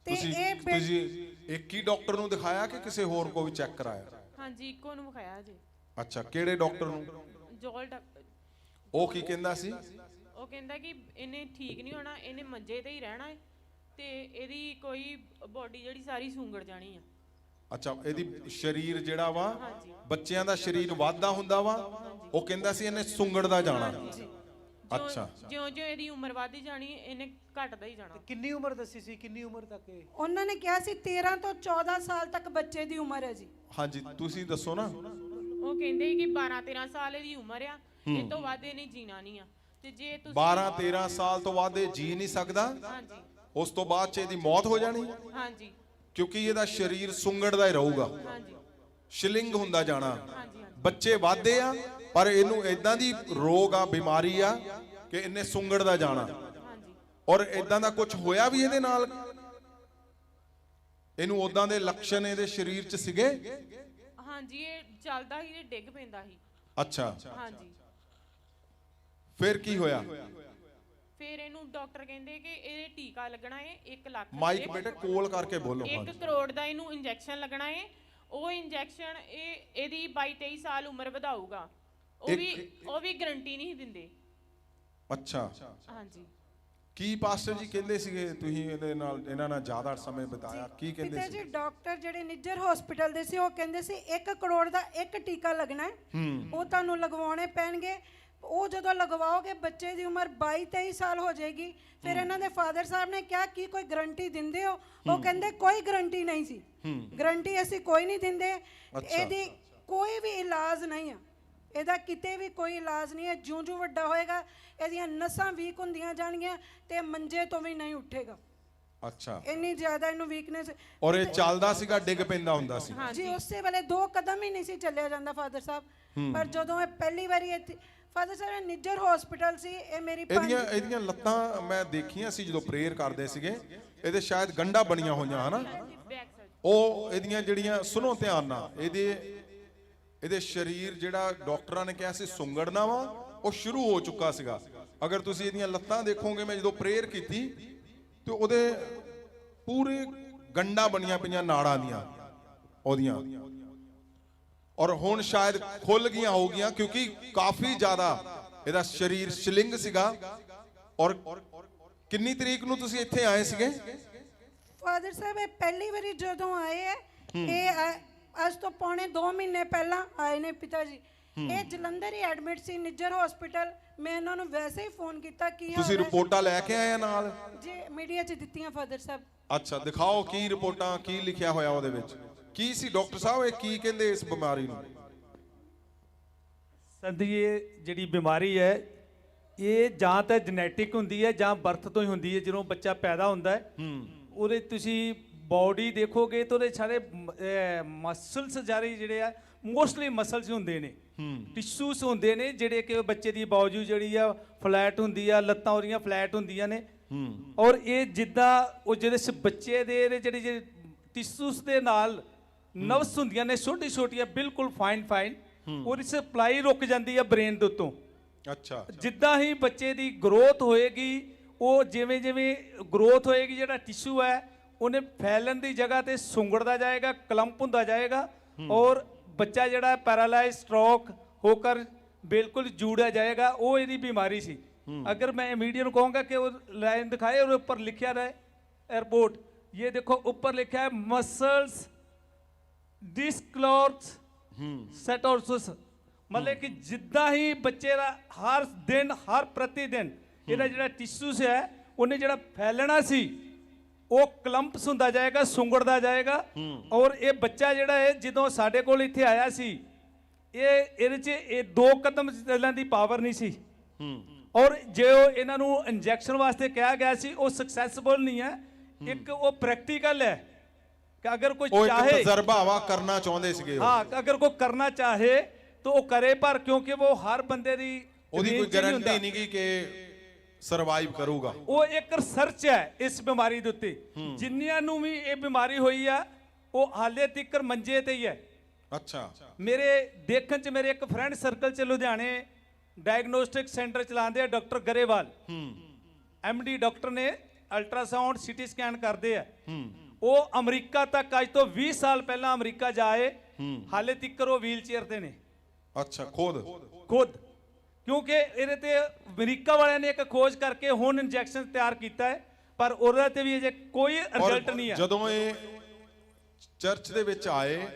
ਤੇ ਤੁਸੀਂ ਇਹ ਤੁਸੀਂ ਇੱਕ ਹੀ ਡਾਕਟਰ ਨੂੰ ਦਿਖਾਇਆ ਕਿ ਕਿਸੇ ਹੋਰ ਕੋ ਵੀ ਚੈੱਕ ਕਰਾਇਆ? ਹਾਂਜੀ, ਇੱਕੋ ਨੂੰ ਵਿਖਾਇਆ ਜੀ। ਅੱਛਾ, ਕਿਹੜੇ ਡਾਕਟਰ ਨੂੰ? ਜੋਲ ਡਾਕਟਰ। ਉਹ ਕੀ ਕਹਿੰਦਾ ਸੀ? ਉਹ ਕਹਿੰਦਾ ਕਿ ਇਹਨੇ ਠੀਕ ਨਹੀਂ ਹੋਣਾ, ਇਹਨੇ ਮੰਜੇ ਤੇ ਹੀ ਰਹਿਣਾ ਹੈ ਤੇ ਇਹਦੀ ਕੋਈ ਬਾਡੀ ਜਿਹੜੀ ਸਾਰੀ ਸੁੰਗੜ ਜਾਣੀ ਆ। ਅੱਛਾ, ਇਹਦੀ ਸਰੀਰ ਜਿਹੜਾ ਵਾ, ਹਾਂਜੀ। ਬੱਚਿਆਂ ਦਾ ਸਰੀਰ ਵਾਧਾ ਹੁੰਦਾ ਵਾ, ਉਹ ਕਹਿੰਦਾ ਸੀ ਇਹਨੇ ਸੁੰਗੜਦਾ ਜਾਣਾ। ਅੱਛਾ, ਜਿਉਂ-ਜਿਉਂ ਇਹਦੀ ਉਮਰ ਵੱਧਦੀ ਜਾਣੀ ਇਹਨੇ ਘਟਦਾ ਹੀ ਜਾਣਾ। ਕਿੰਨੀ ਉਮਰ ਦੱਸੀ ਸੀ, ਕਿੰਨੀ ਉਮਰ ਤੱਕ ਇਹ? ਉਹਨਾਂ ਨੇ ਕਿਹਾ ਸੀ 13 ਤੋਂ 14 ਸਾਲ ਤੱਕ ਬੱਚੇ ਦੀ ਉਮਰ ਹੈ ਜੀ। ਹਾਂਜੀ, ਤੁਸੀਂ ਦੱਸੋ ਨਾ। ਉਹ ਕਹਿੰਦੇ ਕਿ 12-13 ਸਾਲ ਇਹਦੀ ਉਮਰ ਆ, ਇਹ ਤੋਂ ਵੱਧ ਇਹਨੇ ਜੀਣਾ ਨਹੀਂ ਆ। ਤੇ ਜੇ ਤੁਸੀਂ 12-13 ਸਾਲ ਤੋਂ ਬਾਅਦ ਇਹ ਜੀ ਨਹੀਂ ਸਕਦਾ, ਹਾਂਜੀ ਉਸ ਤੋਂ ਬਾਅਦ ਚ ਇਹਦੀ ਮੌਤ ਹੋ ਜਾਣੀ, ਹਾਂਜੀ ਕਿਉਂਕਿ ਇਹਦਾ ਸਰੀਰ ਸੁੰਗੜਦਾ ਹੀ ਰਹੂਗਾ, ਹਾਂਜੀ ਸ਼ਿਲਿੰਗ ਹੁੰਦਾ ਜਾਣਾ। ਹਾਂਜੀ ਬੱਚੇ ਵਾਧੇ ਆ, ਪਰ ਇਹਨੂੰ ਇਦਾਂ ਦੀ ਰੋਗ ਆ, ਬਿਮਾਰੀ ਆ ਕਿ ਇਹਨੇ ਸੁੰਗੜਦਾ ਜਾਣਾ। ਹਾਂਜੀ। ਔਰ ਇਦਾਂ ਦਾ ਕੁਝ ਹੋਇਆ ਵੀ ਇਹਦੇ ਨਾਲ? ਇਹਨੂੰ ਉਦਾਂ ਦੇ ਲੱਛਣ ਇਹਦੇ ਸਰੀਰ 'ਚ ਸੀਗੇ? ਹਾਂਜੀ, ਇਹ ਚੱਲਦਾ ਹੀ ਤੇ ਡਿੱਗ ਪੈਂਦਾ ਸੀ। ਅੱਛਾ, ਹਾਂਜੀ। ਫਿਰ ਕੀ ਹੋਇਆ? ਫਿਰ ਇਹਨੂੰ ਡਾਕਟਰ ਕਹਿੰਦੇ ਕਿ ਇਹ ਟੀਕਾ ਲੱਗਣਾ ਹੈ 1 ਲੱਖ ਮਾਈਕ ਬੇਟੇ ਕੋਲ ਕਰਕੇ ਬੋਲੋ। 1 ਕਰੋੜ ਦਾ ਇਹਨੂੰ ਇੰਜੈਕਸ਼ਨ ਲੱਗਣਾ ਹੈ। ਉਹ ਇੰਜੈਕਸ਼ਨ ਇਹਦੀ 22-23 ਸਾਲ ਉਮਰ ਵਧਾਊਗਾ। ਉਹ ਵੀ ਗਾਰੰਟੀ ਨਹੀਂ ਦਿੰਦੇ। ਅੱਛਾ, ਹਾਂਜੀ। ਕੀ ਪਾਸਟਰ ਜੀ ਕਹਿੰਦੇ ਸੀਗੇ, ਤੁਸੀਂ ਇਹਨਾਂ ਨਾਲ ਜ਼ਿਆਦਾ ਸਮੇਂ ਬਿਤਾਇਆ, ਕੀ ਕਹਿੰਦੇ ਪਿਤਾ ਸੀ? ਜੀ ਡਾਕਟਰ ਜਿਹੜੇ ਨਿੱਜਰ ਹਸਪੀਟਲ ਦੇ ਸੀ ਉਹ ਕਹਿੰਦੇ ਸੀ 1 ਕਰੋੜ ਦਾ ਇੱਕ ਟੀਕਾ ਲੱਗਣਾ ਹੈ, ਉਹ ਤੁਹਾਨੂੰ ਲਗਵਾਉਣੇ ਪੈਣਗੇ। ਉਹ ਜਦੋਂ ਲਗਵਾਓਗੇ ਬੱਚੇ ਦੀ ਉਮਰ 22-23 ਸਾਲ ਹੋ ਜਾਏਗੀ। ਫਿਰ ਇਹਨਾਂ ਦੇ ਫਾਦਰ ਸਾਹਿਬ ਨੇ ਕਿਹਾ ਕੀ ਕੋਈ ਗਾਰੰਟੀ ਦਿੰਦੇ ਹੋ? ਉਹ ਕਹਿੰਦੇ ਕੋਈ ਗਾਰੰਟੀ ਨਹੀਂ ਸੀ, ਗਾਰੰਟੀ ਅਸੀਂ ਕੋਈ ਨਹੀਂ ਦਿੰਦੇ। ਇਹਦੀ ਕੋਈ ਵੀ ਇਲਾਜ ਨਹੀਂ ਆ, ਇਹਦਾ ਕਿਤੇ ਵੀ ਕੋਈ ਇਲਾਜ ਨਹੀਂ ਹੈ। ਜਿਉਂ-ਜਿਉਂ ਵੱਡਾ ਹੋਏਗਾ ਇਹਦੀਆਂ ਨਸਾਂ ਵੀਕ ਹੁੰਦੀਆਂ ਜਾਣਗੀਆਂ ਤੇ ਮੰਜੇ ਤੋਂ ਵੀ ਨਹੀਂ ਉੱਠੇਗਾ। ਅੱਛਾ, ਇੰਨੀ ਜ਼ਿਆਦਾ ਇਹਨੂੰ ਵੀਕਨੈਸ। ਔਰ ਇਹ ਚੱਲਦਾ ਸੀਗਾ, ਡਿੱਗ ਪੈਂਦਾ ਹੁੰਦਾ ਸੀ? ਜੀ ਉਸੇ ਵੇਲੇ 2 ਕਦਮ ਹੀ ਨਹੀਂ ਸੀ ਚੱਲਿਆ ਜਾਂਦਾ ਫਾਦਰ ਸਾਹਿਬ। ਪਰ ਜਦੋਂ ਇਹ ਪਹਿਲੀ ਵਾਰੀ ਇੱਥੇ ਫਾਦਰ ਸਾਹਿਬ ਨਿੱਜਰ ਹਸਪੀਟਲ ਸੀ, ਇਹ ਮੇਰੀ ਇਹਦੀਆਂ ਲੱਤਾਂ ਮੈਂ ਦੇਖੀਆਂ ਸੀ ਜਦੋਂ ਪ੍ਰੇਅਰ ਕਰਦੇ ਸੀਗੇ, ਇਹਦੇ ਸ਼ਾਇਦ ਗੰਢਾਂ ਬਣੀਆਂ ਹੋਈਆਂ ਹਨਾ। Back side. ਉਹ ਇਹਦੀਆਂ ਜਿਹੜੀਆਂ, ਸੁਣੋ ਧਿਆਨ ਨਾਲ, ਇਹਦੇ ਸਰੀਰ ਜਿਹੜਾ ਡਾਕਟਰਾਂ ਨੇ ਕਿਹਾ ਸੀ ਸੁੰਗੜਨਾ ਵਾ, ਉਹ ਸ਼ੁਰੂ ਹੋ ਚੁੱਕਾ ਸੀਗਾ। ਅਗਰ ਤੁਸੀਂ ਇਹਦੀਆਂ ਲੱਤਾਂ ਦੇਖੋਗੇ, ਮੈਂ ਜਦੋਂ ਪ੍ਰੇਅਰ ਕੀਤੀ ਤੇ ਉਹਦੇ ਪੂਰੇ ਗੰਢਾਂ ਬਣੀਆਂ ਪਈਆਂ ਨਾੜਾਂ ਦੀਆਂ ਉਹਦੀਆਂ, ਔਰ ਹੁਣ ਸ਼ਾਇਦ ਖੁੱਲ ਗਈਆਂ ਹੋਗੀਆਂ ਕਿਉਂਕਿ ਕਾਫੀ ਜ਼ਿਆਦਾ ਇਹਦਾ ਸਰੀਰ ਸ਼ਲਿੰਗ ਸੀਗਾ। ਔਰ ਕਿੰਨੀ ਤਰੀਕ ਨੂੰ ਤੁਸੀਂ ਇੱਥੇ ਆਏ ਸੀਗੇ? ਫਾਦਰ ਸਾਹਿਬ ਇਹ ਪਹਿਲੀ ਵਾਰੀ ਜਦੋਂ ਆਏ ਹੈ, ਇਹ ਅੱਜ ਤੋਂ ਪੌਣੇ 2 ਮਹੀਨੇ ਪਹਿਲਾਂ ਆਏ ਨੇ ਪਿਤਾ ਜੀ। ਇਹ ਜਲੰਧਰ ਹੀ ਐਡਮਿਟ ਸੀ ਨਿੱਜਰ ਹਸਪੀਟਲ। ਮੈਂ ਇਹਨਾਂ ਨੂੰ ਵੈਸੇ ਹੀ ਫੋਨ ਕੀਤਾ ਕੀ ਹਾਲ ਹੈ। ਤੁਸੀਂ ਰਿਪੋਰਟਾਂ ਲੈ ਕੇ ਆਏ ਆ ਨਾਲ? ਜੀ ਮੀਡੀਆ 'ਚ ਦਿੱਤੀਆਂ ਫਾਦਰ ਸਾਹਿਬ। ਅੱਛਾ, ਦਿਖਾਓ ਕੀ ਰਿਪੋਰਟਾਂ, ਕੀ ਲਿਖਿਆ ਹੋਇਆ ਉਹਦੇ ਵਿੱਚ, ਕੀ ਸੀ ਡਾਕਟਰ ਸਾਹਿਬ ਇਹ ਕੀ ਕਹਿੰਦੇ ਇਸ ਬਿਮਾਰੀ ਨੂੰ? ਸੰਤ ਜੀ, ਇਹ ਜਿਹੜੀ ਬਿਮਾਰੀ ਹੈ ਇਹ ਜਾਂ ਤਾਂ ਜੈਨੇਟਿਕ ਹੁੰਦੀ ਹੈ ਜਾਂ ਬਰਥ ਤੋਂ ਹੀ ਹੁੰਦੀ ਹੈ। ਜਦੋਂ ਬੱਚਾ ਪੈਦਾ ਹੁੰਦਾ ਹੈ ਉਹਦੇ ਤੁਸੀਂ ਬਾਡੀ ਦੇਖੋਗੇ ਤਾਂ ਉਹਦੇ ਸਾਰੇ ਮਸਲਸ ਜਿਹੜੇ ਆ ਮੋਸਟਲੀ ਮਸਲਸ ਹੁੰਦੇ ਨੇ, ਟਿਸ਼ੂਸ ਹੁੰਦੇ ਨੇ ਜਿਹੜੇ ਕਿ ਬੱਚੇ ਦੀ ਬਾਜੂ ਜਿਹੜੀ ਆ ਫਲੈਟ ਹੁੰਦੀ ਆ, ਲੱਤਾਂ ਉਹਦੀਆਂ ਫਲੈਟ ਹੁੰਦੀਆਂ ਨੇ। ਔਰ ਇਹ ਜਿੱਦਾਂ ਉਹ ਜਿਹੜੇ ਬੱਚੇ ਦੇ ਜਿਹੜੇ ਟਿਸ਼ੂਸ ਦੇ ਨਾਲ ਨਰਵਸ ਹੁੰਦੀਆਂ ਨੇ ਛੋਟੀ ਛੋਟੀਆਂ, ਬਿਲਕੁਲ ਫਾਈਨ ਉਹਦੀ ਸਪਲਾਈ ਰੁਕ ਜਾਂਦੀ ਆ ਬ੍ਰੇਨ ਦੇ ਉੱਤੋਂ। ਅੱਛਾ, ਜਿੱਦਾਂ ਹੀ ਬੱਚੇ ਦੀ ਗਰੋਥ ਹੋਏਗੀ, ਉਹ ਜਿਵੇਂ ਜਿਵੇਂ ਗਰੋਥ ਹੋਏਗੀ ਜਿਹੜਾ ਟਿਸ਼ੂ ਹੈ ਉਹਨੇ ਫੈਲਣ ਦੀ ਜਗ੍ਹਾ ਤੇ ਸੁੰਗੜਦਾ ਜਾਏਗਾ, ਕਲੰਪ ਹੁੰਦਾ ਜਾਏਗਾ ਔਰ ਬੱਚਾ ਜਿਹੜਾ ਪੈਰਾਲਾਈਜ਼ ਸਟ੍ਰੋਕ ਹੋकर ਬਿਲਕੁਲ ਜੂੜਾ ਜਾਏਗਾ। ਉਹ ਇਹਦੀ ਬਿਮਾਰੀ ਸੀ। अगर मैं मीडिया को कहूँगा कि वो लाइन दिखाए और ऊपर लिखा रहे एयरपोर्ट, ये देखो ऊपर लिखा है मसल्स डिस्क्लोर्स ਸੈਟੋਰਸਿਸ ਮਤਲਬ ਕਿ ਜਿੱਦਾਂ ਹੀ ਬੱਚੇ ਦਾ ਹਰ ਦਿਨ ਹਰ ਪ੍ਰਤੀ ਦਿਨ ਇਹਦਾ ਜਿਹੜਾ ਟਿਸ਼ੂਸ ਹੈ ਉਹਨੇ ਜਿਹੜਾ ਫੈਲਣਾ ਸੀ ਉਹ ਕਲੰਪਸ ਹੁੰਦਾ ਜਾਏਗਾ, ਸੁੰਗੜਦਾ ਜਾਏਗਾ। ਔਰ ਇਹ ਬੱਚਾ ਜਿਹੜਾ ਹੈ ਜਦੋਂ ਸਾਡੇ ਕੋਲ ਇੱਥੇ ਆਇਆ ਸੀ ਇਹਦੇ 'ਚ ਇਹ 2 ਕਦਮ ਚੱਲਣ ਦੀ ਪਾਵਰ ਨਹੀਂ ਸੀ। ਔਰ ਜੇ ਉਹ ਇਹਨਾਂ ਨੂੰ ਇੰਜੈਕਸ਼ਨ ਵਾਸਤੇ ਕਿਹਾ ਗਿਆ ਸੀ ਉਹ ਸਕਸੈਸਫੁਲ ਨਹੀਂ ਹੈ। ਇੱਕ ਉਹ ਪ੍ਰੈਕਟੀਕਲ ਹੈ ਕਿ ਅਗਰ ਕੋਈ ਉਹ ਇੱਕ ਚਾਹੇ ਤਜਰਬਾ ਕਰਨਾ ਚਾਹੁੰਦੇ ਸੀਗੇ ਉਹ। हाँ अगर कोई करना चाहे तो वो करे, पर क्योंकि वो हर बंदे दी ਉਹਦੀ ਕੋਈ range 'ਚ ਨਹੀਂ ਹੁੰਦਾ। ਗਾਰੰਟੀ ਨਹੀਂ ਕਿ ਸਰਵਾਈਵ ਕਰੂਗਾ। ਉਹ ਇੱਕ ਰਿਸਰਚ ਹੈ ਇਸ ਬਿਮਾਰੀ ਦੇ ਉੱਤੇ। ਜਿੰਨਿਆਂ ਨੂੰ ਵੀ ਇਹ ਬਿਮਾਰੀ ਹੋਈ ਆ ਉਹ ਹਾਲੇ ਤੱਕ ਮੰਜੇ ਤੇ ਹੀ ਹੈ। ਅੱਛਾ, ਮੇਰੇ ਦੇਖਣ ਚ ਮੇਰੇ ਇੱਕ ਫਰੈਂਡ ਸਰਕਲ ਚ ਲੁਧਿਆਣੇ ਡਾਇਗਨੋਸਟਿਕ ਸੈਂਟਰ ਚਲਾਉਂਦੇ ਆ ਡਾਕਟਰ ਗਰੇਵਾਲ, ਐਮਡੀ ਡਾਕਟਰ ਨੇ, ਅਲਟਰਾਸਾਊਂਡ ਸਿਟੀ ਸਕੈਨ ਕਰਦੇ ਆ। ਉਹ ਅਮਰੀਕਾ ਤੱਕ ਅੱਜ ਤੋਂ 20 ਸਾਲ ਪਹਿਲਾਂ ਅਮਰੀਕਾ ਜਾਏ, ਹਾਲੇ ਤੱਕ ਉਹ ਵੀਲ ਚੇਅਰ ਤੇ ਨੇ। ਅੱਛਾ, ਖੁਦ ਕਿਉਂਕਿ ਇਹਦੇ ਤੇ ਅਮਰੀਕਾ ਵਾਲਿਆਂ ਨੇ ਇੱਕ ਖੋਜ ਕਰਕੇ ਹੁਣ ਇੰਜੈਕਸ਼ਨ ਤਿਆਰ ਕੀਤਾ ਹੈ, ਪਰ ਉਹਦੇ ਤੇ ਵੀ ਅਜੇ ਕੋਈ ਰਿਜ਼ਲਟ ਨਹੀਂ ਹੈ। ਜਦੋਂ ਇਹ ਚਰਚ ਦੇ ਵਿੱਚ ਆਏ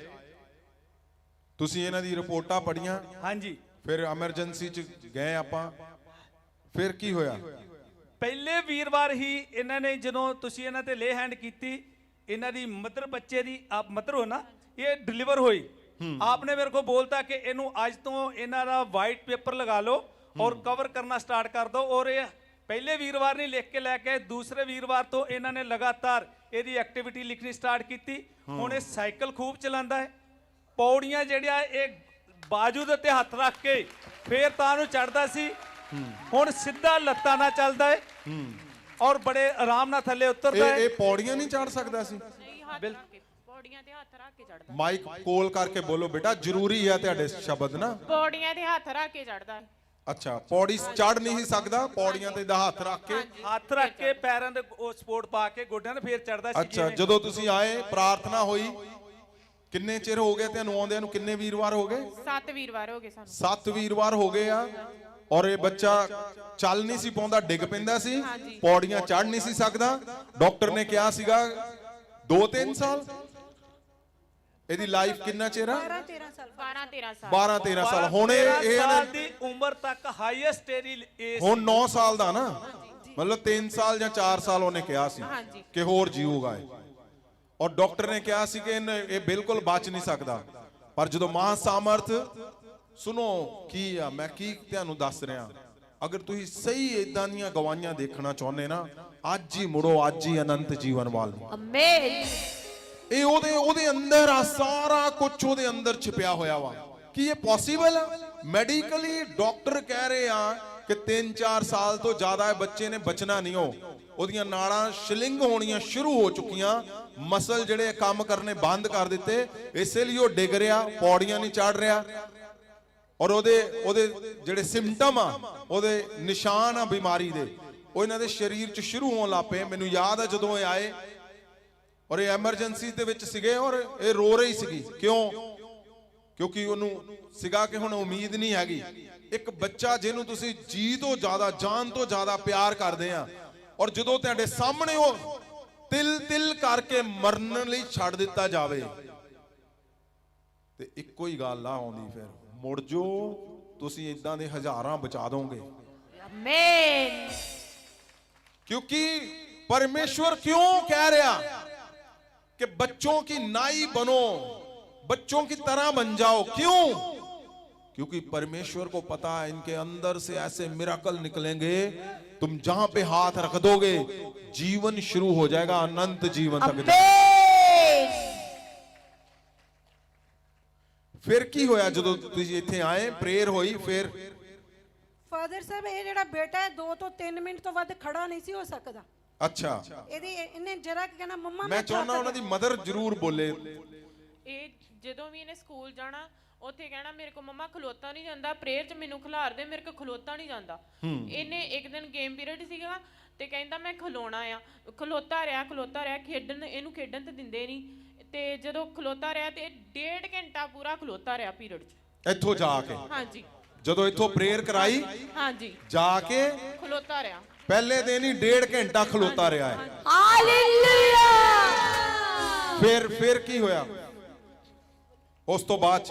ਤੁਸੀਂ ਇਹਨਾਂ ਦੀ ਰਿਪੋਰਟਾਂ ਪੜ੍ਹੀਆਂ, ਹਾਂਜੀ, ਫਿਰ ਐਮਰਜੈਂਸੀ ਚ ਗਏ ਆਪਾਂ, ਫਿਰ ਕੀ ਹੋਇਆ? ਪਹਿਲੇ ਵੀਰਵਾਰ ਹੀ ਇਹਨਾਂ ਨੇ ਜਦੋਂ ਤੁਸੀਂ ਇਹਨਾਂ ਤੇ ਲੇ ਹੈਂਡ ਕੀਤੀ, ਇਹਨਾਂ ਦੀ ਮਦਰ ਬੱਚੇ ਦੀ ਆਪ ਮਦਰ ਹੋ ਨਾ, ਇਹ ਡਿਲੀਵਰ ਹੋਈ। आपने मेरे को बोलता कि इनू आज तो इन्हां वाइट पेपर लगा लो और कवर करना स्टार्ट कर दो। और ये पहले वीरवार नहीं लिख के लैके दूसरे वीरवार तो इन्होंने लगातार ਇਹਦੀ ਐਕਟੀਵਿਟੀ ਲਿਖਣੀ ਸਟਾਰਟ ਕੀਤੀ। ਹੁਣ ਇਹ ਸਾਈਕਲ ਖੂਬ ਚਲਾਉਂਦਾ ਹੈ, ਪੌੜੀਆਂ ਜਿਹੜੀਆਂ ਇਹ ਬਾਜੂ ਦੇ ਉੱਤੇ ਹੱਥ ਰੱਖ ਕੇ ਫੇਰ ਤਾਂ ਨੂੰ ਚੜਦਾ ਸੀ, ਹੁਣ ਸਿੱਧਾ ਲੱਤਾਂ ਨਾਲ ਚੱਲਦਾ ਹੈ ਔਰ ਬੜੇ ਆਰਾਮ ਨਾਲ ਥੱਲੇ ਉਤਰਦਾ ਹੈ। ਇਹ ਪੌੜੀਆਂ ਨਹੀਂ ਚੜ ਸਕਦਾ ਸੀ? ਪੌੜੀਆਂ ਤੇ ਹੱਥ ਰੱਖ ਕੇ ਚੜਦਾ। ਮਾਈਕ ਕੋਲ ਕਰਕੇ ਬੋਲੋ ਬੇਟਾ, ਜ਼ਰੂਰੀ ਹੈ ਤੁਹਾਡੇ ਸ਼ਬਦ ਨਾ। ਪੌੜੀਆਂ ਤੇ ਹੱਥ ਰੱਖ ਕੇ ਚੜਦਾ। ਅੱਛਾ, ਪੌੜੀ ਚੜ ਨਹੀਂ ਸਕਦਾ, ਪੌੜੀਆਂ ਤੇ ਦਾ ਹੱਥ ਰੱਖ ਕੇ ਪੈਰਾਂ ਦੇ ਉਹ ਸਪੋਰਟ ਪਾ ਕੇ ਗੋਡਿਆਂ ਤੇ ਫੇਰ ਚੜਦਾ ਸੀ। ਅੱਛਾ, ਜਦੋਂ ਤੁਸੀਂ ਆਏ ਪ੍ਰਾਰਥਨਾ ਹੋਈ, ਕਿੰਨੇ ਚਿਰ ਹੋ ਗਏ ਤੁਹਾਨੂੰ ਆਉਂਦਿਆਂ ਨੂੰ? ਕਿੰਨੇ ਵੀਰਵਾਰ ਹੋ ਗਏ? 7 ਵੀਰਵਾਰ ਹੋ ਗਏ ਸਾਨੂੰ। 7 ਵੀਰਵਾਰ ਹੋ ਗਏ ਆ। ਔਰ ਇਹ ਬੱਚਾ ਚੱਲ ਨਹੀਂ ਸੀ ਪਾਉਂਦਾ, ਡਿੱਗ ਪੈਂਦਾ ਸੀ, ਪੌੜੀਆਂ ਚੜ ਨਹੀਂ ਸੀ ਸਕਦਾ। ਡਾਕਟਰ ਨੇ ਕਿਹਾ ਸੀਗਾ 2-3 ਸਾਲ। ਇਹਦੀ ਲਾਈਫ ਕਿੰਨਾ ਚਿਰ ਆ? 12-13 ਸਾਲ 12-13 ਸਾਲ। ਹੁਣ ਇਹ ਸਾਲ ਦੀ ਉਮਰ ਤੱਕ ਹਾਈਐਸਟ ਏਜ ਹੁਣ 9 ਸਾਲ ਦਾ ਨਾ, ਮਤਲਬ 3 ਸਾਲ ਜਾਂ 4 ਸਾਲ ਉਹਨੇ ਕਿਹਾ ਸੀ ਕਿ ਹੋਰ ਜੀਊਗਾ ਇਹ। ਔਰ ਡਾਕਟਰ ਨੇ ਕਿਹਾ ਸੀ ਕਿ ਇਹ ਬਿਲਕੁਲ ਬਚ ਨਹੀਂ ਸਕਦਾ। ਪਰ ਜਦੋਂ ਮਹਾਂ ਸਾਮਰਥ, ਸੁਣੋ ਕੀ ਆ, ਮੈਂ ਕੀ ਤੁਹਾਨੂੰ ਦੱਸ ਰਿਹਾ, ਅਗਰ ਤੁਸੀਂ ਸਹੀ ਇਦਾਂ ਦੀਆਂ ਗਵਾਹੀਆਂ ਦੇਖਣਾ ਚਾਹੁੰਦੇ ਨਾ, ਅੱਜ ਹੀ ਮੁੜੋ, ਅੱਜ ਹੀ ਅਨੰਤ ਜੀਵਨ ਵੱਲ। ਆਮੇਨ। ਇਹ ਉਹਦੇ ਅੰਦਰ ਆ, ਸਾਰਾ ਕੁਝ ਉਹਦੇ ਅੰਦਰ ਛਿਪਿਆ ਹੋਇਆ ਵਾ। ਕੀ ਇਹ ਪੋਸੀਬਲ ਆ? ਮੈਡੀਕਲੀ ਡਾਕਟਰ ਕਹਿ ਰਹੇ ਆ ਕਿ 3-4 ਸਾਲ ਤੋਂ ਜ਼ਿਆਦਾ ਇਹ ਬੱਚੇ ਨੇ ਬਚਣਾ ਨਹੀਂ। ਉਹਦੀਆਂ ਨਾੜਾਂ ਸ਼ਲਿੰਗ ਹੋਣੀਆਂ ਸ਼ੁਰੂ ਹੋ ਚੁੱਕੀਆਂ, ਮਸਲ ਜਿਹੜੇ ਕੰਮ ਕਰਨੇ ਬੰਦ ਕਰ ਦਿੱਤੇ, ਇਸੇ ਲਈ ਉਹ ਡਿੱਗ ਰਿਹਾ, ਪੌੜੀਆਂ ਨਹੀਂ ਚੜ ਰਿਹਾ। ਔਰ ਉਹਦੇ ਜਿਹੜੇ ਸਿੰਪਟਮ ਆ, ਉਹਦੇ ਨਿਸ਼ਾਨ ਆ ਬਿਮਾਰੀ ਦੇ, ਉਹ ਇਹਨਾਂ ਦੇ ਸਰੀਰ 'ਚ ਸ਼ੁਰੂ ਹੋਣ ਲੱਗ ਪਏ। ਮੈਨੂੰ ਯਾਦ ਆ ਜਦੋਂ ਇਹ ਆਏ ਔਰ ਇਹ ਐਮਰਜੈਂਸੀ ਦੇ ਵਿੱਚ ਸੀਗੇ ਔਰ ਇਹ ਰੋ ਰਹੀ ਸੀਗੀ। ਕਿਉਂਕਿ ਉਹਨੂੰ ਸੀਗਾ ਕਿ ਹੁਣ ਉਮੀਦ ਨਹੀਂ ਹੈਗੀ। ਇੱਕ ਬੱਚਾ ਜਿਹਨੂੰ ਤੁਸੀਂ ਜੀ ਤੋਂ ਜ਼ਿਆਦਾ, ਜਾਨ ਤੋਂ ਜ਼ਿਆਦਾ ਪਿਆਰ ਕਰਦੇ ਆ, ਔਰ ਜਦੋਂ ਤੁਹਾਡੇ ਸਾਹਮਣੇ ਉਹ ਤਿਲ ਕਰਕੇ ਮਰਨ ਲਈ ਛੱਡ ਦਿੱਤਾ ਜਾਵੇ, ਤੇ ਇੱਕੋ ਹੀ ਗੱਲ ਆ ਆਉਂਦੀ, ਫਿਰ ਮੁੜ ਜੋ, ਤੁਸੀਂ ਇਦਾਂ ਦੇ ਹਜ਼ਾਰਾਂ ਬਚਾ ਦੋਗੇ। ਆਮੇਨ। क्योंकि परमेश्वर क्यों कह रहा कि बच्चों की नाई बनो, बच्चों की तरह बन जाओ? क्यों? क्योंकि परमेश्वर को पता है इनके अंदर से ऐसे मिराकल निकलेंगे, तुम जहां पे हाथ रख दोगे जीवन शुरू हो जाएगा, अनंत जीवन तक। फिर की होया ਜਦੋਂ ਤੁਸੀਂ ਇੱਥੇ ਆਏ, ਪ੍ਰੇਅਰ ਹੋਈ, ਫਿਰ ਫਾਦਰ ਸਾਹਿਬ ਇਹ ਜਿਹੜਾ ਬੇਟਾ ਹੈ 2 ਤੋਂ 3 ਮਿੰਟ ਤੋਂ ਵੱਧ ਖੜਾ ਨਹੀਂ ਸੀ ਹੋ ਸਕਦਾ। ਅੱਛਾ, ਇਹਨੇ ਜਰਾ ਕਹਿਣਾ ਮੰਮਾ ਮੈਂ ਚਾਹੁੰਦਾ ਉਹਨਾਂ ਦੀ ਮਦਰ ਜ਼ਰੂਰ ਬੋਲੇ। ਇਹ ਜਦੋਂ ਵੀ ਇਹਨੇ ਸਕੂਲ ਜਾਣਾ ਉੱਥੇ ਕਹਿਣਾ ਮੇਰੇ ਕੋ ਮੰਮਾ ਖਲੋਤਾ ਨਹੀਂ ਜਾਂਦਾ, ਪ੍ਰੇਅਰ 'ਚ ਮੈਨੂੰ ਖਿਲਾਰ ਦੇ, ਮੇਰੇ ਕੋ ਖਲੋਤਾ ਨਹੀਂ ਜਾਂਦਾ। ਇਹਨੇ ਇੱਕ ਦਿਨ ਗੇਮ ਪੀਰੀਅਡ ਸੀਗਾ ਤੇ ਕਹਿੰਦਾ ਮੈਂ ਖਲੋਣਾ ਆ, ਖਲੋਤਾ ਰਿਹਾ ਖੇਡਣ, ਇਹਨੂੰ ਖੇਡਣ ਤੇ ਦਿੰਦੇ ਨਹੀਂ, ਤੇ ਜਦੋਂ ਖਲੋਤਾ ਰਿਹਾ ਤੇ 1.5 ਘੰਟਾ ਪੂਰਾ ਖਲੋਤਾ ਰਿਹਾ ਪੀਰੀਅਡ 'ਚ ਇੱਥੋਂ ਜਾ ਕੇ। ਹਾਂਜੀ, ਜਦੋਂ ਇੱਥੋਂ ਪ੍ਰੇਅਰ ਕਰਾਈ, ਹਾਂਜੀ, ਜਾ ਕੇ ਖਲੋਤਾ ਰਿਹਾ। ਪਹਿਲੇ ਦਿਨ ਹੀ 1.5 ਘੰਟਾ ਖਲੋਤਾ ਰਿਹਾ ਹੈ। ਹਾਲੇਲੂਇਆ। ਫਿਰ ਕੀ ਹੋਇਆ ਉਸ ਤੋਂ ਬਾਅਦ?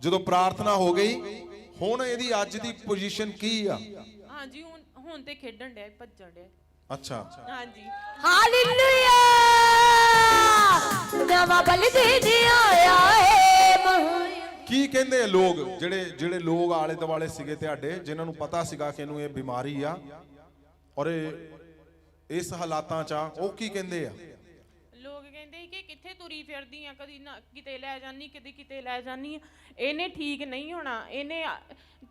ਜਦੋਂ ਪ੍ਰਾਰਥਨਾ ਹੋ ਗਈ, ਹੁਣ ਇਹਦੀ ਅੱਜ ਦੀ ਪੋਜੀਸ਼ਨ ਕੀ ਆ? ਹਾਂਜੀ ਹੁਣ ਤੇ ਖੇਡਣ ਡਿਆ, ਭੱਜਣ ਡਿਆ। ਅੱਛਾ, ਹਾਂਜੀ ਹਾਲੇਲੂਇਆ ਨਵਾਂ ਬਲਿਦਾਨ ਆਇਆ ਏ ਮਹਾਨ। ਕੀ ਕਹਿੰਦੇ ਆ ਲੋਕ, ਜਿਹੜੇ ਲੋਕ ਆਲੇ ਦੁਆਲੇ ਸੀਗੇ ਤੁਹਾਡੇ, ਜਿਨ੍ਹਾਂ ਨੂੰ ਪਤਾ ਸੀਗਾ ਕਿ ਇਹਨੂੰ ਇਹ ਬਿਮਾਰੀ ਆ ਔਰ ਇਸ ਹਾਲਾਤਾਂ 'ਚ ਆ, ਉਹ ਕੀ ਕਹਿੰਦੇ ਆ? ਲੋਕ ਕਹਿੰਦੇ ਸੀ ਕਿ ਕਿੱਥੇ ਤੁਰੀ ਫਿਰਦੀ ਆ, ਕਦੀ ਨਾ ਕਿਤੇ ਲੈ ਜਾਨੀ, ਕਦੀ ਕਿਤੇ ਲੈ ਜਾਨੀ, ਇਹਨੇ ਠੀਕ ਨਹੀਂ ਹੋਣਾ, ਇਹਨੇ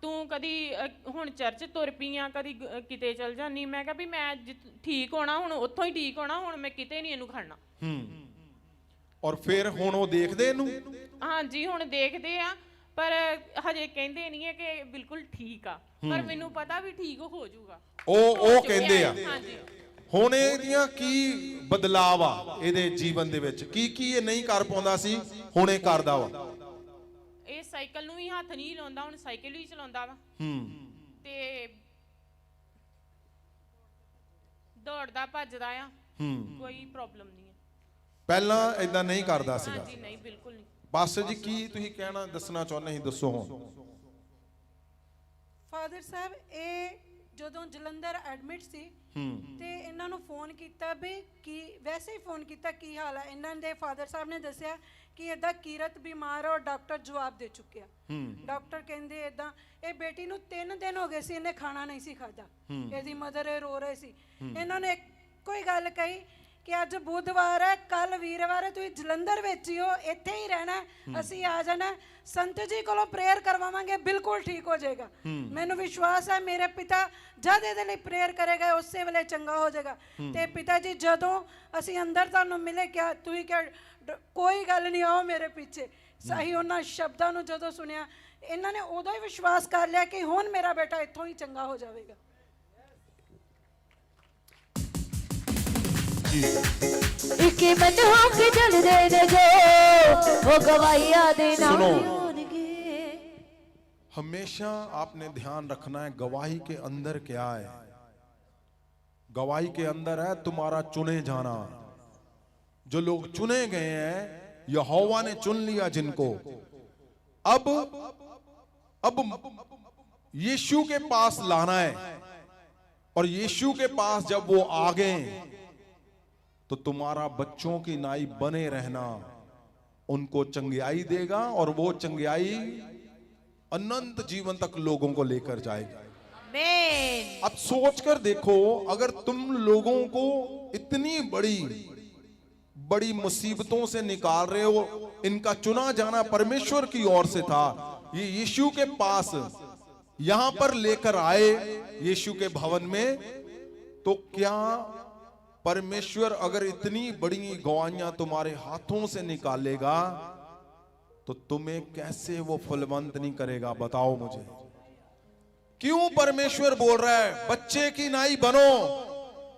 ਤੂੰ ਕਦੀ ਹੁਣ ਚਰਚ ਤੁਰ ਪਈ ਆ, ਕਦੀ ਕਿਤੇ ਚਲ ਜਾਨੀ। ਮੈਂ ਕਿਹਾ ਵੀ ਮੈਂ ਠੀਕ ਹੋਣਾ, ਹੁਣ ਉੱਥੋਂ ਹੀ ਠੀਕ ਹੋਣਾ, ਹੁਣ ਮੈਂ ਕਿਤੇ ਨਹੀਂ ਇਹਨੂੰ ਖੜਨਾ। ਔਰ ਫਿਰ ਹੁਣ ਉਹ ਦੇਖਦੇ ਇਹਨੂੰ? ਹਾਂਜੀ ਹੁਣ ਦੇਖਦੇ ਆ, ਪਰ ਹਜੇ ਕਹਿੰਦੇ ਨਹੀਂ ਹੈ ਕਿ ਬਿਲਕੁਲ ਠੀਕ ਆ, ਪਰ ਮੈਨੂੰ ਪਤਾ ਵੀ ਠੀਕ ਹੋ ਜਾਊਗਾ। ਉਹ ਕਹਿੰਦੇ ਆ। ਹਾਂਜੀ ਹੁਣ ਇਹਦੀਆਂ ਕੀ ਬਦਲਾਵ ਆ ਇਹਦੇ ਜੀਵਨ ਦੇ ਵਿੱਚ? ਕੀ ਇਹ ਨਹੀਂ ਕਰ ਪਾਉਂਦਾ ਸੀ, ਹੁਣ ਇਹ ਕਰਦਾ ਵਾ? ਇਹ ਸਾਈਕਲ ਨੂੰ ਵੀ ਹੱਥ ਨਹੀਂ ਲਾਉਂਦਾ, ਹੁਣ ਸਾਈਕਲ ਵੀ ਚਲਾਉਂਦਾ ਵਾ ਤੇ ਦੌੜਦਾ ਭੱਜਦਾ ਆ, ਕੋਈ ਪ੍ਰੋਬਲਮ ਨਹੀਂ ਹੈ। ਪਹਿਲਾਂ ਇਦਾਂ ਨਹੀਂ ਕਰਦਾ ਸੀਗਾ? ਹਾਂਜੀ ਨਹੀਂ, ਬਿਲਕੁਲ ਨਹੀਂ। ਬਸ ਜੀ, ਕੀ ਤੁਸੀਂ ਕਹਿਣਾ ਦੱਸਣਾ ਚਾਹੁੰਦੇ ਸੀ, ਦੱਸੋ ਹੁਣ। ਫਾਦਰ ਸਾਹਿਬ ਇਹ ਜਦੋਂ ਜਲੰਧਰ ਐਡਮਿਟ ਸੀ ਤੇ ਇਹਨਾਂ ਨੂੰ ਫੋਨ ਕੀਤਾ ਵੀ ਕੀ, ਵੈਸੇ ਹੀ ਫੋਨ ਕੀਤਾ ਕੀ ਹਾਲ ਹੈ। ਇਹਨਾਂ ਦੇ ਫਾਦਰ ਸਾਹਿਬ ਨੇ ਦੱਸਿਆ ਕਿ ਇਦਾਂ ਕੀਰਤ ਬਿਮਾਰ ਹੈ ਔਰ ਡਾਕਟਰ ਜਵਾਬ ਦੇ ਚੁੱਕਿਆ। ਡਾਕਟਰ ਕਹਿੰਦੇ ਇਦਾਂ, ਇਹ ਬੇਟੀ ਨੂੰ 3 ਦਿਨ ਹੋ ਗਏ ਸੀ ਇਹਨੇ ਖਾਣਾ ਨਹੀਂ ਸੀ ਖਾਦਾ, ਇਹਦੀ ਮਦਰ ਇਹ ਰੋ ਰਹੇ ਸੀ। ਇਹਨਾਂ ਨੇ ਕੋਈ ਗੱਲ ਕਹੀ ਕਿ ਅੱਜ ਬੁੱਧਵਾਰ ਹੈ, ਕੱਲ ਵੀਰਵਾਰ ਹੈ, ਤੁਸੀਂ ਜਲੰਧਰ ਵਿੱਚ ਹੀ ਹੋ, ਇੱਥੇ ਹੀ ਰਹਿਣਾ, ਅਸੀਂ ਆ ਜਾਣਾ, ਸੰਤ ਜੀ ਕੋਲੋਂ ਪ੍ਰੇਅਰ ਕਰਵਾਵਾਂਗੇ, ਬਿਲਕੁਲ ਠੀਕ ਹੋ ਜਾਏਗਾ। ਮੈਨੂੰ ਵਿਸ਼ਵਾਸ ਹੈ ਮੇਰੇ ਪਿਤਾ ਜਦ ਇਹਦੇ ਲਈ ਪ੍ਰੇਅਰ ਕਰੇਗਾ ਉਸੇ ਵੇਲੇ ਚੰਗਾ ਹੋ ਜਾਏਗਾ। ਤੇ ਪਿਤਾ ਜੀ ਜਦੋਂ ਅਸੀਂ ਅੰਦਰ ਤੁਹਾਨੂੰ ਮਿਲੇ, ਕਿਹਾ ਤੁਸੀਂ ਕਿਹਾ ਕੋਈ ਗੱਲ ਨਹੀਂ, ਆਓ ਮੇਰੇ ਪਿੱਛੇ। ਸਹੀ ਉਹਨਾਂ ਸ਼ਬਦਾਂ ਨੂੰ ਜਦੋਂ ਸੁਣਿਆ, ਇਹਨਾਂ ਨੇ ਉਦੋਂ ਹੀ ਵਿਸ਼ਵਾਸ ਕਰ ਲਿਆ ਕਿ ਹੁਣ ਮੇਰਾ ਬੇਟਾ ਇੱਥੋਂ ਹੀ ਚੰਗਾ ਹੋ ਜਾਵੇਗਾ। ਇੱਕ ਮਨ ਹੋ ਕੇ ਜਲਦੇ ਨੇ ਜੋ ਉਹ गवाहियां देना होंगे। हमेशा आपने ध्यान रखना है गवाही के अंदर क्या है। गवाही के अंदर है तुम्हारा चुने जाना। जो लोग चुने गए हैं, यहोवा ने चुन लिया जिनको, अब यीशु के पास लाना है। और यीशु के पास जब वो आ गए तो तुम्हारा बच्चों की नाई बने रहना उनको चंगियाई देगा, और वो चंगियाई अनंत जीवन तक लोगों को लेकर जाएगी। आमीन। अब सोचकर देखो, अगर तुम लोगों को इतनी बड़ी मुसीबतों से निकाल रहे हो, इनका चुना जाना परमेश्वर की ओर से था, ये यीशु के पास यहां पर लेकर आए यीशु के भवन में, तो क्या परमेश्वर अगर इतनी बड़ी गवाहियां तुम्हारे हाथों से निकालेगा तो तुम्हें कैसे वो फलवंत नहीं करेगा? बताओ मुझे। क्यों परमेश्वर बोल रहा है बच्चे की नाई बनो?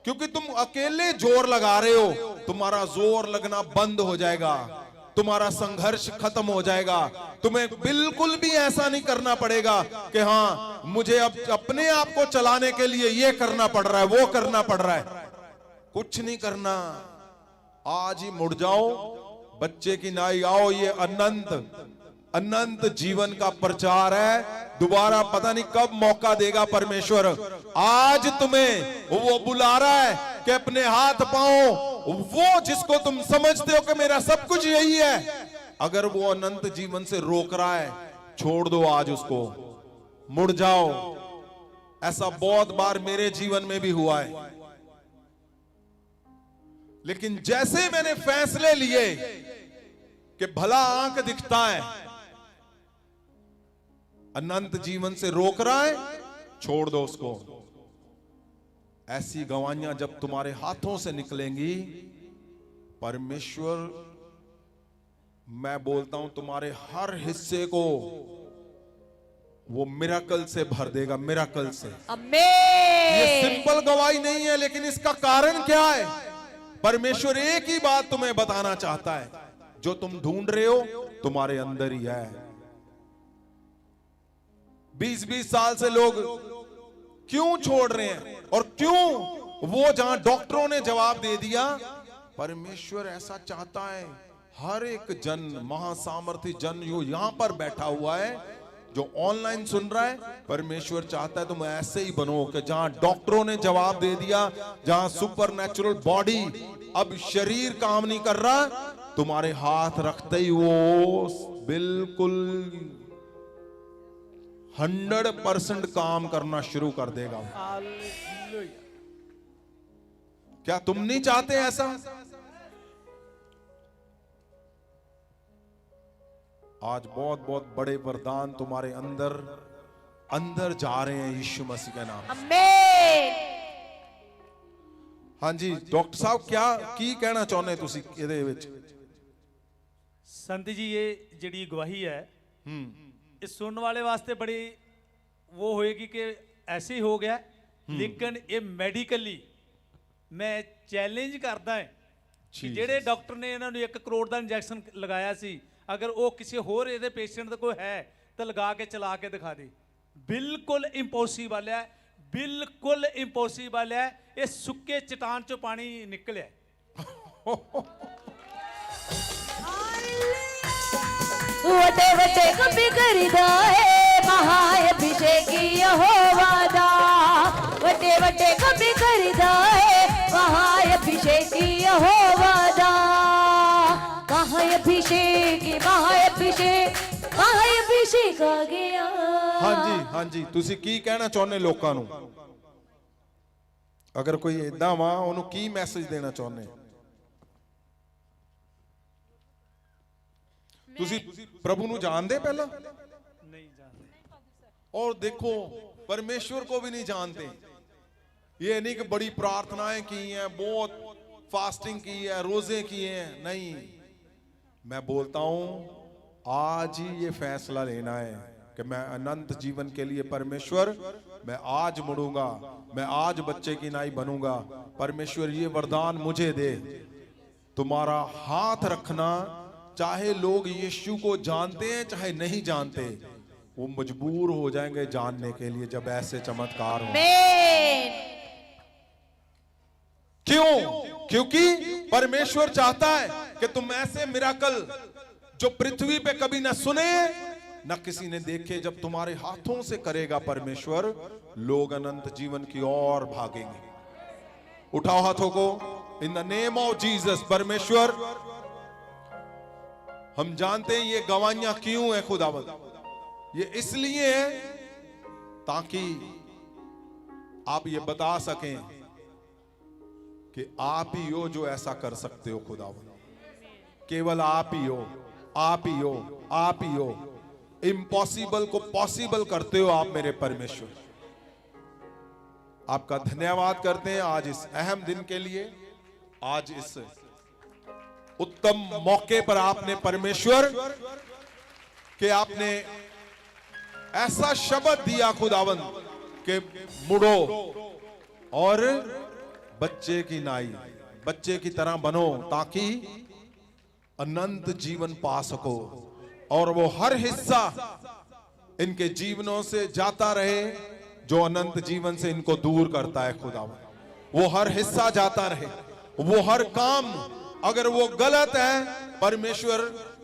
क्योंकि तुम अकेले जोर लगा रहे हो, तुम्हारा जोर लगना बंद हो जाएगा, तुम्हारा संघर्ष खत्म हो जाएगा। तुम्हें बिल्कुल भी ऐसा नहीं करना पड़ेगा कि हाँ मुझे अब अपने आप को चलाने के लिए ये करना पड़ रहा है, वो करना पड़ रहा है। कुछ नहीं करना, आज ही मुड़ जाओ, बच्चे की नाई आओ। ये अनंत जीवन का प्रचार है। दोबारा पता नहीं कब मौका देगा परमेश्वर। आज तुम्हें वो बुला रहा है कि अपने हाथ पाओ, वो जिसको तुम समझते हो कि मेरा सब कुछ यही है, अगर वो अनंत जीवन से रोक रहा है, छोड़ दो आज उसको, मुड़ जाओ। ऐसा बहुत बार मेरे जीवन में भी हुआ है। लेकिन जैसे मैंने फैसले लिए कि भला आंख दिखता है, अनंत जीवन से रोक रहा है, छोड़ दो उसको। ऐसी गवाहियां जब तुम्हारे हाथों से निकलेंगी, परमेश्वर, मैं बोलता हूं, तुम्हारे हर हिस्से को वो मिराकल से भर देगा, मिराकल से। आमीन। ये सिंपल गवाही नहीं है, लेकिन इसका कारण क्या है? परमेश्वर एक ही बात तुम्हें बताना चाहता है, जो तुम ढूंढ रहे हो तुम्हारे अंदर ही है। 20-20 साल से लोग क्यों छोड़ रहे हैं, और क्यों वो जहां डॉक्टरों ने जवाब दे दिया, परमेश्वर ऐसा चाहता है हर एक जन, महासामर्थी जन जो यहां पर बैठा हुआ है, जो ऑनलाइन सुन रहा है, परमेश्वर चाहता है तुम ऐसे ही बनो कि जहां डॉक्टरों ने जवाब दे दिया, जहां सुपरनैचुरल बॉडी, अब शरीर काम नहीं कर रहा, तुम्हारे हाथ रखते ही वो बिल्कुल 100% काम करना शुरू कर देगा। क्या तुम नहीं चाहते ऐसा? आज बहुत बहुत बड़े वरदान तुम्हारे अंदर अंदर जा रहे हैं यीशु मसीह के नाम। आमीन। हाँ जी डॉक्टर साहब, क्या की कहना चाਹੁੰਦੇ ਤੁਸੀਂ ਇਹਦੇ ਵਿੱਚ? संत जी ये जिहड़ी गवाही है ये सुनने वाले वास्ते बड़ी वो होएगी कि ऐसे ही हो गया, लेकिन ये मेडिकली मैं चैलेंज करदा है कि ਜਿਹੜੇ ਡਾਕਟਰ ਨੇ ਇਹਨਾਂ ਨੂੰ 1 ਕਰੋੜ ਦਾ ਇੰਜੈਕਸ਼ਨ ਲਗਾਇਆ ਸੀ, अगर वो किसी होर ਇਹਦੇ पेशेंट ਦਾ कोई है तो लगा के चला के दिखा दे। बिल्कुल इंपॉसिबल है, बिल्कुल इंपॉसिबल है। ये सुक्के चट्टान चो पानी निकले। वटे वटे कभी करीदा है महाअभिषेकी यहोवा दा, वटे वटे कभी करीदा है महाअभिषेकी यहोवा दा। महाअभिषेक महाअभिषेक महाअभिषेक आ गया। हाँ जी ਤੁਸੀਂ ਕੀ ਕਹਿਣਾ ਚਾਹੁੰਦੇ ਲੋਕਾਂ ਨੂੰ? ਅਗਰ ਕੋਈ ਇਦਾਂ ਵਾ, ਉਹਨੂੰ ਕੀ ਮੈਸੇਜ ਦੇਣਾ ਚਾਹੁੰਦੇ? ਤੁਸੀਂ प्रभु ਨੂੰ ਜਾਣਦੇ ਪਹਿਲਾਂ? नहीं जानते। और देखो परमेश्वर को भी नहीं जानते। ये नहीं कि बड़ी प्रार्थनाएं की हैं, बहुत फास्टिंग की है, रोजे किए हैं, नहीं। मैं बोलता हूं आज ही ये फैसला लेना है कि मैं अनंत जीवन के लिए परमेश्वर, मैं आज मुड़ूंगा, मैं आज बच्चे की नाई बनूंगा। परमेश्वर ये वरदान मुझे दे। तुम्हारा हाथ रखना, चाहे लोग यीशु को जानते हैं चाहे नहीं जानते, वो मजबूर हो जाएंगे जानने के लिए जब ऐसे चमत्कार हो। आमीन। क्यों? क्योंकि परमेश्वर चाहता है कि तुम ऐसे मिराकल जो पृथ्वी पे कभी न सुने न किसी ने देखे, जब तुम्हारे हाथों से करेगा परमेश्वर, लोग अनंत जीवन की ओर भागेंगे। उठाओ हाथों को, इन द नेम ऑफ जीसस। परमेश्वर, हम जानते हैं ये गवाहियां क्यों है खुदावंद, ये इसलिए है ताकि आप ये बता सकें कि आप ही हो जो ऐसा कर सकते हो खुदावंद। केवल आप ही हो, आप ही हो, आप ही हो। इम्पॉसिबल को पॉसिबल करते हो आप मेरे परमेश्वर। आपका धन्यवाद करते हैं आज इस अहम दिन के लिए, आज इस उत्तम मौके पर आपने परमेश्वर के आपने ऐसा शब्द दिया खुदावंद कि मुड़ो और बच्चे की नाई, बच्चे की तरह बनो, ताकि अनंत जीवन पा सको। और वो हर हिस्सा इनके जीवनों से जाता रहे जो अनंत जीवन से इनको दूर करता है खुदावंद। वो हर हिस्सा जाता रहे, वो हर काम अगर वो गलत है, परमेश्वर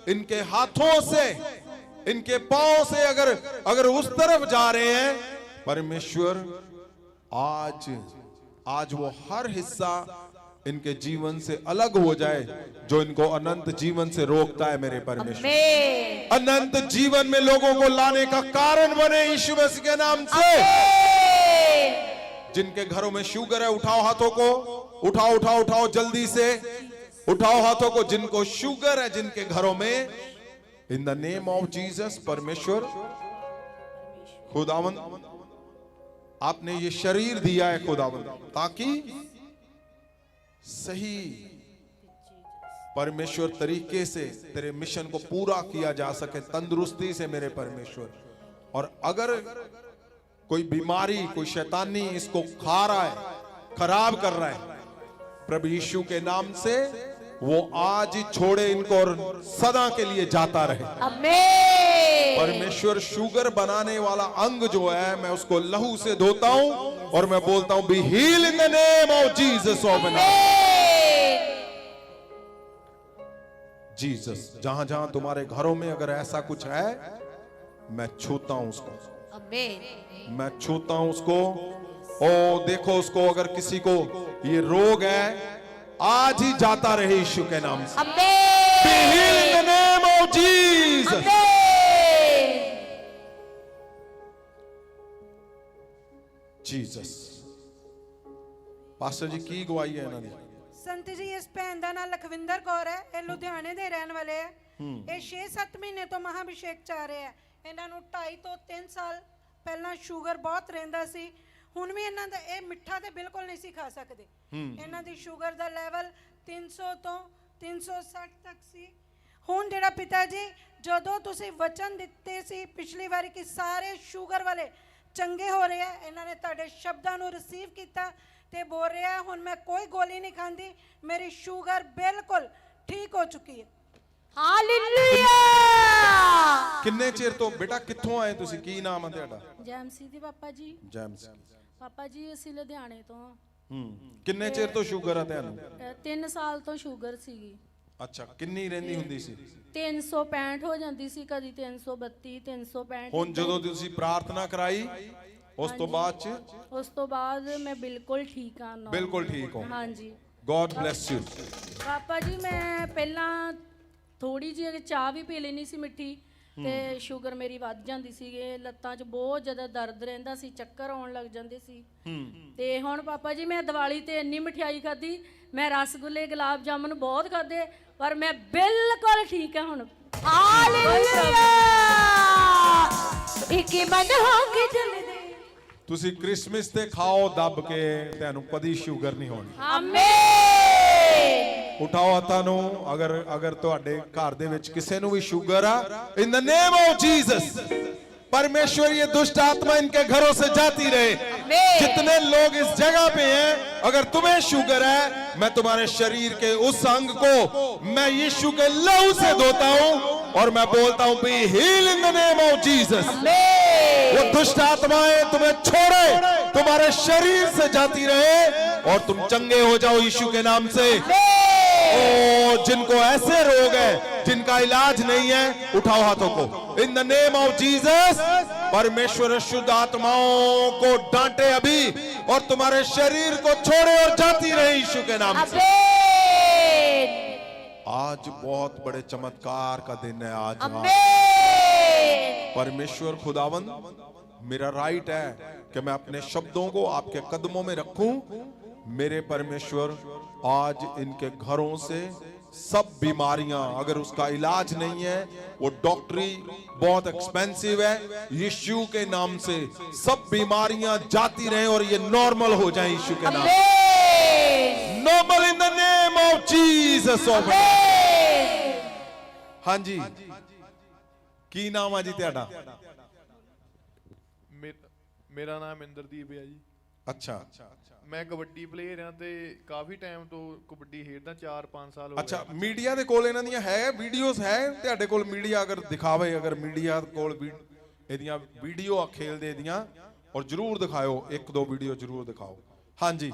इनके हाथों से, इनके पांव से अगर उस तरफ जा रहे हैं, परमेश्वर आज वो हर हिस्सा इनके जीवन से अलग हो जाए जो इनको अनंत जीवन से रोकता है मेरे परमेश्वर। आमीन। अनंत जीवन में लोगों को लाने का कारण बने यीशु मसीह के नाम से। जिनके घरों में शुगर है, उठाओ हाथों को, उठाओ उठाओ उठाओ जल्दी से उठाओ हाथों को। जिनको शुगर है जिनके घरों में, इन द नेम ऑफ जीसस, परमेश्वर खुदावंद आपने ये शरीर दिया है खुदावंद, ताकि सही परमेश्वर तरीके से तेरे मिशन को पूरा किया जा सके, तंदुरुस्ती से मेरे परमेश्वर। और अगर कोई बीमारी, कोई शैतानी इसको खा रहा है, खराब कर रहा है, प्रभु यीशु के नाम से वो आज ही छोड़े इनको और सदा के लिए जाता रहे। आमीन। परमेश्वर शुगर बनाने वाला अंग जो है, मैं उसको लहू से धोता हूं और मैं बोलता हूं be heal in the name of Jesus of Nazareth. Jesus, जहां जहां तुम्हारे घरों में अगर ऐसा कुछ है, मैं छूता हूं उसको, आमीन। मैं छूता हूं उसको। ओ देखो उसको, अगर किसी को ये रोग है, आज ही जाता रहे यीशु के नाम से। आमीन। Be healed in the name of Jesus. आमीन। Jesus। ਪਾਸਟਰ ਜੀ ਕੀ ਗਵਾਹੀ ਹੈ ਇਹਨਾਂ ਦੀ? ਸੰਤ ਜੀ ਇਸ ਭੈਣ ਦਾ ਨਾਮ ਲਖਵਿੰਦਰ ਕੌਰ ਹੈ, ਇਹ ਲੁਧਿਆਣੇ ਦੇ ਰਹਿਣ ਵਾਲੇ ਹੈ। ਇਹ 6-7 ਮਹੀਨੇ ਤੋਂ ਮਹਾਭਿਸ਼ੇਕ ਚ ਆ ਰਹੇ ਹੈ। ਇਹਨਾਂ ਨੂੰ 2.5 ਤੋਂ 3 ਸਾਲ ਪਹਿਲਾਂ ਸ਼ੂਗਰ ਬਹੁਤ ਰਹਿੰਦਾ ਸੀ। ਹੁਣ ਵੀ ਇਹਨਾਂ ਦਾ ਇਹ ਮਿੱਠਾ ਤੇ ਬਿਲਕੁਲ ਨਹੀਂ ਸੀ ਖਾ ਸਕਦੇ। ਇਹਨਾਂ ਦੀ ਸ਼ੂਗਰ ਦਾ ਲੈਵਲ 300 ਤੋਂ 360 ਤੱਕ ਸੀ। ਹੁਣ ਜਿਹੜਾ ਪਿਤਾ ਜੀ, ਜਦੋਂ ਤੁਸੀਂ ਵਚਨ ਦਿੱਤੇ ਸੀ ਪਿਛਲੀ ਵਾਰੀ ਕਿ ਸਾਰੇ ਸ਼ੂਗਰ ਵਾਲੇ ਚੰਗੇ ਹੋ ਰਹੇ ਆ, ਇਹਨਾਂ ਨੇ ਤੁਹਾਡੇ ਸ਼ਬਦਾਂ ਨੂੰ ਰਿਸੀਵ ਕੀਤਾ ਤੇ ਬੋਲ ਰਿਹਾ ਹੁਣ ਮੈਂ ਕੋਈ ਗੋਲੀ ਨਹੀਂ ਖਾਂਦੀ, ਮੇਰੀ ਸ਼ੂਗਰ ਬਿਲਕੁਲ ਠੀਕ ਹੋ ਚੁੱਕੀ ਹੈ। ਹਾਲੇਲੂਇਆ। ਕਿੰਨੇ ਚਿਰ ਤੋਂ ਬੇਟਾ, ਕਿੱਥੋਂ ਆਏ ਤੁਸੀਂ? ਕੀ ਨਾਮ ਹੈ ਤੁਹਾਡਾ? ਜੈਮਸੀ ਦੀ ਪਾਪਾ ਜੀ। ਜੈਮਸ। ਪਾਪਾ ਜੀ ਅਸੀਂ ਲੁਧਿਆਣੇ ਤੋਂ ਹਾਂ। ਕਿੰਨੇ ਚਿਰ ਤੋਂ ਸ਼ੂਗਰ ਆ ਤੁਹਾਨੂੰ? 3 ਸਾਲ ਤੋਂ ਸ਼ੂਗਰ ਸੀਗੀ। ਅੱਛਾ, ਕਿੰਨੀ ਰਹਿੰਦੀ ਹੁੰਦੀ ਸੀ? 365 ਹੋ ਜਾਂਦੀ ਸੀ, ਕਦੀ 332 365। ਹੁਣ ਜਦੋਂ ਤੁਸੀਂ ਪ੍ਰਾਰਥਨਾ ਕਰਾਈ ਉਸ ਤੋਂ ਬਾਅਦ ਚ? ਉਸ ਤੋਂ ਬਾਅਦ ਮੈਂ ਬਿਲਕੁਲ ਠੀਕ ਹਾਂ। ਬਿਲਕੁਲ ਠੀਕ ਹੋ? ਹਾਂਜੀ। God bless you. ਪਾਪਾ ਜੀ ਮੈਂ ਪਹਿਲਾਂ ਥੋੜੀ ਜਿਹੀ ਚਾਹ ਵੀ ਪੀ ਲੈਣੀ ਸੀ ਮਿੱਠੀ, ਤੇ ਸ਼ੂਗਰ ਮੇਰੀ ਵੱਧ ਜਾਂਦੀ ਸੀਗੇ, ਲੱਤਾਂ 'ਚ ਬਹੁਤ ਜ਼ਿਆਦਾ ਦਰਦ ਰਹਿੰਦਾ ਸੀ, ਚੱਕਰ ਆਉਣ ਲੱਗ ਜਾਂਦੇ ਸੀ। ਤੇ ਹੁਣ ਪਾਪਾ ਜੀ ਮੈਂ ਦੀਵਾਲੀ ਤੇ ਇੰਨੀ ਮਠਿਆਈ ਖਾਧੀ, ਮੈਂ ਰਸਗੁੱਲੇ ਗੁਲਾਬ ਜਾਮੁਨ ਬਹੁਤ ਖਾਧੇ, ਪਰ ਮੈਂ ਬਿਲਕੁਲ ਠੀਕ ਹਾਂ ਹੁਣ। ਹਾਲੇਲੂਇਆ। ਇੱਕੀ ਮਨ ਹੋ ਕੇ ਚੱਲਦੇ। ਤੁਸੀਂ ਕ੍ਰਿਸਮਸ ਤੇ ਖਾਓ ਦੱਬ ਕੇ, ਤੁਹਾਨੂੰ ਕਦੀ ਸ਼ੂਗਰ ਨਹੀਂ ਹੋਣੀ। ਆਮੀਨ। ਉਠਾਓ ਹੱਥਾਂ ਨੂੰ। ਅਗਰ ਤੁਹਾਡੇ ਘਰ ਦੇ ਵਿੱਚ ਕਿਸੇ ਨੂੰ ਵੀ ਸ਼ੂਗਰ ਆ, इन द नेम ऑफ जीसस, परमेश्वर ये दुष्ट आत्मा इनके घरों से जाती रहे। जितने लोग इस जगह पे हैं, अगर तुम्हें शुगर है, मैं तुम्हारे शरीर के उस अंग को मैं यीशु के लहू से धोता हूं और मैं बोलता हूं be heal in the name of Jesus. वो दुष्ट आत्माएं तुम्हें छोड़े, तुम्हारे शरीर से जाती रहे और तुम चंगे हो जाओ यीशु के नाम से। ओ जिनको ऐसे रोग है जिनका इलाज नहीं है, उठाओ हाथों को। इन द नेम ऑफ जीसस, परमेश्वर शुद्ध आत्माओं को डांटे अभी और तुम्हारे शरीर को छोड़े और जाती रहे यीशु के नाम से। आज बहुत बड़े चमत्कार का दिन है। आज परमेश्वर खुदावंद, मेरा राइट है कि मैं अपने शब्दों को आपके कदमों में रखूं। मेरे परमेश्वर, आज इनके घरों से सब बीमारियां, अगर उसका इलाज नहीं है, वो डॉक्टरी बहुत एक्सपेंसिव है, यीशु के नाम से सब बीमारियां जाती रहे और ये नॉर्मल हो जाए यीशु के नाम से। Normal in the name of Jesus. हाँ जी, की नाम है जी तेरा? मेरा नाम इंद्रदीप है जी। अच्छा, मैं कबड्डी प्लेयर हाँ, ते काफी टाइम तो कबड्डी खेलदा, 4-5 साल हो अच्छा, मीडिया ਦੇ ਕੋਲ ਇਹਨਾਂ ਦੀਆਂ ਹੈ ਵੀਡੀਓਜ਼ ਹੈ ਤੁਹਾਡੇ ਕੋਲ? ਮੀਡੀਆ ਅਗਰ ਦਿਖਾਵੇ, ਅਗਰ ਮੀਡੀਆ ਕੋਲ ਵੀ ਇਹਦੀਆਂ ਵੀਡੀਓ ਆ ਖੇਲਦੇ ਦੀਆਂ, ਔਰ ਜਰੂਰ ਦਿਖਾਓ, 1-2 ਵੀਡੀਓ ਜਰੂਰ ਦਿਖਾਓ। ਹਾਂਜੀ,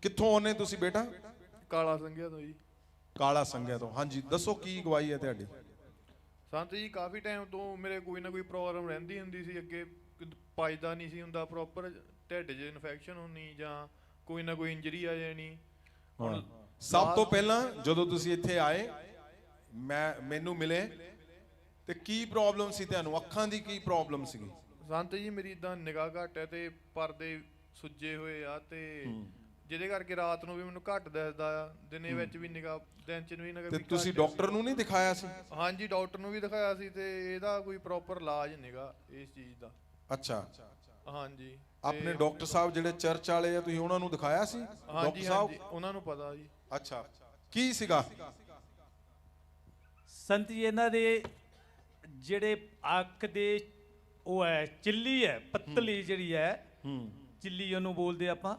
ਕਿੱਥੋਂ ਆਉਨੇ ਤੁਸੀਂ ਬੇਟਾ? ਕਾਲਾ ਸੰਘਿਆ ਤੋਂ ਜੀ। ਕਾਲਾ ਸੰਘਿਆ ਤੋਂ। ਹਾਂਜੀ, ਦੱਸੋ ਕੀ ਗਵਾਹੀ ਹੈ ਤੁਹਾਡੀ? ਸੰਤ ਜੀ, ਕਾਫੀ ਟਾਈਮ ਤੋਂ ਮੇਰੇ ਕੋਈ ਨਾ ਕੋਈ ਪ੍ਰੋਬਲਮ ਰਹਿੰਦੀ ਹੁੰਦੀ ਸੀ। ਅੱਗੇ ਪਚਦਾ ਨਹੀਂ ਸੀ ਹੁੰਦਾ ਪ੍ਰੋਪਰ, ਢਿੱਡ 'ਚ ਇਨਫੈਕਸ਼ਨ ਹੋਣੀ ਜਾਂ ਕੋਈ ਨਾ ਕੋਈ ਇੰਜਰੀ ਆ ਜਾਣੀ। ਹੁਣ ਸਭ ਤੋਂ ਪਹਿਲਾਂ ਜਦੋਂ ਤੁਸੀਂ ਇੱਥੇ ਆਏ, ਮੈਨੂੰ ਮਿਲੇ, ਤੇ ਕੀ ਪ੍ਰੋਬਲਮ ਸੀ ਤੁਹਾਨੂੰ? ਅੱਖਾਂ ਦੀ ਕੀ ਪ੍ਰੋਬਲਮ ਸੀਗੀ? ਸੰਤ ਜੀ, ਮੇਰੀ ਇਦਾਂ ਨਿਗਾਹ ਘੱਟ ਹੈ ਤੇ ਪਰਦੇ ਸੁੱਜੇ ਹੋਏ ਆ, ਤੇ ਜਿਹਦੇ ਕਰਕੇ ਰਾਤ ਨੂੰ ਵੀ ਮੈਨੂੰ ਘੱਟ ਦਿਸਦਾ ਆ, ਦਿਨੇ ਵਿੱਚ ਵੀ ਨਿਗਾਹ, ਦਿਨ ਚ ਵੀ ਨਿਗਾਹ। ਤੇ ਤੁਸੀਂ ਡਾਕਟਰ ਨੂੰ ਨਹੀਂ ਦਿਖਾਇਆ ਸੀ? ਹਾਂਜੀ, ਡਾਕਟਰ ਨੂੰ ਵੀ ਦਿਖਾਇਆ ਸੀ, ਤੇ ਇਹਦਾ ਕੋਈ ਪ੍ਰੋਪਰ ਇਲਾਜ ਨਹੀਂਗਾ ਇਸ ਚੀਜ਼ ਦਾ। ਅੱਛਾ, ਹਾਂਜੀ। ਆਪਣੇ ਡਾਕਟਰ ਸਾਹਿਬ ਜਿਹੜੇ ਚਰਚ ਵਾਲੇ ਆ, ਤੁਸੀਂ ਉਹਨਾਂ ਨੂੰ ਦਿਖਾਇਆ ਸੀ? ਹਾਂਜੀ ਹਾਂਜੀ, ਉਹਨਾਂ ਨੂੰ ਪਤਾ ਜੀ। ਅੱਛਾ, ਕੀ ਸੀਗਾ? ਸੰਤ ਜੀ, ਇਹਨਾਂ ਦੇ ਜਿਹੜੇ ਅੱਖ ਦੇ ਉਹ ਹੈ ਚਿੱਲੀ ਹੈ, ਪਤਲੀ ਜਿਹੜੀ ਹੈ, ਚਿੱਲੀ ਉਹਨੂੰ ਬੋਲਦੇ ਆਪਾਂ,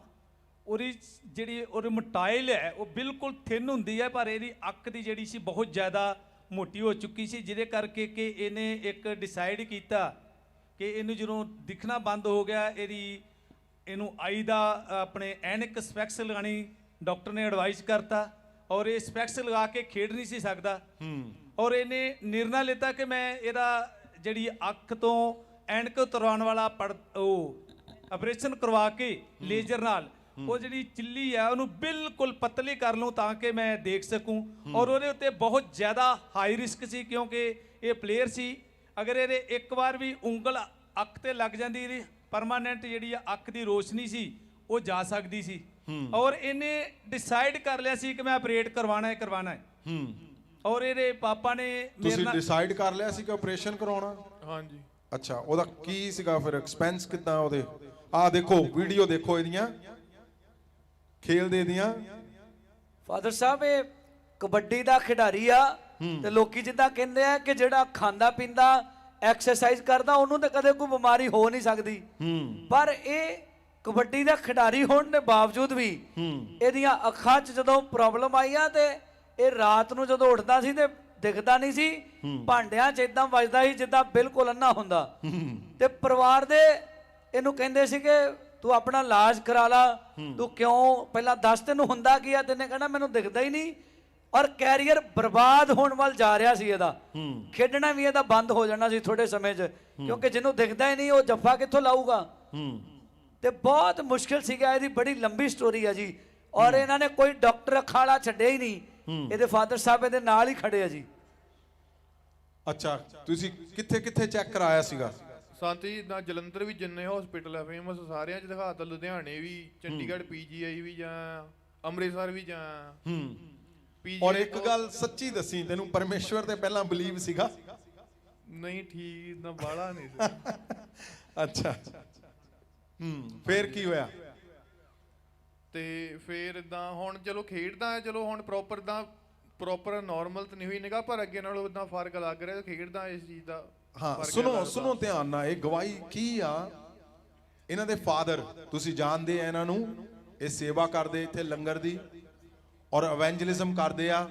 ਉਹਦੀ ਜਿਹੜੀ ਉਹਦੀ ਮਟਾਇਲ ਹੈ ਉਹ ਬਿਲਕੁਲ ਥਿਨ ਹੁੰਦੀ ਹੈ, ਪਰ ਇਹਦੀ ਅੱਖ ਦੀ ਜਿਹੜੀ ਸੀ ਬਹੁਤ ਜ਼ਿਆਦਾ ਮੋਟੀ ਹੋ ਚੁੱਕੀ ਸੀ, ਜਿਹਦੇ ਕਰਕੇ ਕਿ ਇਹਨੇ ਇੱਕ ਡਿਸਾਈਡ ਕੀਤਾ ਕਿ ਇਹਨੂੰ ਜਦੋਂ ਦਿਖਣਾ ਬੰਦ ਹੋ ਗਿਆ, ਇਹਨੂੰ ਆਈ ਦਾ ਆਪਣੇ ਐਨਕ ਸਪੈਕਸ ਲਗਾਣੀ ਡਾਕਟਰ ਨੇ ਐਡਵਾਈਸ ਕਰਤਾ, ਔਰ ਇਹ ਸਪੈਕਸ ਲਗਾ ਕੇ ਖੇਡ ਨਹੀਂ ਸੀ ਸਕਦਾ ਔਰ ਇਹਨੇ ਨਿਰਣਾ ਲਿੱਤਾ ਕਿ ਮੈਂ ਇਹਦਾ ਜਿਹੜੀ ਅੱਖ ਤੋਂ ਐਨਕ ਉਤਰਵਾਉਣ ਵਾਲਾ ਉਹ ਆਪਰੇਸ਼ਨ ਕਰਵਾ ਕੇ ਲੇਜ਼ਰ ਨਾਲ ਉਹ ਜਿਹੜੀ ਚਿੱਲੀ ਆ ਉਹਨੂੰ ਬਿਲਕੁਲ ਪਤਲੀ ਕਰ ਲੂੰ ਤਾਂ ਕਿ ਮੈਂ ਦੇਖ ਸਕੂੰ ਔਰ ਉਹਦੇ ਉੱਤੇ ਬਹੁਤ ਜ਼ਿਆਦਾ ਹਾਈ ਰਿਸਕ ਸੀ ਕਿਉਂਕਿ ਇਹ ਪਲੇਅਰ ਸੀ ਅਗਰ ਇਹਦੇ ਇੱਕ ਵਾਰ ਵੀ ਉਂਗਲ ਅੱਖ ਤੇ ਲੱਗ ਜਾਂਦੀ ਇਹਦੀ ਪਰਮਾਨੈਂਟ ਜਿਹੜੀ ਅੱਖ ਦੀ ਰੋਸ਼ਨੀ ਸੀ ਉਹ ਜਾ ਸਕਦੀ ਸੀ ਔਰ ਇਹਨੇ ਡਿਸਾਈਡ ਕਰ ਲਿਆ ਸੀ ਕਿ ਮੈਂ ਆਪਰੇਟ ਕਰਵਾਉਣਾ ਹੈ ਔਰ ਇਹਦੇ ਪਾਪਾ ਨੇ ਤੁਸੀਂ ਡਿਸਾਈਡ ਕਰ ਲਿਆ ਸੀ ਕਿ ਆਪਰੇਸ਼ਨ ਕਰਾਉਣਾ? ਹਾਂਜੀ। ਅੱਛਾ, ਉਹਦਾ ਕੀ ਸੀਗਾ ਫਿਰ ਐਕਸਪੈਂਸ ਕਿੰਨਾ ਉਹਦੇ? ਆਹ ਦੇਖੋ ਵੀਡੀਓ ਦੇਖੋ ਇਹਦੀਆਂ ਖੇਲਦੇ ਦੀਆਂ। ਫਾਦਰ ਸਾਹਿਬ ਇਹ ਕਬੱਡੀ ਦਾ ਖਿਡਾਰੀ ਆ ਤੇ ਲੋਕੀ ਜਿੱਦਾਂ ਕਹਿੰਦੇ ਆ ਕਿ ਜਿਹੜਾ ਖਾਂਦਾ ਪੀਂਦਾ ਐਕਸਰਸਾਈਜ਼ ਕਰਦਾ ਉਹਨੂੰ ਤਾਂ ਕਦੇ ਕੋਈ ਬਿਮਾਰੀ ਹੋ ਨਹੀਂ ਸਕਦੀ ਪਰ ਇਹ ਕਬੱਡੀ ਦਾ ਖਿਡਾਰੀ ਹੋਣ ਦੇ ਬਾਵਜੂਦ ਵੀ ਇਹਦੀਆਂ ਅੱਖਾਂ 'ਚ ਜਦੋਂ ਪ੍ਰੋਬਲਮ ਆਈ ਆ ਤੇ ਇਹ ਰਾਤ ਨੂੰ ਜਦੋਂ ਉੱਠਦਾ ਸੀ ਤੇ ਦਿਖਦਾ ਨਹੀਂ ਸੀ ਭਾਂਡਿਆਂ 'ਚ ਇਦਾਂ ਵੱਜਦਾ ਸੀ ਜਿੱਦਾਂ ਬਿਲਕੁਲ ਅੰਨਾ ਹੁੰਦਾ ਤੇ ਪਰਿਵਾਰ ਦੇ ਇਹਨੂੰ ਕਹਿੰਦੇ ਸੀ ਕਿ ਤੂੰ ਆਪਣਾ ਇਲਾਜ ਕਰਾ ਲਾ ਤੂੰ ਕਿਉਂ ਪਹਿਲਾਂ ਦੱਸ ਤੈਨੂੰ ਹੁੰਦਾ ਕੀ ਆ ਤੈਨੇ ਕਹਿਣਾ ਮੈਨੂੰ ਦਿਖਦਾ ਹੀ ਨਹੀਂ ਔਰ ਕੈਰੀਅਰ ਬਰਬਾਦ ਹੋਣ ਵੱਲ ਜਾ ਰਿਹਾ ਸੀ ਇਹਦਾ ਖੇਡਣਾ ਵੀ ਇਹਦਾ ਬੰਦ ਹੋ ਜਾਣਾ ਸੀ ਥੋੜੇ ਸਮੇਂ 'ਚ ਕਿਉਂਕਿ ਜਿਹਨੂੰ ਦਿਖਦਾ ਹੀ ਨਹੀਂ ਉਹ ਜੱਫਾ ਕਿੱਥੋਂ ਲਾਊਗਾ ਤੇ ਬਹੁਤ ਮੁਸ਼ਕਿਲ ਸੀਗਾ ਇਹਦੀ ਬੜੀ ਲੰਬੀ ਸਟੋਰੀ ਆ ਜੀ ਔਰ ਇਹਨਾਂ ਨੇ ਕੋਈ ਡਾਕਟਰ ਅਖਾੜਾ ਛੱਡਿਆ ਹੀ ਨਹੀਂ ਇਹਦੇ ਫਾਦਰ ਸਾਹਿਬ ਇਹਦੇ ਨਾਲ ਹੀ ਖੜੇ ਆ ਜੀ। ਅੱਛਾ, ਤੁਸੀਂ ਕਿੱਥੇ ਕਿੱਥੇ ਚੈੱਕ ਕਰਾਇਆ ਸੀਗਾ? ਸੰਤ ਜੀ ਨਾ ਜਲੰਧਰ ਵੀ ਜਿੰਨੇ ਹਸਪੀਟਲ ਆ ਫੇਮਸ ਸਾਰਿਆਂ 'ਚ ਦਿਖਾਤਾ ਲੁਧਿਆਣੇ ਵੀ ਚੰਡੀਗੜ੍ਹ PGI ਵੀ ਜਾਂ ਅੰਮ੍ਰਿਤਸਰ ਵੀ ਜਾਂ ਔਰ ਇੱਕ ਗੱਲ ਸੱਚੀ ਦੱਸੀ ਤੈਨੂੰ ਪਰਮੇਸ਼ਵਰ ਤੇ ਪਹਿਲਾਂ ਬਲੀਵ ਸੀਗਾ? ਨਹੀਂ ਠੀਕ ਨਾ ਬਾਲਾ ਨਹੀਂ ਸੀ। ਅੱਛਾ ਫੇਰ ਕੀ ਹੋਇਆ? ਤੇ ਫੇਰ ਇਦਾਂ ਹੁਣ ਚਲੋ ਖੇਡਦਾ ਚਲੋ ਹੁਣ ਪ੍ਰੋਪਰ ਨਾਰਮਲ ਤਾਂ ਨਹੀਂ ਹੋਈ ਨਿਗਾ ਪਰ ਅੱਗੇ ਨਾਲੋਂ ਇਦਾਂ ਫਰਕ ਲੱਗ ਰਿਹਾ ਖੇਡਦਾ ਇਸ ਚੀਜ਼ ਦਾ। ਹਾਂ ਸੁਣੋ ਧਿਆਨ ਨਾਲ ਇਹ ਗਵਾਹੀ ਕੀ ਆ। ਇਹਨਾਂ ਦੇ ਫਾਦਰ ਤੁਸੀਂ ਜਾਣਦੇ ਆ ਇਹਨਾਂ ਨੂੰ, ਇਹ ਸੇਵਾ ਕਰਦੇ ਇੱਥੇ ਲੰਗਰ ਦੀ ਔਰ ਇਵੈਂਜਲਿਜ਼ਮ ਕਰਦੇ ਆ।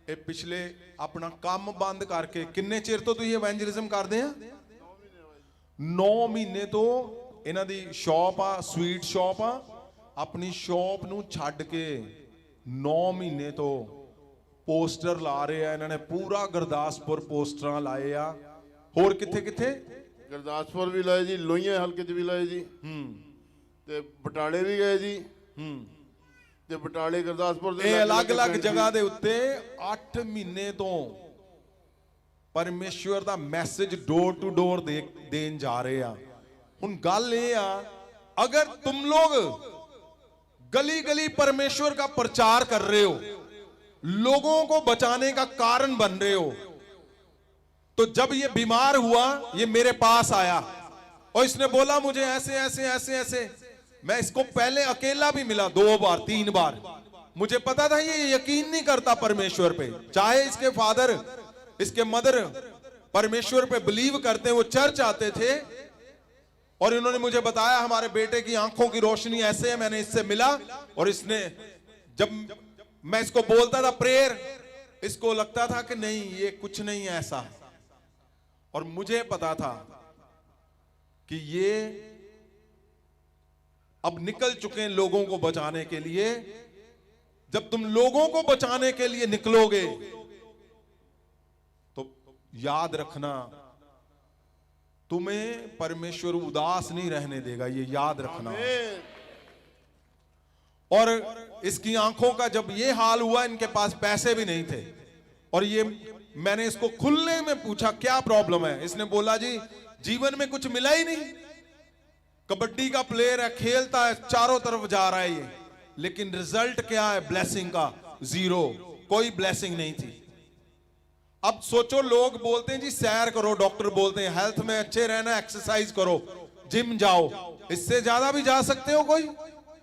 ਇਹ ਪਿਛਲੇ ਆਪਣਾ ਕੰਮ ਬੰਦ ਕਰਕੇ ਕਿੰਨੇ ਚਿਰ ਤੋਂ ਤੁਸੀਂ ਇਵੈਂਜਲਿਜ਼ਮ ਕਰਦੇ ਆ? 9 ਮਹੀਨੇ ਤੋਂ ਇਹਨਾਂ ਦੀ ਸ਼ਾਪ ਆ, ਸਵੀਟ ਸ਼ਾਪ ਆ। ਆਪਣੀ ਸ਼ਾਪ ਨੂੰ ਛੱਡ ਕੇ 9 ਮਹੀਨੇ ਤੋਂ ਪੋਸਟਰ ਲਾ ਰਹੇ ਆ ਇਹਨਾਂ ਨੇ। ਪੂਰਾ ਗੁਰਦਾਸਪੁਰ ਪੋਸਟਰਾਂ ਲਾਏ ਆ। ਹੋਰ ਕਿੱਥੇ ਕਿੱਥੇ? ਗੁਰਦਾਸਪੁਰ ਵੀ ਲਾਏ ਜੀ, ਲੋਹੀਆਂ ਹਲਕੇ 'ਚ ਵੀ ਲਾਏ ਜੀ ਤੇ ਬਟਾਲੇ ਵੀ ਗਏ ਜੀ ਤੇ ਬਟਾਲੇ ਗੁਰਦਾਸਪੁਰ ਦੇ ਇਹ ਅਲੱਗ-ਅਲੱਗ ਜਗ੍ਹਾ ਦੇ ਉੱਤੇ 8 ਮਹੀਨੇ ਤੋਂ ਪਰਮੇਸ਼ਵਰ ਦਾ ਮੈਸੇਜ ਡੋਰ ਟੂ ਡੋਰ ਦੇਣ ਜਾ ਰਹੇ ਆ। ਹੁਣ ਗੱਲ ਇਹ ਆ अगर तुम लोग गली गली परमेश्वर का प्रचार कर रहे हो, लोगों को बचाने का कारण बन रहे हो, तो जब ये बीमार हुआ ये मेरे पास आया और इसने बोला मुझे ऐसे ऐसे ऐसे ऐसे। मैं इसको पहले अकेला भी मिला 2 बार 3 बार। मुझे पता था ये यकीन नहीं करता परमेश्वर पे, चाहे इसके फादर इसके मदर परमेश्वर पे बिलीव करते हैं, वो चर्च आते थे और इन्होंने मुझे बताया हमारे बेटे की आंखों की रोशनी ऐसे है। मैंने इससे मिला और इसने जब मैं इसको बोलता था प्रेयर, इसको लगता था कि नहीं ये कुछ नहीं है ऐसा। और मुझे पता था कि ये अब निकल चुके हैं लोगों को बचाने के लिए। जब तुम लोगों को बचाने के लिए निकलोगे तो याद रखना तुम्हें परमेश्वर उदास नहीं रहने देगा, ये याद रखना। और इसकी आंखों का जब ये हाल हुआ, इनके पास पैसे भी नहीं थे और ये मैंने इसको खुलने में पूछा क्या प्रॉब्लम है। इसने बोला जी जीवन में कुछ मिला ही नहीं। कबड्डी का प्लेयर है, खेलता है, चारों तरफ जा रहा है ये, लेकिन रिजल्ट क्या है ब्लेसिंग का? 0, कोई ब्लेसिंग नहीं थी। अब सोचो लोग बोलते हैं जी सैर करो, डॉक्टर बोलते हैं हेल्थ में अच्छे रहना, एक्सरसाइज करो, जिम जाओ, इससे ज्यादा भी जा सकते हो?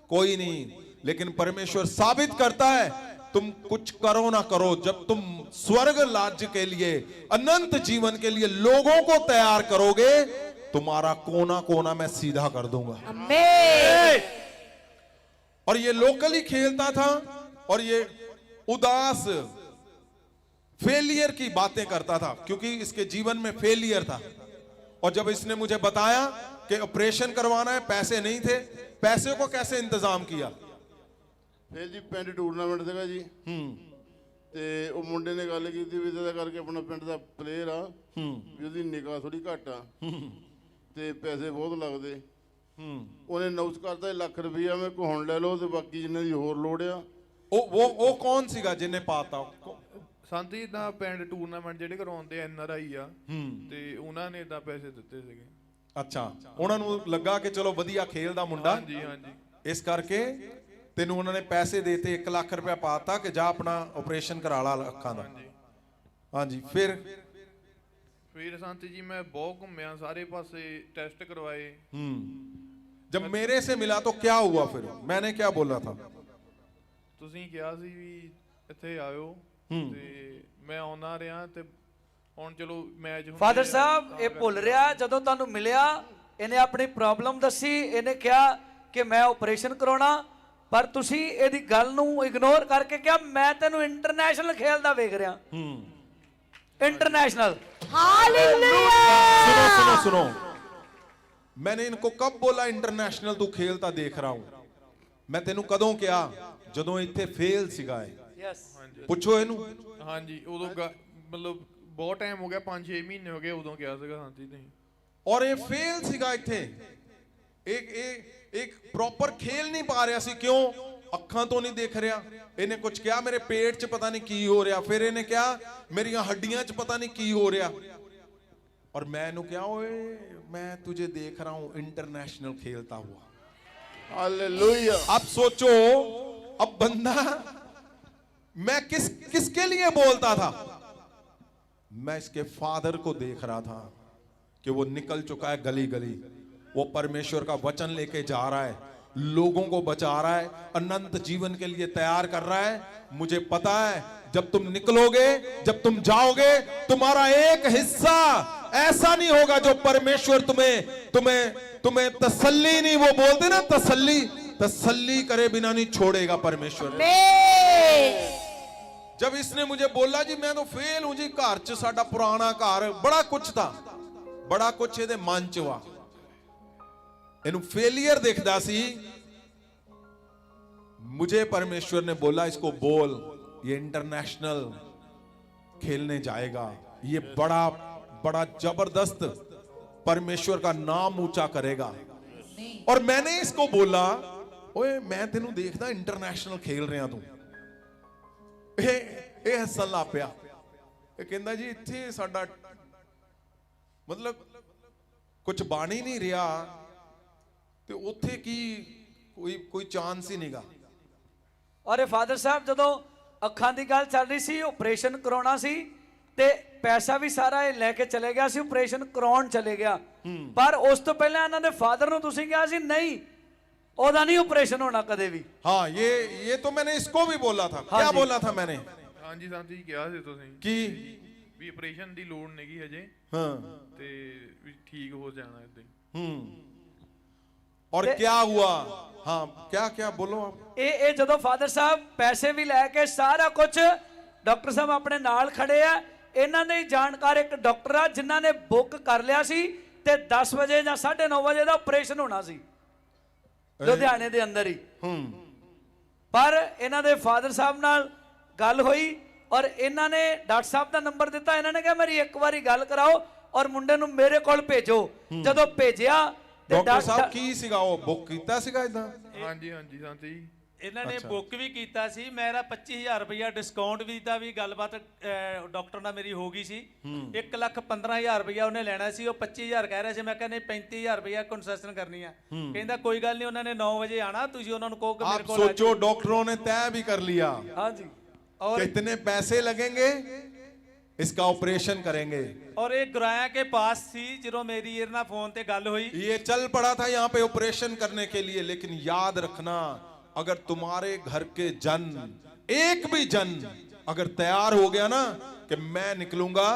कोई नहीं। लेकिन परमेश्वर साबित करता है तुम कुछ करो ना करो, जब तुम स्वर्ग राज्य के लिए, अनंत जीवन के लिए लोगों को तैयार करोगे, तुम्हारा कोना कोना मैं सीधा कर दूंगा। और ये लोकली खेलता था और ये उदास फेलियर की बातें करता था क्योंकि इसके जीवन में फेलियर था। और जब इसने मुझे बताया कि ऑपरेशन करवाना है, पैसे नहीं थे, पैसे को कैसे इंतजाम किया? फिर जी पिंड टूर्नामेंट ਸੀਗਾ ਜੀ ਤੇ ਉਹ ਮੁੰਡੇ ਨੇ ਗੱਲ ਕੀਤੀ ਵੀ ਇਹਦਾ ਕਰਕੇ ਆਪਣਾ ਪਿੰਡ ਦਾ ਪਲੇਅਰ ਆ ਵੀ ਉਹਦੀ ਨਿਗਾਹ ਥੋੜੀ ਘੱਟ ਆ ਤੇ ਪੈਸੇ ਬਹੁਤ ਲੱਗਦੇ। ਉਹਨੇ ਅਨਾਉਂਸ ਕਰਤਾ 1 ਲੱਖ ਰੁਪਈਆ ਮੈਂ ਕੋ ਹੁਣ ਲੈ ਲਓ ਤੇ ਬਾਕੀ ਜਿੰਨੇ ਦੀ ਹੋਰ ਲੋੜ ਆ। ਉਹ ਕੌਣ ਸੀਗਾ ਜਿਹਨੇ ਪਾਤਾ? ਸੰਤ ਜੀ ਦਾ ਪਿੰਡ ਟੂਰਨਾਮੈਂਟ ਜਿਹੜੇ ਕਰਵਾਉਂਦੇ NRI ਆ ਤੇ ਉਹਨਾਂ ਨੇ ਇਦਾਂ ਪੈਸੇ ਦਿੱਤੇ ਸੀਗੇ। ਅੱਛਾ, ਉਹਨਾਂ ਨੂੰ ਲੱਗਾ ਕਿ ਚਲੋ ਵਧੀਆ ਖੇਲਦਾ ਮੁੰਡਾ, ਹਾਂਜੀ ਹਾਂਜੀ, ਇਸ ਕਰਕੇ ਤੈਨੂੰ ਉਹਨਾਂ ਨੇ ਪੈਸੇ ਦੇਤੇ, 1 ਲੱਖ ਰੁਪਇਆ ਪਾਤਾ ਕਿ ਜਾ ਆਪਣਾ ਆਪਰੇਸ਼ਨ ਕਰਾ ਲਾ ਅੱਖਾਂ ਦਾ। ਹਾਂਜੀ, ਫਿਰ ਸੰਤ ਜੀ ਮੈਂ ਬਹੁਤ ਘੁੰਮਿਆ, ਸਾਰੇ ਪਾਸੇ ਟੈਸਟ ਕਰਵਾਏ। जब मेरे से मिला तो क्या हुआ फिर? मैंने क्या बोला था? ਤੁਸੀਂ ਕਿਹਾ ਸੀ ਵੀ ਇੱਥੇ ਆਇਓ ਤੇ ਮੈਂ ਆਉਣਾ ਰਿਹਾ ਤੇ ਹੁਣ ਚਲੋ ਮੈਚ। ਫਾਦਰ ਸਾਹਿਬ ਇਹ ਭੁੱਲ ਰਿਹਾ, ਜਦੋਂ ਤੁਹਾਨੂੰ ਮਿਲਿਆ ਇਹਨੇ ਆਪਣੀ ਪ੍ਰੋਬਲਮ ਦੱਸੀ, ਇਹਨੇ ਕਿਹਾ ਕਿ ਮੈਂ ਆਪਰੇਸ਼ਨ ਕਰਾਉਣਾ, ਪਰ ਤੁਸੀਂ ਇਹਦੀ ਗੱਲ ਨੂੰ ਇਗਨੋਰ ਕਰਕੇ ਕਿਹਾ ਮੈਂ ਤੈਨੂੰ ਇੰਟਰਨੈਸ਼ਨਲ ਖੇਲਦਾ ਵੇਖ ਰਿਹਾ। इंटरनेशनल। सुनो सुनो सुनो, मैंने इनको कब बोला इंटरनेशनल तू खेलता देख रहा हूं? मैं तेनू कदों क्या ਜਦੋਂ ਇੱਥੇ ਫੇਲ ਸੀਗਾ ਇਹ? यस, ਪੁੱਛੋ ਇਹਨੂੰ। ਹਾਂਜੀ, ਉਦੋਂ ਮਤਲਬ ਬਹੁਤ ਟਾਈਮ ਹੋ ਗਿਆ, 5-6 ਮਹੀਨੇ ਹੋ ਗਏ, ਉਦੋਂ ਕਿਹਾ ਸੀਗਾ ਹਾਂਜੀ ਨਹੀਂ। ਔਰ ਇਹ ਫੇਲ ਸੀਗਾ ਇੱਥੇ, ਇੱਕ ਪ੍ਰੋਪਰ ਖੇਲ ਨਹੀਂ ਪਾ ਰਿਹਾ ਸੀ। ਕਿਉਂ? ਅੱਖਾਂ ਤੋਂ ਨਹੀਂ ਦੇਖ ਰਿਹਾ। ਇਹਨੇ ਕੁਝ ਕਿਹਾ ਮੇਰੇ ਪੇਟ 'ਚ ਪਤਾ ਨਹੀਂ ਕੀ ਹੋ ਰਿਹਾ, ਫਿਰ ਇਹਨੇ ਕਿਹਾ ਮੇਰੀਆਂ ਹੱਡੀਆਂ 'ਚ ਪਤਾ ਨਹੀਂ ਕੀ ਹੋ ਰਿਹਾ। और मैं इन्हें क्या ओए मैं तुझे देख रहा हूं इंटरनेशनल खेलता हुआ। हालेलुया। अब सोचो, अब बंदा मैं किसके लिए बोलता था? मैं इसके फादर को देख रहा था कि वो निकल चुका है गली गली, वो परमेश्वर का वचन लेके जा रहा है, लोगों को बचा रहा है, अनंत जीवन के लिए तैयार कर रहा है। मुझे पता है जब तुम निकलोगे, जब तुम जाओगे, तुम्हारा एक हिस्सा ऐसा नहीं होगा जो परमेश्वर तुम्हें तसल्ली नहीं, वो बोलते ना तसल्ली करे बिना नहीं छोड़ेगा परमेश्वर। जब इसने मुझे बोला जी मैं तो फेल हूं जी, घर च साडा पुराना घर बड़ा कुछ था, बड़ा कुछ ਇਹਦੇ ਮਨ ਚ ਵਾ, ਇਹਨੂੰ फेलियर दिखदा सी। मुझे परमेश्वर ने बोला इसको बोल ये इंटरनेशनल खेलने जाएगा, ये बड़ा बड़ा जबरदस्त परमेश्वर का नाम ऊंचा करेगा। और मैंने इसको बोला ओए मैं तेनू देखदा इंटरनेशनल खेल रहा तू। ਇਹ ਹੱਸਣ ਲੱਗ ਪਿਆ। ਇਹ ਕਹਿੰਦਾ ਜੀ ਇੱਥੇ ਸਾਡਾ ਮਤਲਬ ਕੁਝ ਬਣ ਹੀ ਨਹੀਂ ਰਿਹਾ ਤੇ ਉੱਥੇ ਕੀ ਕੋਈ ਚਾਂਸ ਹੀ ਨਹੀਂਗਾ। ਔਰ ਫਾਦਰ ਸਾਹਿਬ ਜਦੋਂ ਅੱਖਾਂ ਦੀ ਗੱਲ ਚੱਲ ਰਹੀ ਸੀ, ਆਪਰੇਸ਼ਨ ਕਰਾਉਣਾ ਸੀ ਤੇ ਪੈਸਾ ਵੀ ਸਾਰਾ ਇਹ ਲੈ ਕੇ ਚਲੇ ਗਿਆ ਸੀ, ਆਪਰੇਸ਼ਨ ਕਰਾਉਣ ਚਲੇ ਗਿਆ। ਪਰ ਉਸ ਤੋਂ ਪਹਿਲਾਂ ਇਹਨਾਂ ਦੇ ਫਾਦਰ ਨੂੰ ਤੁਸੀਂ ਕਿਹਾ ਸੀ ਨਹੀਂ ਉਹਦਾ ਨਹੀਂ ਆਪਰੇਸ਼ਨ ਹੋਣਾ ਕਦੇ ਵੀ। हाँ ये तो मैंने इसको भी बोला था। क्या बोला था मैंने? ਹਾਂਜੀ ਸੰਤ ਜੀ ਕਿਹਾ ਸੀ ਤੁਸੀਂ कि ਵੀ ਆਪਰੇਸ਼ਨ ਦੀ ਲੋੜ ਨਹੀਂਗੀ ਹਜੇ, हाँ ਤੇ ਵੀ ਠੀਕ ਹੋ ਜਾਣਾ ਇਦਾਂ ਹੀ। और क्या हुआ? हाँ क्या क्या बोलो आप। ਇਹ ਜਦੋਂ ਫਾਦਰ ਸਾਹਿਬ ਪੈਸੇ ਵੀ ਲੈ ਕੇ ਸਾਰਾ ਕੁਝ, ਡਾਕਟਰ ਸਾਹਿਬ ਆਪਣੇ ਨਾਲ ਖੜੇ ਆ, ਇਹਨਾਂ ਦੇ ਜਾਣਕਾਰ ਇੱਕ ਡਾਕਟਰ ਆ ਜਿਨ੍ਹਾਂ ਨੇ ਬੁੱਕ ਕਰ ਲਿਆ ਸੀ ਤੇ 10 ਵਜੇ ਜਾਂ 9:30 ਵਜੇ ਦਾ ਆਪਰੇਸ਼ਨ ਹੋਣਾ ਸੀ ਲੁਧਿਆਣੇ ਦੇ ਅੰਦਰ ਹੀ। ਪਰ ਇਹਨਾਂ ਦੇ ਫਾਦਰ ਸਾਹਿਬ ਨਾਲ ਗੱਲ ਹੋਈ ਔਰ ਇਹਨਾਂ ਨੇ ਡਾਕਟਰ ਸਾਹਿਬ ਦਾ ਨੰਬਰ ਦਿੱਤਾ। ਇਹਨਾਂ ਨੇ ਕਿਹਾ ਮੇਰੀ ਇੱਕ ਵਾਰੀ ਗੱਲ ਕਰਾਓ ਔਰ ਮੁੰਡੇ ਨੂੰ ਮੇਰੇ ਕੋਲ ਭੇਜੋ। ਜਦੋਂ ਭੇਜਿਆ ਡਾਕਟਰ ਸਾਹਿਬ ਕੀ ਸੀਗਾ ਉਹ ਬੁੱਕ ਕੀਤਾ ਸੀਗਾ ਇਦਾਂ? ਹਾਂਜੀ ਹਾਂਜੀ ਸੰਤ ਜੀ ਇਹਨਾਂ ਨੇ ਬੁੱਕ ਵੀ ਕੀਤਾ ਸੀ, ਮੇਰਾ 25000 ਰੁਪਇਆ ਡਿਸਕਾਊਂਟ ਵੀ ਦਿੱਤਾ, ਵੀ ਗੱਲਬਾਤ ਡਾਕਟਰ ਨਾਲ ਮੇਰੀ ਹੋ ਗਈ ਸੀ। 1,15,000 ਰੁਪਇਆ ਉਹਨੇ ਲੈਣਾ ਸੀ, ਉਹ 25000 ਕਹਿ ਰਿਹਾ ਸੀ। ਮੈਂ ਕਹਿੰਦਾ 35000 ਰੁਪਇਆ ਕੰਸੈਸ਼ਨ ਕਰਨੀ ਆ। ਕਹਿੰਦਾ ਕੋਈ ਗੱਲ ਨਹੀਂ, ਉਹਨਾਂ ਨੇ 9 ਵਜੇ ਆਣਾ, ਤੁਸੀਂ ਉਹਨਾਂ ਨੂੰ ਕਹੋ ਕਿ ਮੇਰੇ आप ਕੋਲ सोचो डॉक्टरों ने तय भी कर लिया ਹਾਂਜੀ और कितने पैसे लगेंगे, इसका ऑपरेशन करेंगे। और एक गुराया के पास थी ਜਦੋਂ ਮੇਰੀ ਇਹਦੇ ਨਾਲ ਫੋਨ ਤੇ ਗੱਲ ਹੋਈ। ये चल पड़ा था यहाँ पे ऑपरेशन करने के लिए, लेकिन याद रखना अगर तुम्हारे घर के जन, एक भी जन अगर तैयार हो गया ना कि मैं निकलूंगा,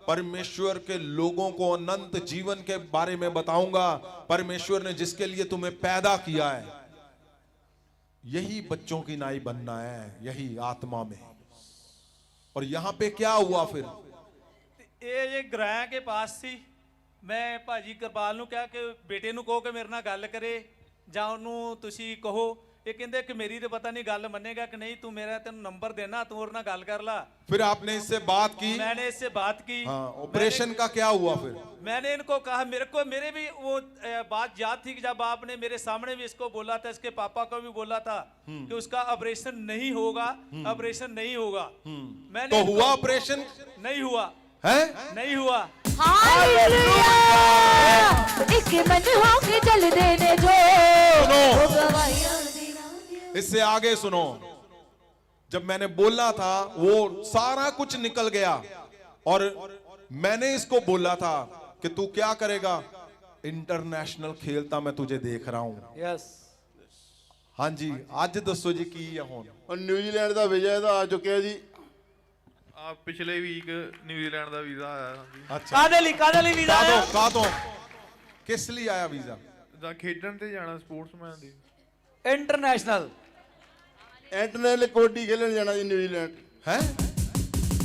परमेश्वर के लोगों को अनंत जीवन के बारे में बताऊंगा, परमेश्वर ने जिसके लिए तुम्हें पैदा किया है, यही बच्चों की नाई बनना है, यही आत्मा में। और यहां पे क्या हुआ फिर? ਇਹ ਗੁਰਾਇਆ ਕੇ ਪਾਸ ਸੀ। ਮੈਂ ਭਾਜੀ ਕਿਰਪਾਲ ਨੂੰ ਕਿਹਾ ਕਿ ਬੇਟੇ ਨੂੰ ਕਹੋ ਕਿ ਮੇਰੇ ਨਾਲ ਗੱਲ ਕਰੇ, ਜਾਂ ਉਹਨੂੰ ਤੁਸੀਂ ਕਹੋ ਇਹ ਕਹਿੰਦੇ ਕਿ ਮੇਰੀ ਤੇ ਪਤਾ ਨਹੀਂ ਗੱਲ ਮੰਨੇਗਾ कि नहीं, तू मेरा तेन नंबर देना, तू और ना गाल कर ला। फिर आपने इससे बात की? मैंने इससे बात की। हाँ, ऑपरेशन का क्या हुआ फिर? मैंने इनको कहा, मेरे भी वो बात याद थी कि जब आपने मेरे सामने भी इसको बोला था, इसके पापा को भी बोला था कि उसका ऑपरेशन नहीं होगा, ऑपरेशन नहीं होगा। मैंने तो हुआ ऑपरेशन? नहीं हुआ है, नहीं हुआ। हालेलुया, एक मन होके चल देने जो, वो गवाहियां देना। इससे आगे सुनो, जब मैंने बोला था वो सारा कुछ निकल गया, और मैंने इसको बोला था कि तू क्या करेगा, इंटरनेशनल खेलता मैं तुझे देख रहा हूं। यस हाँ जी, आज दसो जी की है हुण? और न्यूजीलैंड ਦਾ ਵੀਜ਼ਾ ਇਹਦਾ ਆ ਚੁੱਕਿਆ ਜੀ। ਆ ਪਿਛਲੇ ਵੀਕ ਨਿਊਜ਼ੀਲੈਂਡ ਦਾ ਵੀਜ਼ਾ ਆਇਆ ਹਾਂਜੀ। अच्छा, ਕਾਦੇ ਲਈ ਵੀਜ਼ਾ ਆਇਆ? कहा तो किस लिए आया वीजा? ਦਾ ਖੇਡਣ ਤੇ ਜਾਣਾ, ਸਪੋਰਟਸਮੈਨ ਦੀ। ਇੰਟਰਨੈਸ਼ਨਲ ਇੰਟਰਨੈਸ਼ਨਲ ਕਬੱਡੀ ਖੇਲਣ ਜਾਣਾ ਜੀ ਨਿਊਜ਼ੀਲੈਂਡ। है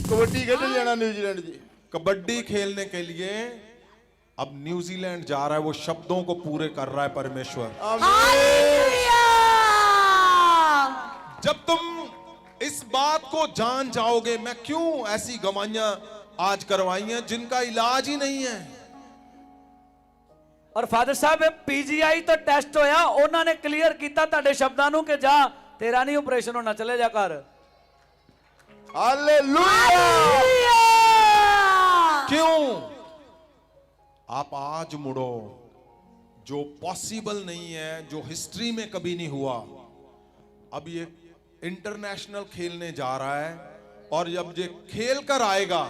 ਕਬੱਡੀ ਖੇਲਣ ਜਾਣਾ ਨਿਊਜ਼ੀਲੈਂਡ ਜੀ। कबड्डी खेलने के लिए अब न्यूजीलैंड जा रहा है, वो शब्दों को पूरे कर रहा है परमेश्वर। हालेलुया, जब तुम इस बात को जान जाओगे, मैं क्यों ऐसी गवाहियां आज करवाई हैं जिनका इलाज ही नहीं है। ਔਰ ਫਾਦਰ ਸਾਹਿਬ ਪੀਜੀਆਈ ਤੋਂ ਟੈਸਟ ਹੋਇਆ, ਉਹਨਾਂ ਨੇ ਕਲੀਅਰ ਕੀਤਾ ਤੁਹਾਡੇ ਸ਼ਬਦਾਂ ਨੂੰ ਕਿ ਜਾ ਤੇਰਾ ਨਹੀਂ ਆਪਰੇਸ਼ਨ ਹੋਣਾ, ਚਲੇ ਜਾ ਘਰ। ਹਾਲੇਲੂਇਆ। क्यों? आप आज मुड़ो, जो पॉसिबल नहीं है, जो हिस्ट्री में कभी नहीं हुआ, अब ये इंटरनेशनल खेलने जा रहा है, और जब ये खेल कर आएगा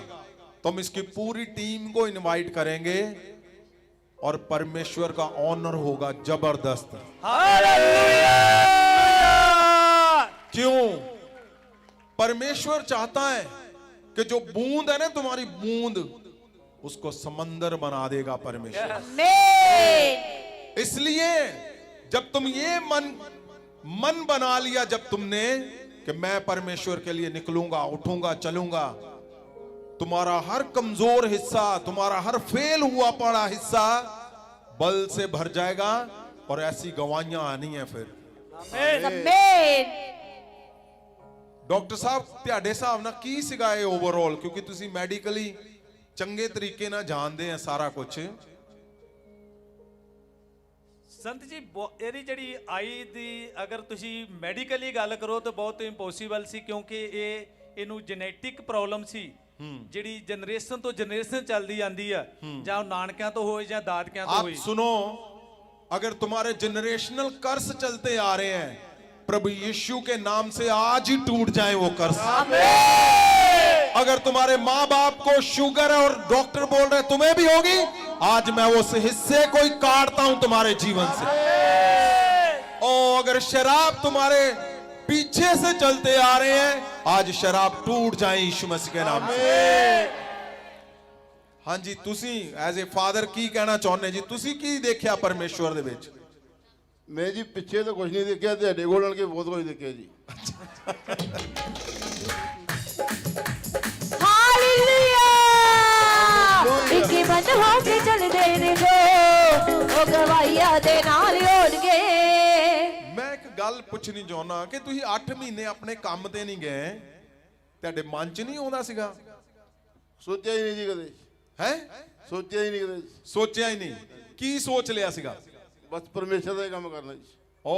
तो हम इसकी पूरी टीम को इनवाइट करेंगे और परमेश्वर का ऑनर होगा जबरदस्त। क्यों? परमेश्वर चाहता है कि जो बूंद है ना तुम्हारी बूंद, उसको समंदर बना देगा परमेश्वर। इसलिए जब तुम ये मन बना लिया, जब तुमने कि मैं परमेश्वर के लिए निकलूंगा, उठूंगा, चलूंगा, तुम्हारा हर कमजोर हिस्सा, तुम्हारा हर फेल हुआ पड़ा हिस्सा बल से भर जाएगा, और ऐसी गवाहियां आनी है फिर। आमीन। डॉक्टर साहब ਤੁਹਾਡੇ ਹਿਸਾਬ ਨਾਲ ਕੀ ਸੀਗਾ ਇਹ ਓਵਰਆਲ, ਕਿਉਂਕਿ ਤੁਸੀਂ ਮੈਡੀਕਲੀ ਚੰਗੇ ਤਰੀਕੇ ਨਾਲ ਜਾਣਦੇ ਆ ਸਾਰਾ ਕੁਝ। ਸੰਤ ਜੀ ਇਹਦੀ ਜਿਹੜੀ ਆਈ ਦੀ ਅਗਰ ਤੁਸੀਂ ਮੈਡੀਕਲੀ ਗੱਲ ਕਰੋ ਤਾਂ ਬਹੁਤ ਇੰਪੋਸੀਬਲ ਸੀ, ਕਿਉਂਕਿ ਇਹਨੂੰ ਜੈਨੇਟਿਕ ਪ੍ਰੋਬਲਮ ਸੀ ਜਿਹੜੀ ਜਨਰੇਸ਼ਨ ਤੋਂ ਜਨਰੇਸ਼ਨ ਚੱਲਦੀ ਆਂਦੀ ਆ, ਜਾਂ ਨਾਨਕਿਆਂ ਤੋਂ ਹੋਏ ਜਾਂ ਦਾਦਕਿਆਂ ਤੋਂ ਹੋਈ। आप सुनो, अगर तुम्हारे जनरेशनल कर्स चलते आ रहे हैं, प्रभु यीशु के नाम से आज ही टूट जाए वो कर्स। अगर तुम्हारे माँ बाप को शुगर है और डॉक्टर बोल रहे तुम्हें भी होगी, आज मैं उस हिस्से को ही काटता हूं तुम्हारे जीवन से। और अगर शराब तुम्हारे पीछे से चलते आ रहे हैं, आज शराब टूट जाए यीशु मसीह के नाम से। हाँ जी, तुसी एज ए फादर की कहना चाਹੁੰਦੇ ਜੀ? ਤੁਸੀਂ ਕੀ ਦੇਖਿਆ ਪਰਮੇਸ਼ਵਰ ਦੇ ਵਿੱਚ? ਮੈਂ ਜੀ ਪਿੱਛੇ ਤਾਂ ਕੁਝ ਨਹੀਂ ਦੇਖਿਆ, ਤੁਹਾਡੇ ਕੋਲ ਆਣ ਕੇ ਬਹੁਤ ਕੁਝ ਦੇਖਿਆ ਜੀ। हालेलुया, एक मन होके चलदे ने जो, वो गवाहियां दे नाल होणगे। ਮੈਂ ਇੱਕ ਗੱਲ ਪੁੱਛਣੀ ਚਾਹੁੰਦਾ ਕਿ ਤੁਸੀਂ 8 ਮਹੀਨੇ ਆਪਣੇ ਕੰਮ ਤੇ ਨਹੀਂ ਗਏ, ਤੁਹਾਡੇ ਮਨ 'ਚ ਨਹੀਂ ਆਉਂਦਾ ਸੀਗਾ? ਸੋਚਿਆ ਹੀ ਨਹੀਂ ਜੀ ਕਦੇ। ਹੈ ਸੋਚਿਆ ਹੀ ਨਹੀਂ ਕਦੇ। ਸੋਚਿਆ ਹੀ ਨਹੀਂ? ਕੀ ਸੋਚ ਲਿਆ ਸੀਗਾ? ਬਸ ਪਰਮੇਸ਼ਰ ਦਾ ਹੀ ਕੰਮ ਕਰਨਾ ਜੀ। ओ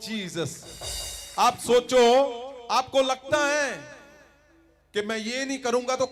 जीसस, आप सोचो, आपको लगता है कि मैं ये नहीं करूंगा तो